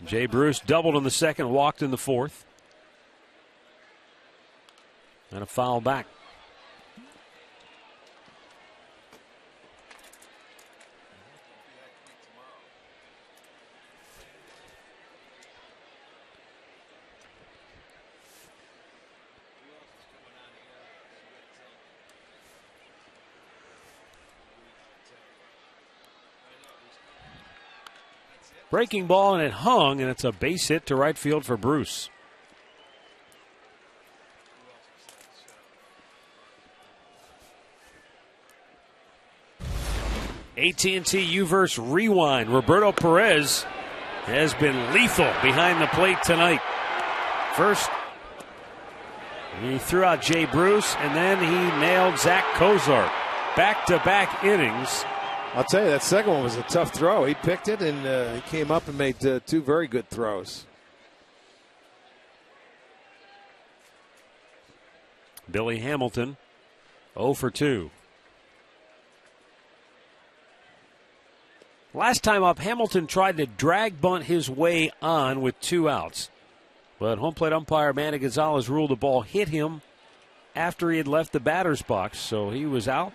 Jay Bruce doubled in the second, walked in the fourth. And a foul back. Breaking ball, and it hung, and it's a base hit to right field for Bruce. AT&T Uverse Rewind. Roberto Perez has been lethal behind the plate tonight. First, he threw out Jay Bruce, and then he nailed Zach Kozar. Back-to-back innings. I'll tell you, that second one was a tough throw. He picked it, and he came up and made 2 very good throws. Billy Hamilton, 0 for 2. Last time up, Hamilton tried to drag bunt his way on with 2 outs. But home plate umpire Manny Gonzalez ruled the ball hit him after he had left the batter's box. So he was out,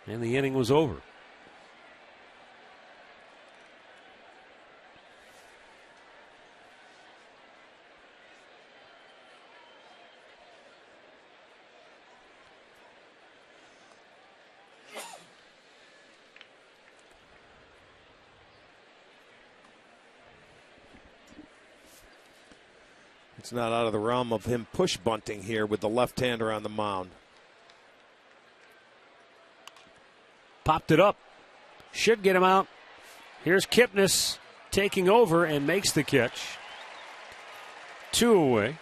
and the inning was over. It's not out of the realm of him push bunting here with the left-hander on the mound. Popped it up. Should get him out. Here's Kipnis taking over and makes the catch. 2 away.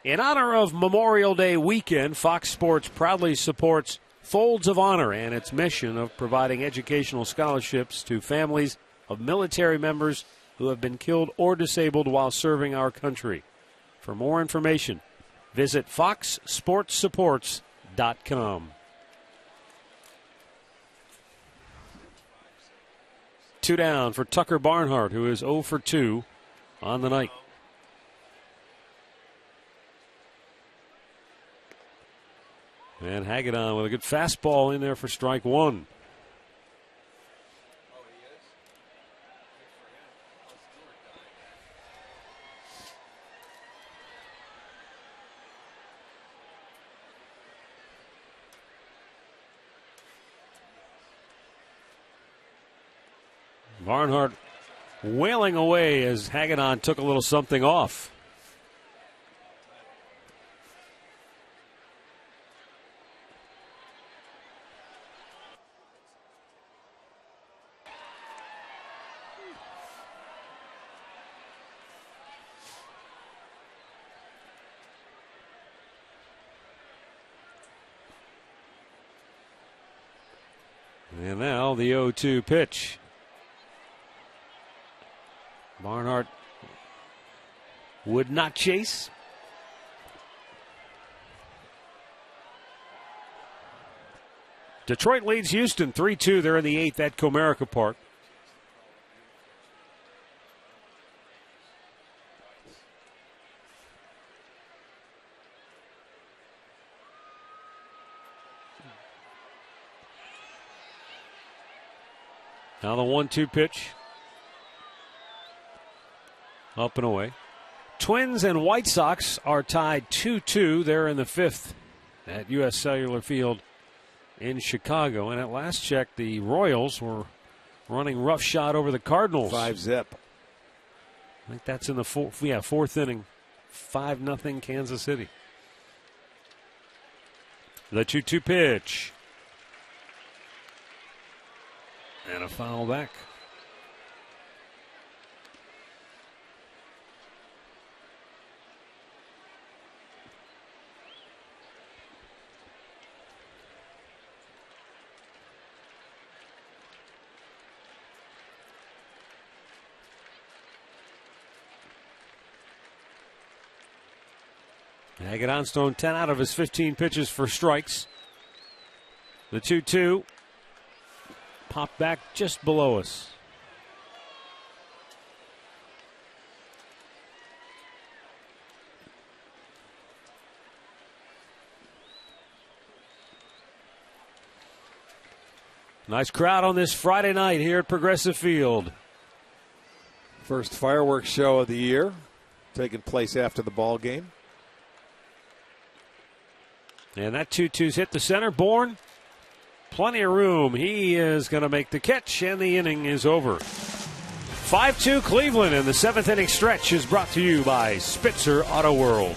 In honor of Memorial Day weekend, Fox Sports proudly supports Folds of Honor and its mission of providing educational scholarships to families of military members who have been killed or disabled while serving our country. For more information, visit foxsportssupports.com. 2 down for Tucker Barnhart, who is 0 for 2 on the night. And Hagedorn with a good fastball in there for strike 1. Barnhart wailing away as Hagedorn took a little something off. And now the 0-2 pitch. Barnhart would not chase. Detroit leads Houston 3-2. They're in the 8th at Comerica Park. Now the 1-2 pitch. Up and away. Twins and White Sox are tied 2-2. They're in the 5th at U.S. Cellular Field in Chicago. And at last check, the Royals were running roughshod over the Cardinals. 5-0. I think that's in the 4th inning. 5-0 Kansas City. The 2-2 pitch. And a foul back. Hagedorn's thrown 10 out of his 15 pitches for strikes. The 2-2 popped back just below us. Nice crowd on this Friday night here at Progressive Field. First fireworks show of the year taking place after the ball game. And that 2-2's hit the center. Bourne, plenty of room. He is going to make the catch, and the inning is over. 5-2 Cleveland, and the 7th inning stretch is brought to you by Spitzer Auto World.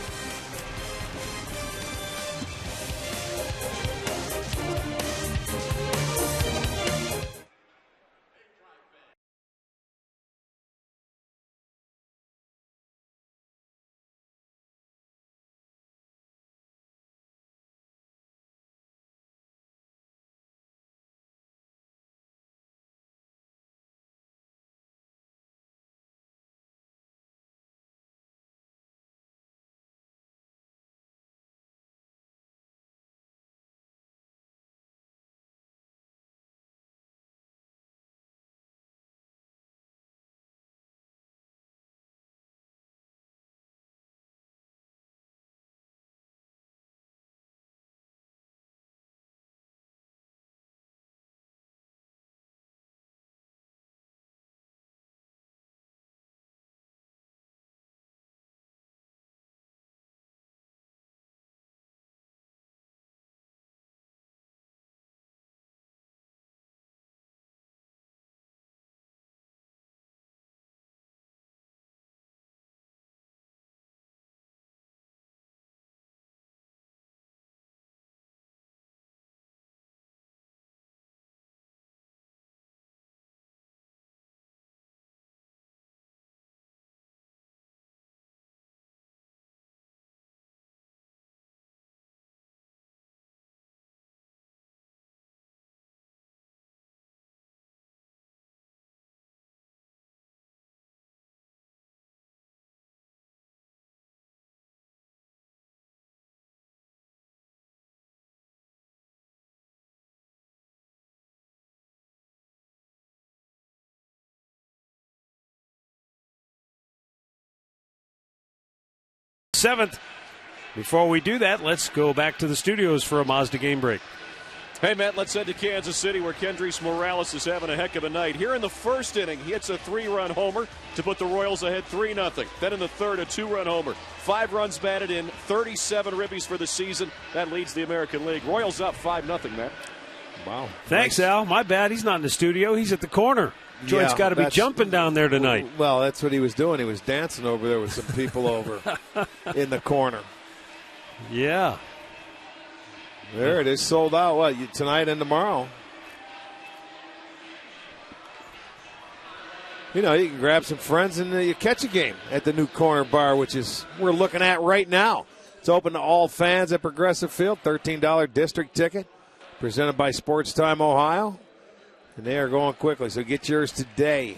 7th. Before we do that, let's go back to the studios for a Mazda game break. Hey, Matt, let's head to Kansas City where Kendrys Morales is having a heck of a night. Here in the first inning, he hits a 3-run homer to put the Royals ahead 3-0. Then in the third, a 2-run homer. 5 runs batted in, 37 ribbies for the season. That leads the American League. Royals up 5-0, Matt. Wow. Thanks, Al. My bad. He's not in the studio. He's at the corner. Joint's got to be jumping down there tonight. Well, that's what he was doing. He was dancing over there with some people over in the corner. Yeah. There it is, sold out. What, tonight and tomorrow? You know, you can grab some friends and you catch a game at the new corner bar, which is we're looking at right now. It's open to all fans at Progressive Field. $13 district ticket presented by Sports Time Ohio. And they are going quickly, so get yours today.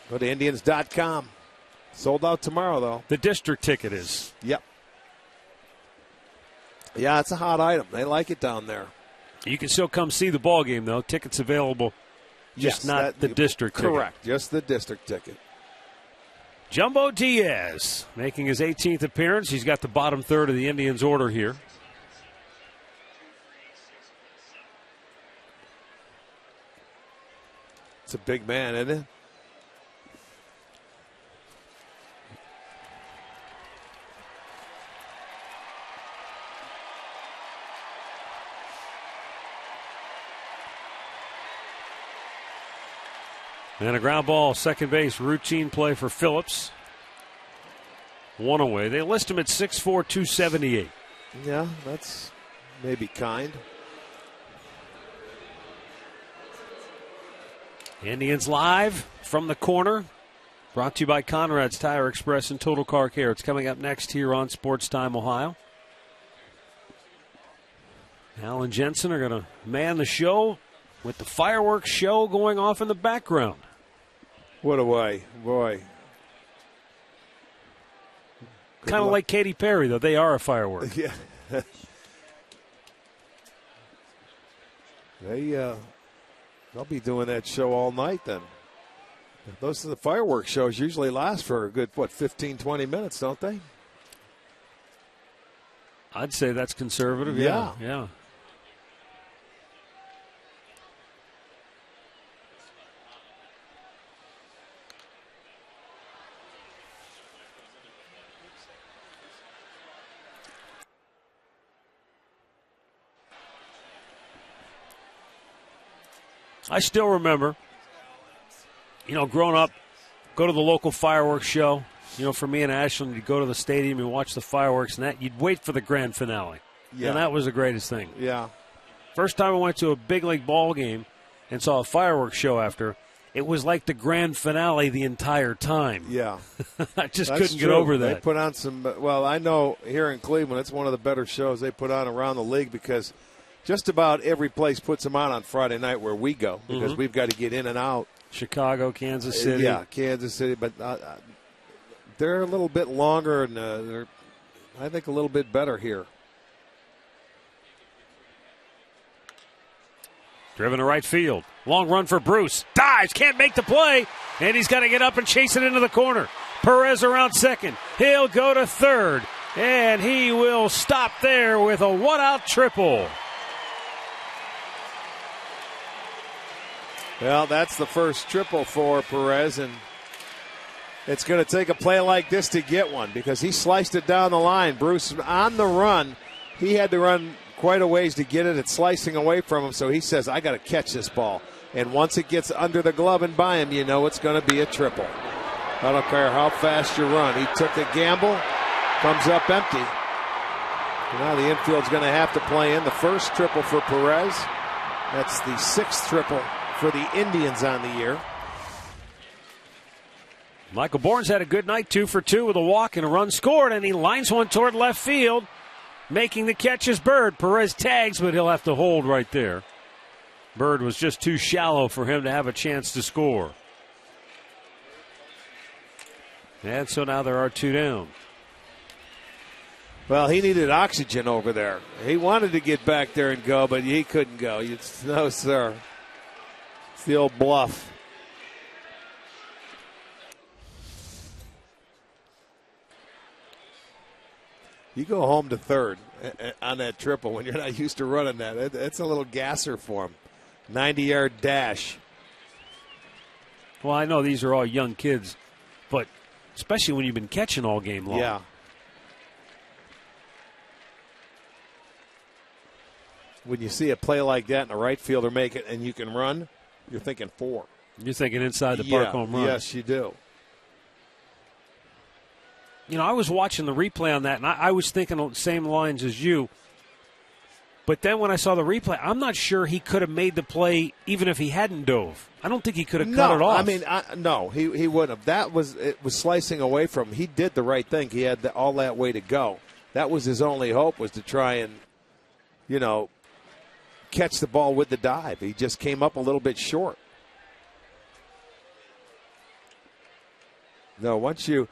Go to Indians.com. Sold out tomorrow, though. The district ticket is. Yep. Yeah, it's a hot item. They like it down there. You can still come see the ball game, though. Tickets available, just not the district ticket. Correct, just the district ticket. Jumbo Diaz making his 18th appearance. He's got the bottom third of the Indians' order here. It's a big man, isn't it? And a ground ball, second base, routine play for Phillips. 1 away. They list him at 6'4", 278. Yeah, that's maybe kind. Indians live from the corner. Brought to you by Conrad's Tire Express and Total Car Care. It's coming up next here on Sports Time Ohio. Al and Jensen are going to man the show with the fireworks show going off in the background. What a way, boy. Kind of like Katy Perry, though. They are a firework. Yeah. They'll be doing that show all night then. Those are the fireworks shows usually last for a good, 15, 20 minutes, don't they? I'd say that's conservative. Yeah. I still remember, growing up, go to the local fireworks show. For me and Ashland, you'd go to the stadium and watch the fireworks, and you'd wait for the grand finale. Yeah. And that was the greatest thing. Yeah. First time I went to a big league ball game and saw a fireworks show after, it was like the grand finale the entire time. Yeah. I just couldn't get over that. They put on I know here in Cleveland, it's one of the better shows they put on around the league because just about every place puts them on Friday night where we go because we've got to get in and out. Chicago, Kansas City. Yeah, Kansas City. But they're a little bit longer and they're, I think, a little bit better here. Driven to right field. Long run for Bruce. Dives, can't make the play. And he's got to get up and chase it into the corner. Perez around second. He'll go to third. And he will stop there with a one-out triple. Well, that's the first triple for Perez, and it's going to take a play like this to get one because he sliced it down the line. Bruce on the run. He had to run quite a ways to get it. It's slicing away from him, so he says, I got to catch this ball. And once it gets under the glove and by him, you know it's going to be a triple. I don't care how fast you run. He took a gamble, comes up empty. And now the infield's going to have to play in the first triple for Perez. That's the 6th triple for the Indians on the year. Michael Bourne's had a good night, 2 for 2 with a walk and a run scored, and he lines one toward left field. Making the catch is Bird. Perez tags, but he'll have to hold right there. Bird was just too shallow for him to have a chance to score. And so now there are 2 down. Well, he needed oxygen over there. He wanted to get back there and go, but he couldn't go. No, sir. It's the old bluff. You go home to third on that triple when you're not used to running that. It's a little gasser for him. 90-yard dash. Well, I know these are all young kids, but especially when you've been catching all game long. Yeah. When you see a play like that and a right fielder make it and you can run, you're thinking 4. You're thinking inside the park home run. Yes, you do. You know, I was watching the replay on that, and I was thinking on the same lines as you. But then when I saw the replay, I'm not sure he could have made the play even if he hadn't dove. I don't think he could have cut it off. I mean, no, he wouldn't have. It was slicing away from him. He did the right thing. He had all that way to go. That was his only hope, was to try and, catch the ball with the dive. He just came up a little bit short. No, once you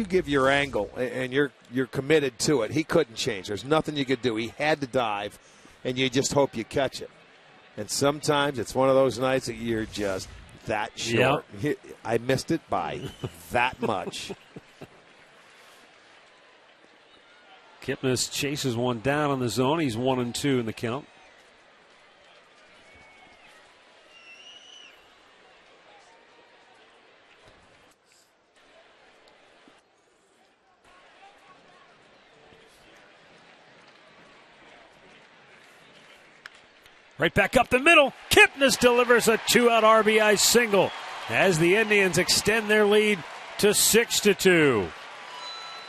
give your angle and you're committed to it, he couldn't change. There's nothing you could do. He had to dive, and you just hope you catch it. And sometimes it's one of those nights that you're just that short. Yep. I missed it by that much. Kipnis chases one down on the zone. He's 1-2 in the count. Right back up the middle. Kipnis delivers a 2-out RBI single as the Indians extend their lead to 6-2.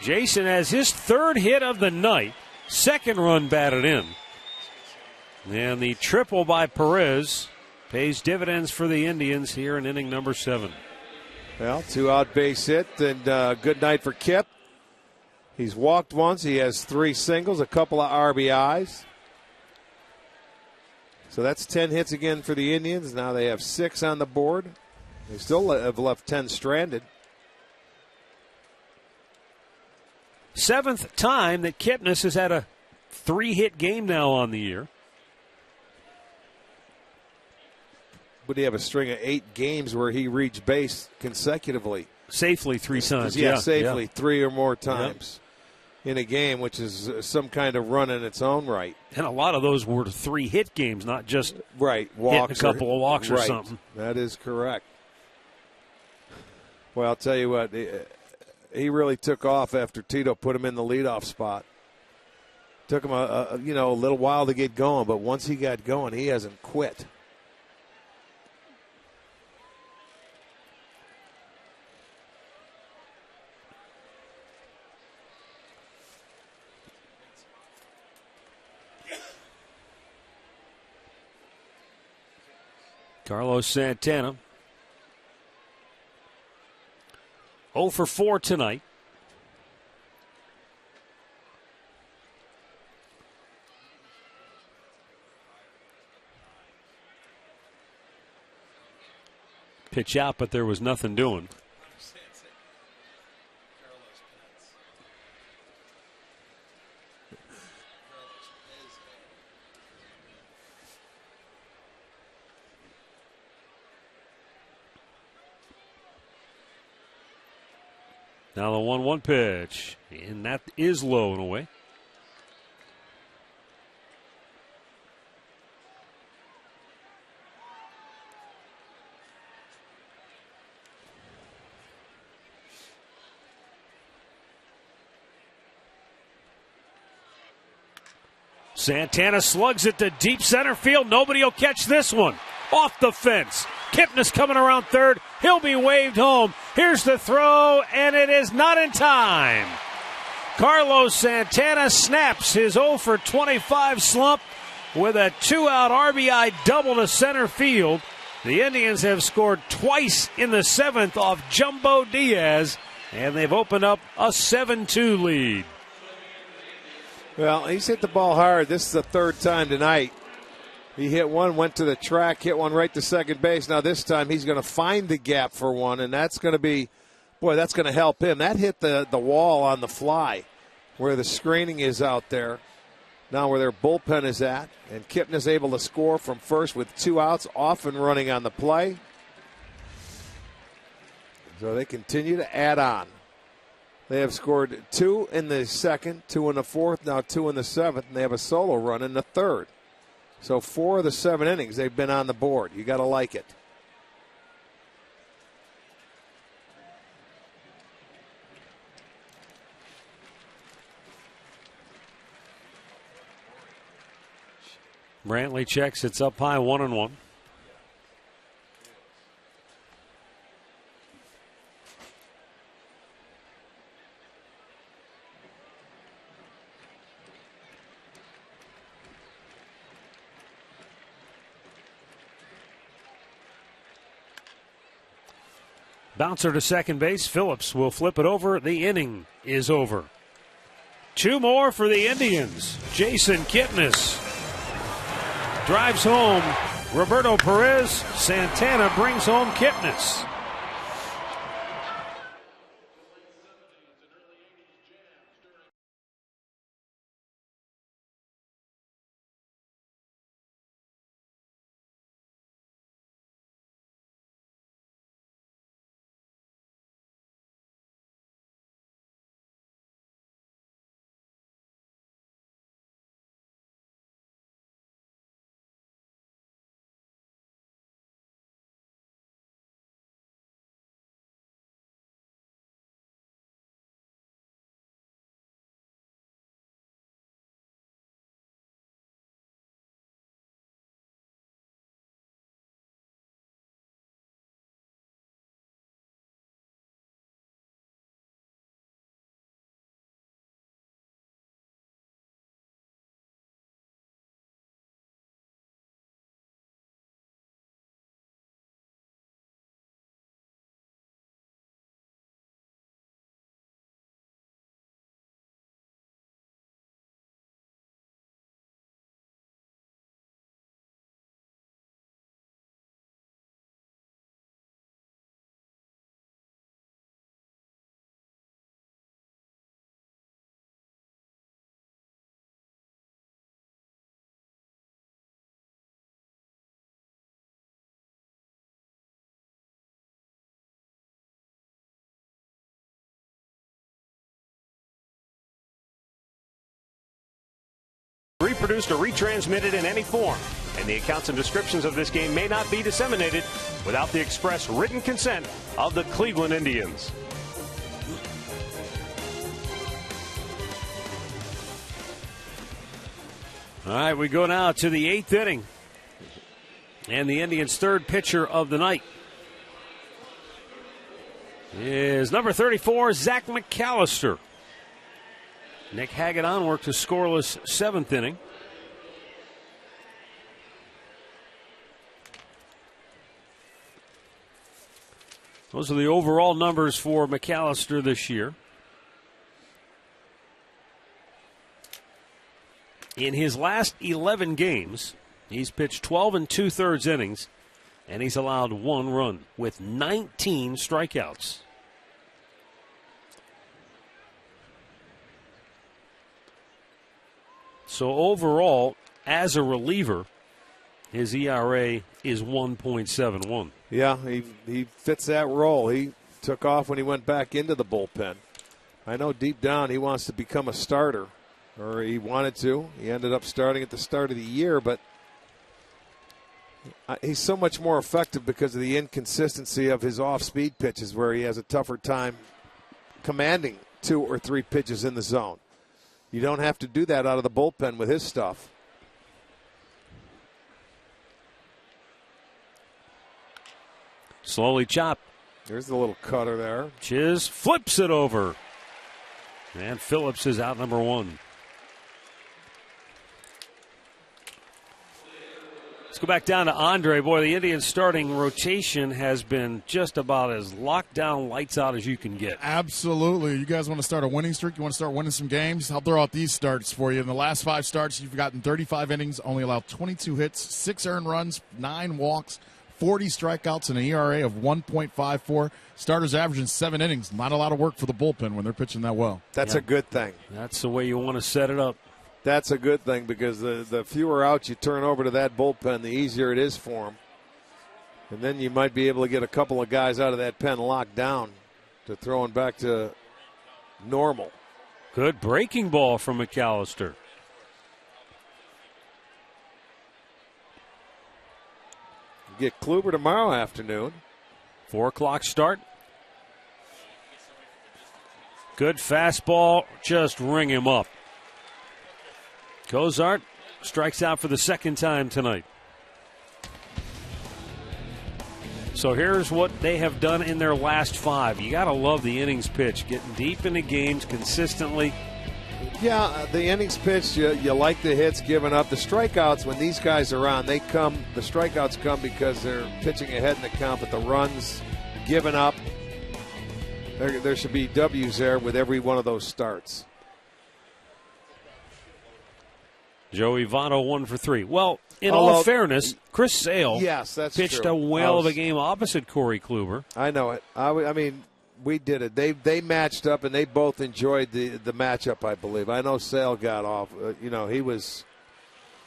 Jason has his 3rd hit of the night. 2nd run batted in. And the triple by Perez pays dividends for the Indians here in inning number 7. Well, 2-out base hit, and good night for Kip. He's walked once. He has 3 singles, a couple of RBIs. So that's 10 hits again for the Indians. Now they have 6 on the board. They still have left 10 stranded. 7th time that Kipnis has had a 3-hit game now on the year. Would he have a string of 8 games where he reached base consecutively? Safely 3 times. Yeah, safely 3 or more times. In a game, which is some kind of run in its own right. And a lot of those were 3-hit games, not just walks, hitting a couple of walks or something. That is correct. Well, I'll tell you what, he really took off after Tito put him in the leadoff spot. Took him a little while to get going, but once he got going, he hasn't quit. Carlos Santana, 0 for 4 tonight. Pitch out, but there was nothing doing. Now the 1-1 pitch, and that is low and away. Santana slugs it to deep center field. Nobody will catch this one. Off the fence. Kipnis coming around third. He'll be waved home. Here's the throw, and it is not in time. Carlos Santana snaps his 0 for 25 slump with a 2-out RBI double to center field. The Indians have scored twice in the 7th off Jumbo Diaz, and they've opened up a 7-2 lead. Well, he's hit the ball hard. This is the 3rd time tonight. He hit one, went to the track, hit one right to second base. Now this time he's going to find the gap for one, and that's going to be, that's going to help him. That hit the wall on the fly where the screening is out there. Now where their bullpen is at, and Kipnis able to score from first with 2 outs, off and running on the play. So they continue to add on. They have scored 2 in the second, 2 in the fourth, now 2 in the seventh, and they have a solo run in the third. So 4 of the 7 innings they've been on the board. You got to like it. Brantley checks. It's up high, 1-1. Bouncer to second base. Phillips will flip it over. The inning is over. 2 more for the Indians. Jason Kipnis drives home Roberto Perez. Santana brings home Kipnis. Reproduced or retransmitted in any form, and the accounts and descriptions of this game may not be disseminated without the express written consent of the Cleveland Indians. All right, we go now to the 8th inning, and the Indians' third pitcher of the night is number 34, Zach McAllister. Nick Hagedorn worked a scoreless 7th inning. Those are the overall numbers for McAllister this year. In his last 11 games, he's pitched 12 2/3 innings, and he's allowed 1 run with 19 strikeouts. So overall, as a reliever, his ERA is 1.71. Yeah, he fits that role. He took off when he went back into the bullpen. I know deep down he wants to become a starter, or he wanted to. He ended up starting at the start of the year, but he's so much more effective because of the inconsistency of his off-speed pitches, where he has a tougher time commanding 2 or 3 pitches in the zone. You don't have to do that out of the bullpen with his stuff. Slowly chop. There's the little cutter there. Chiz flips it over. And Phillips is out number 1. Let's go back down to Andre. Boy, the Indians' starting rotation has been just about as locked down, lights out as you can get. Absolutely. You guys want to start a winning streak? You want to start winning some games? I'll throw out these starts for you. In the last 5 starts, you've gotten 35 innings, only allowed 22 hits, 6 earned runs, 9 walks, 40 strikeouts, and an ERA of 1.54. Starters averaging 7 innings. Not a lot of work for the bullpen when they're pitching that well. That's a good thing. That's the way you want to set it up. That's a good thing, because the fewer outs you turn over to that bullpen, the easier it is for them. And then you might be able to get a couple of guys out of that pen locked down to throwing back to normal. Good breaking ball from McAllister. Get Kluber tomorrow afternoon. 4 o'clock start. Good fastball, just ring him up. Cozart strikes out for the second time tonight. So here's what they have done in their last 5. You got to love the innings pitch, getting deep into games consistently. Yeah, the innings pitch, you like the hits given up. The strikeouts, when these guys are on, the strikeouts come because they're pitching ahead in the count, but the runs given up, there should be W's there with every one of those starts. Joey Votto 1 for 3. Well, in all fairness, Chris Sale pitched true. a whale of a game opposite Corey Kluber. I know it. I mean, we did it. They matched up, and they both enjoyed the matchup, I believe. I know Sale got off. He was.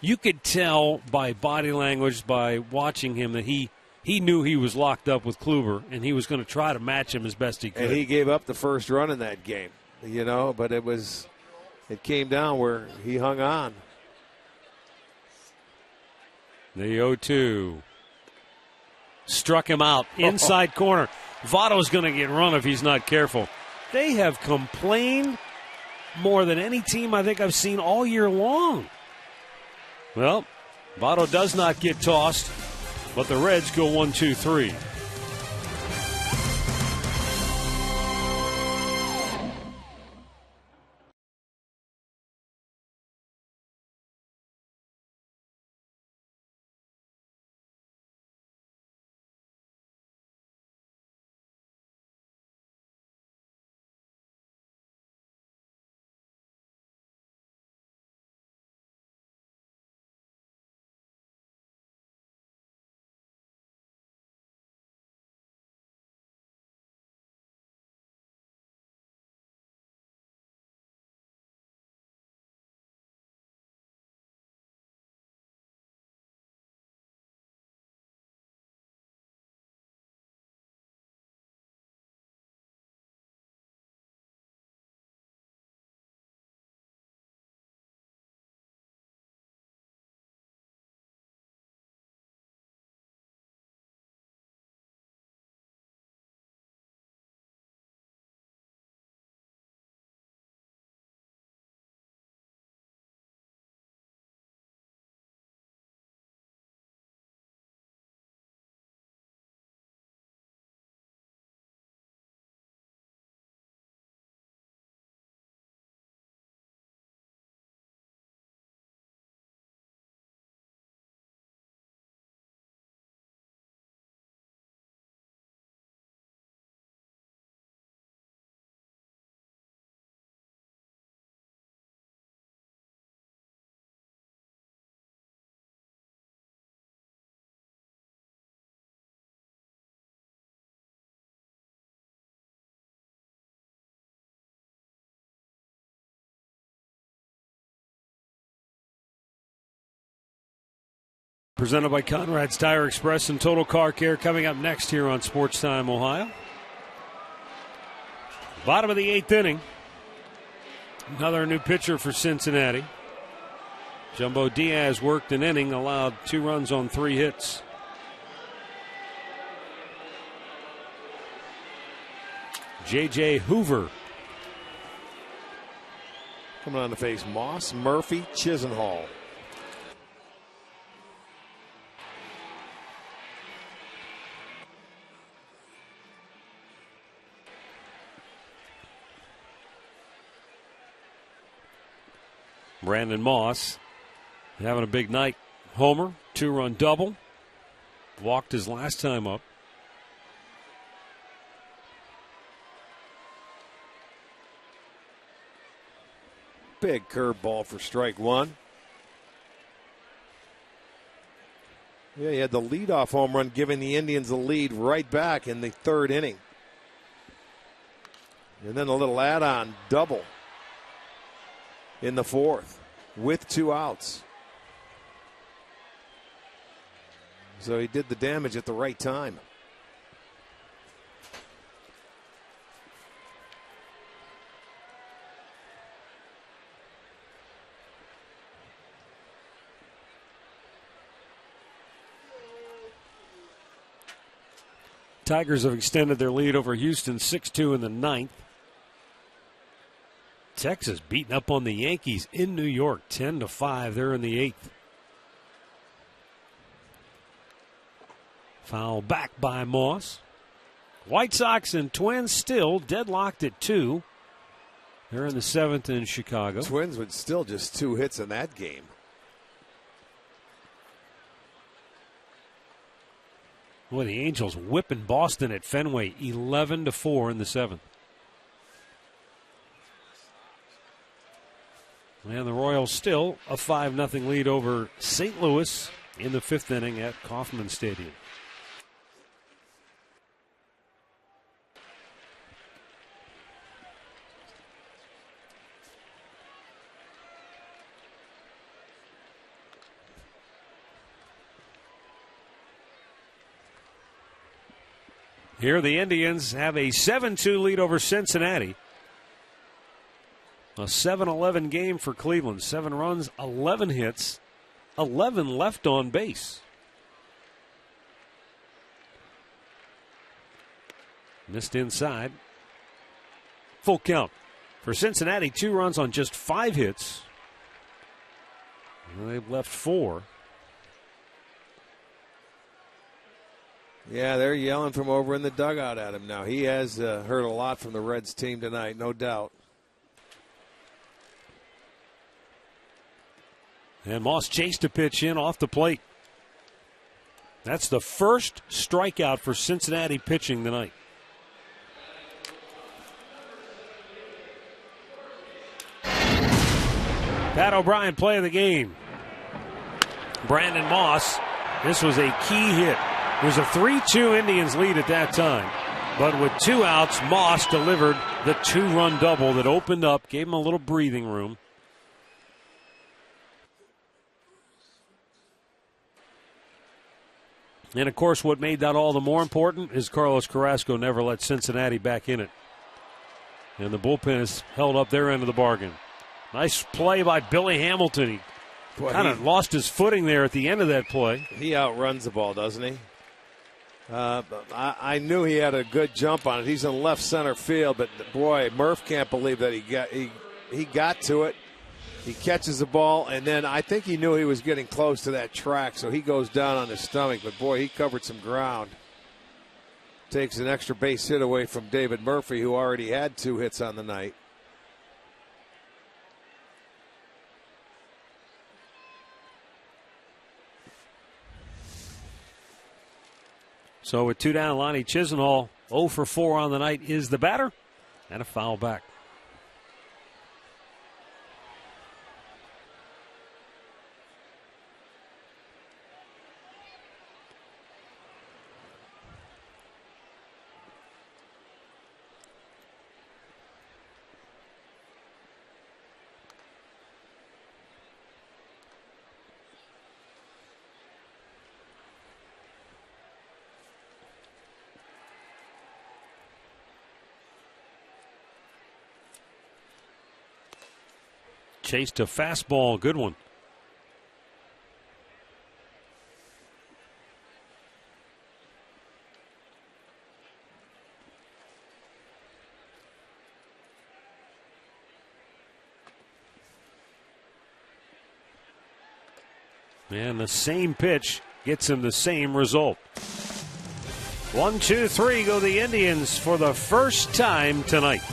You could tell by body language, by watching him, that he knew he was locked up with Kluber, and he was going to try to match him as best he could. And he gave up the first run in that game, but it came down where he hung on. The 0-2. Struck him out. Inside corner. Votto's going to get run if he's not careful. They have complained more than any team I think I've seen all year long. Well, Votto does not get tossed, but the Reds go 1-2-3. Presented by Conrad's Tire Express and Total Car Care, coming up next here on Sports Time Ohio. Bottom of the 8th inning. Another new pitcher for Cincinnati. Jumbo Diaz worked an inning, allowed 2 runs on 3 hits. J.J. Hoover coming on to face Moss, Murphy, Chisenhall. Brandon Moss having a big night. Homer, 2-run double. Walked his last time up. Big curveball for strike 1. Yeah, he had the leadoff home run, giving the Indians the lead right back in the 3rd inning. And then a little add-on double in the 4th with 2 outs. So he did the damage at the right time. Tigers have extended their lead over Houston 6-2 in the ninth. Texas beating up on the Yankees in New York 10-5. They're in the eighth. Foul back by Moss. White Sox and Twins still deadlocked at 2. They're in the seventh in Chicago. Twins with still just 2 hits in that game. Boy, the Angels whipping Boston at Fenway 11-4 in the seventh. And the Royals still a 5-0 lead over St. Louis in the fifth inning at Kauffman Stadium. Here the Indians have a 7-2 lead over Cincinnati. A 7-11 game for Cleveland. 7 runs, 11 hits, 11 left on base. Missed inside. Full count. For Cincinnati, 2 runs on just 5 hits. Well, they've left 4. Yeah, they're yelling from over in the dugout at him now. He has heard a lot from the Reds team tonight, no doubt. And Moss chased a pitch in off the plate. That's the first strikeout for Cincinnati pitching tonight. Pat O'Brien play of the game. Brandon Moss, this was a key hit. It was a 3-2 Indians lead at that time. But with 2 outs, Moss delivered the 2-run double that opened up, gave him a little breathing room. And, of course, what made that all the more important is Carlos Carrasco never let Cincinnati back in it. And the bullpen has held up their end of the bargain. Nice play by Billy Hamilton. He kind of lost his footing there at the end of that play. He outruns the ball, doesn't he? I knew he had a good jump on it. He's in left center field, but boy, Murph can't believe that he got to it. He catches the ball, and then I think he knew he was getting close to that track, so he goes down on his stomach. But boy, he covered some ground. Takes an extra base hit away from David Murphy, who already had 2 hits on the night. So with 2 down, Lonnie Chisenhall 0 for 4 on the night is the batter, and a foul back. Chase to fastball, good one. And the same pitch gets him the same result. 1, 2, 3 go the Indians for the first time tonight.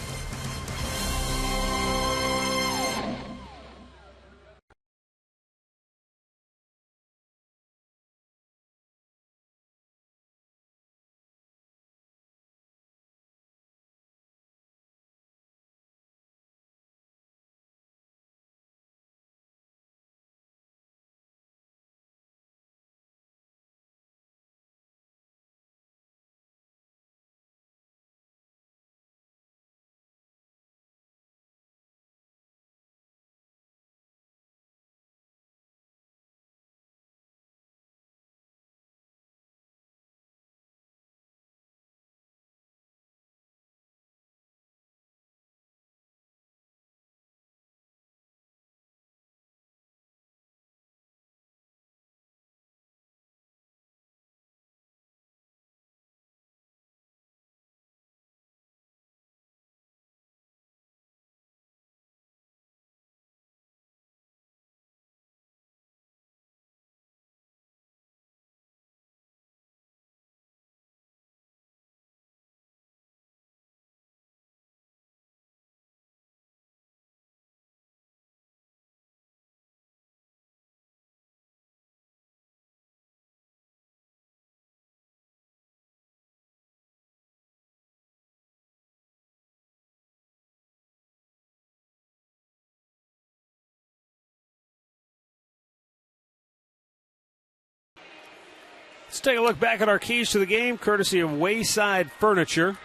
Let's take a look back at our keys to the game, courtesy of Wayside Furniture.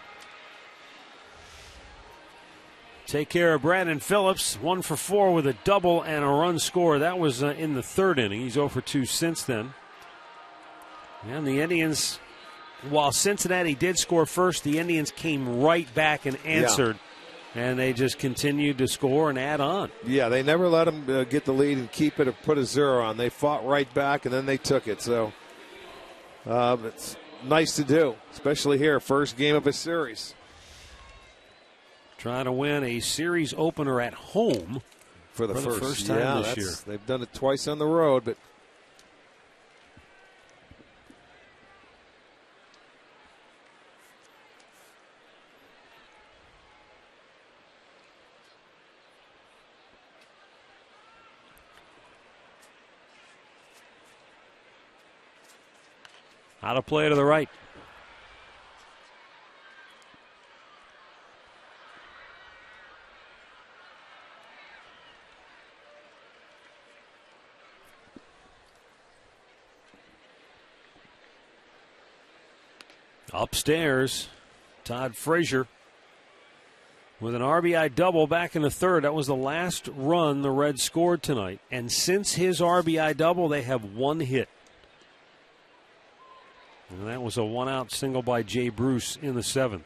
Take care of Brandon Phillips, 1 for 4 with a double and a run score. That was in the third inning. He's 0 for 2 since then. And the Indians, while Cincinnati did score first, the Indians came right back and answered. Yeah. And they just continued to score and add on. Yeah, they never let them get the lead and keep it or put a 0 on. They fought right back, and then they took it. So it's nice to do, especially here, first game of a series. Trying to win a series opener at home for the first time this year. They've done it twice on the road, but out of play to the right. Upstairs, Todd Frazier with an RBI double back in the third. That was the last run the Reds scored tonight. And since his RBI double, they have 1 hit. And that was a 1-out single by Jay Bruce in the 7th.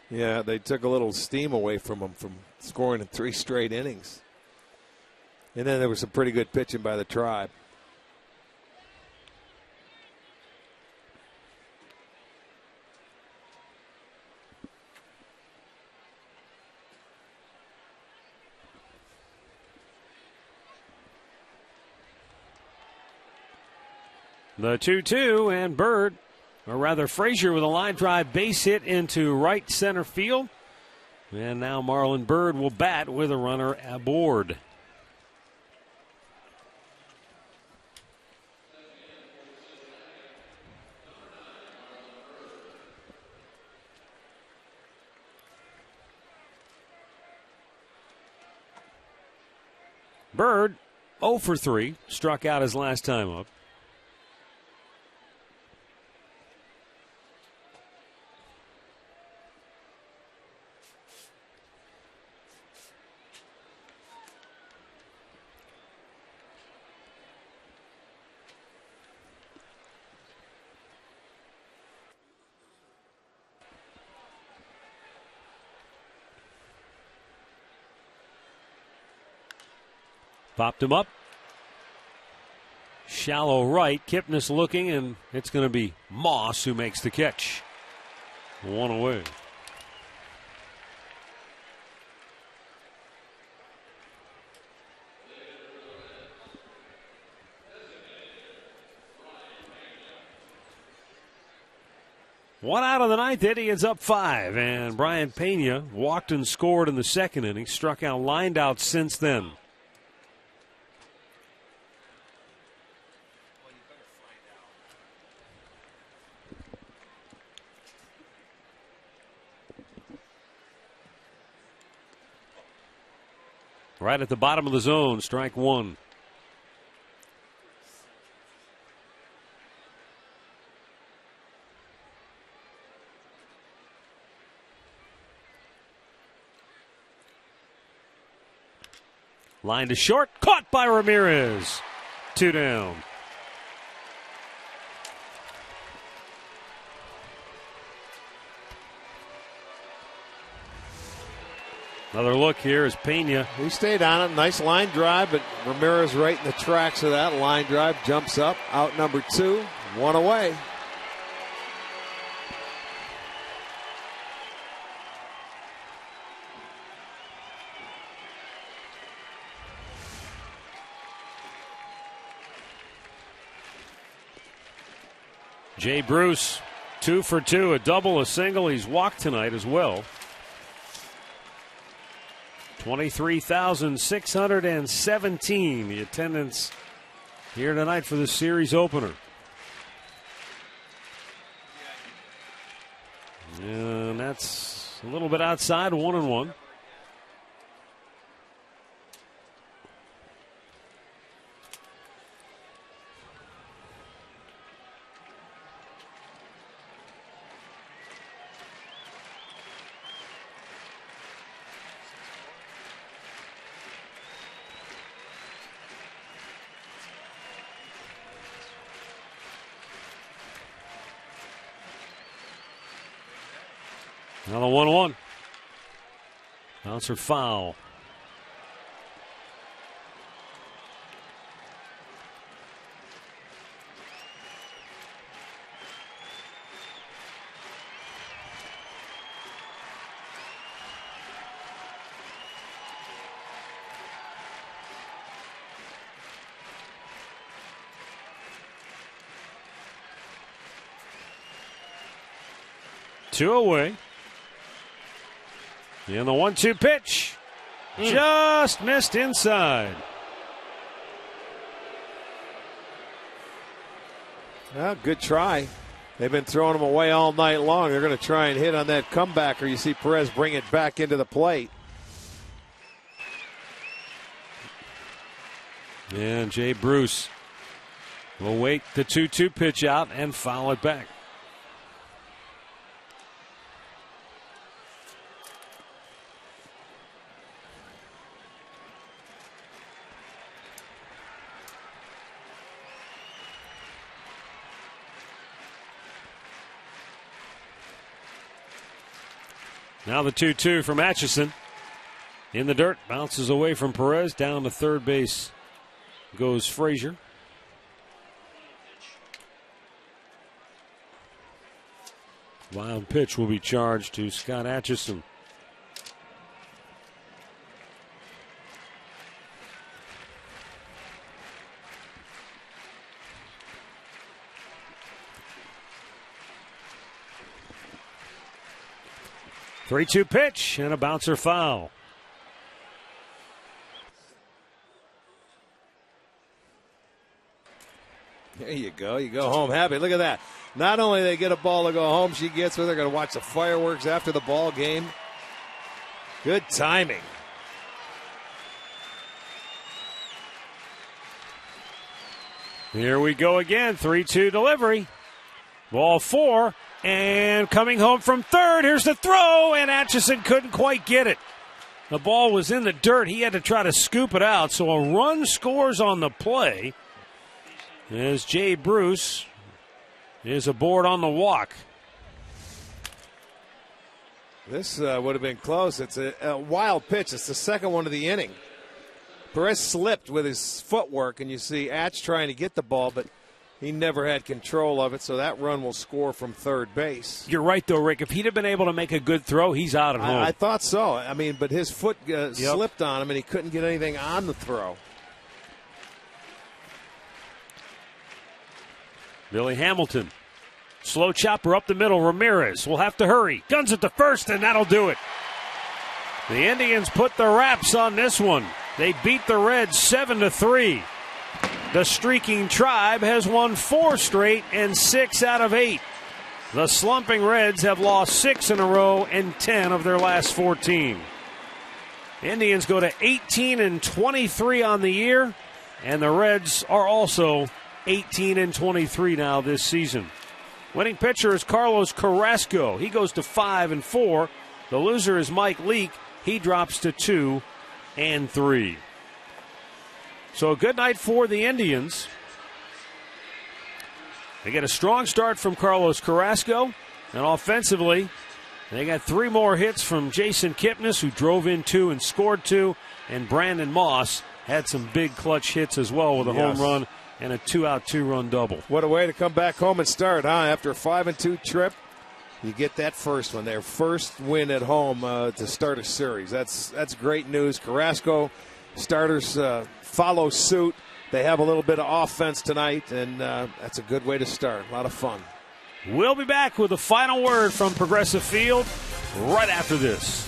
Yeah, they took a little steam away from him from scoring in 3 straight innings. And then there was some pretty good pitching by the Tribe. The 2-2, and Bird, or rather Frazier, with a line drive base hit into right center field. And now Marlon Bird will bat with a runner aboard. Bird, 0 for 3, struck out his last time up. Popped him up. Shallow right. Kipnis looking, and it's going to be Moss who makes the catch. 1 away. One out of the ninth. Indians up 5, and Brian Pena walked and scored in the second inning. Struck out, lined out since then. Right at the bottom of the zone, strike 1. Line to short, caught by Ramirez. 2 down. Another look here is Pena. He stayed on it. Nice line drive, but Ramirez right in the tracks of that line drive. Jumps up. Out number 2. 1 away. Jay Bruce, 2 for 2, a double, a single. He's walked tonight as well. 23,617, the attendance here tonight for the series opener. And that's a little bit outside, 1-1. Now the 1-1. Bouncer foul. Two away. And the 1-2 pitch. Just missed inside. Well, good try. They've been throwing them away all night long. They're going to try and hit on that comebacker. You see Perez bring it back into the plate. And Jay Bruce will wait the 2-2 pitch out and foul it back. Now the 2-2 from Atchison. In the dirt, bounces away from Perez. Down to third base goes Frazier. Wild pitch will be charged to Scott Atchison. Three-two pitch and a bouncer foul. There you go. You go home happy. Look at that. Not only they get a ball to go home, she gets where they're going to watch the fireworks after the ball game. Good timing. Here we go again. 3-2 delivery. Ball four. And coming home from third, here's the throw, and Atchison couldn't quite get it. The ball was in the dirt. He had to try to scoop it out, so a run scores on the play as Jay Bruce is aboard on the walk. This would have been close. It's a wild pitch. It's the second one of the inning. Perez slipped with his footwork, and you see Atch trying to get the ball, but he never had control of it, so that run will score from third base. You're right, though, Rick. If he'd have been able to make a good throw, he's out at home. I thought so. I mean, but his foot slipped on him, and he couldn't get anything on the throw. Billy Hamilton. Slow chopper up the middle. Ramirez will have to hurry. Guns at the first, and that'll do it. The Indians put the wraps on this one. They beat the Reds 7-3. The streaking Tribe has won 4 straight and 6 out of 8. The slumping Reds have lost 6 in a row and 10 of their last 14. Indians go to 18-23 on the year, and the Reds are also 18-23 now this season. Winning pitcher is Carlos Carrasco. He goes to 5-4. The loser is Mike Leake. He drops to 2-3. So a good night for the Indians. They get a strong start from Carlos Carrasco. And offensively, they got 3 more hits from Jason Kipnis, who drove in 2 and scored 2. And Brandon Moss had some big clutch hits as well with a home run and a 2-out, 2-run double. What a way to come back home and start, huh? After a 5-2 trip, you get that first one, their first win at home to start a series. That's great news. Carrasco, starters follow suit. They have a little bit of offense tonight, and that's a good way to start. A lot of fun. We'll be back with a final word from Progressive Field right after this.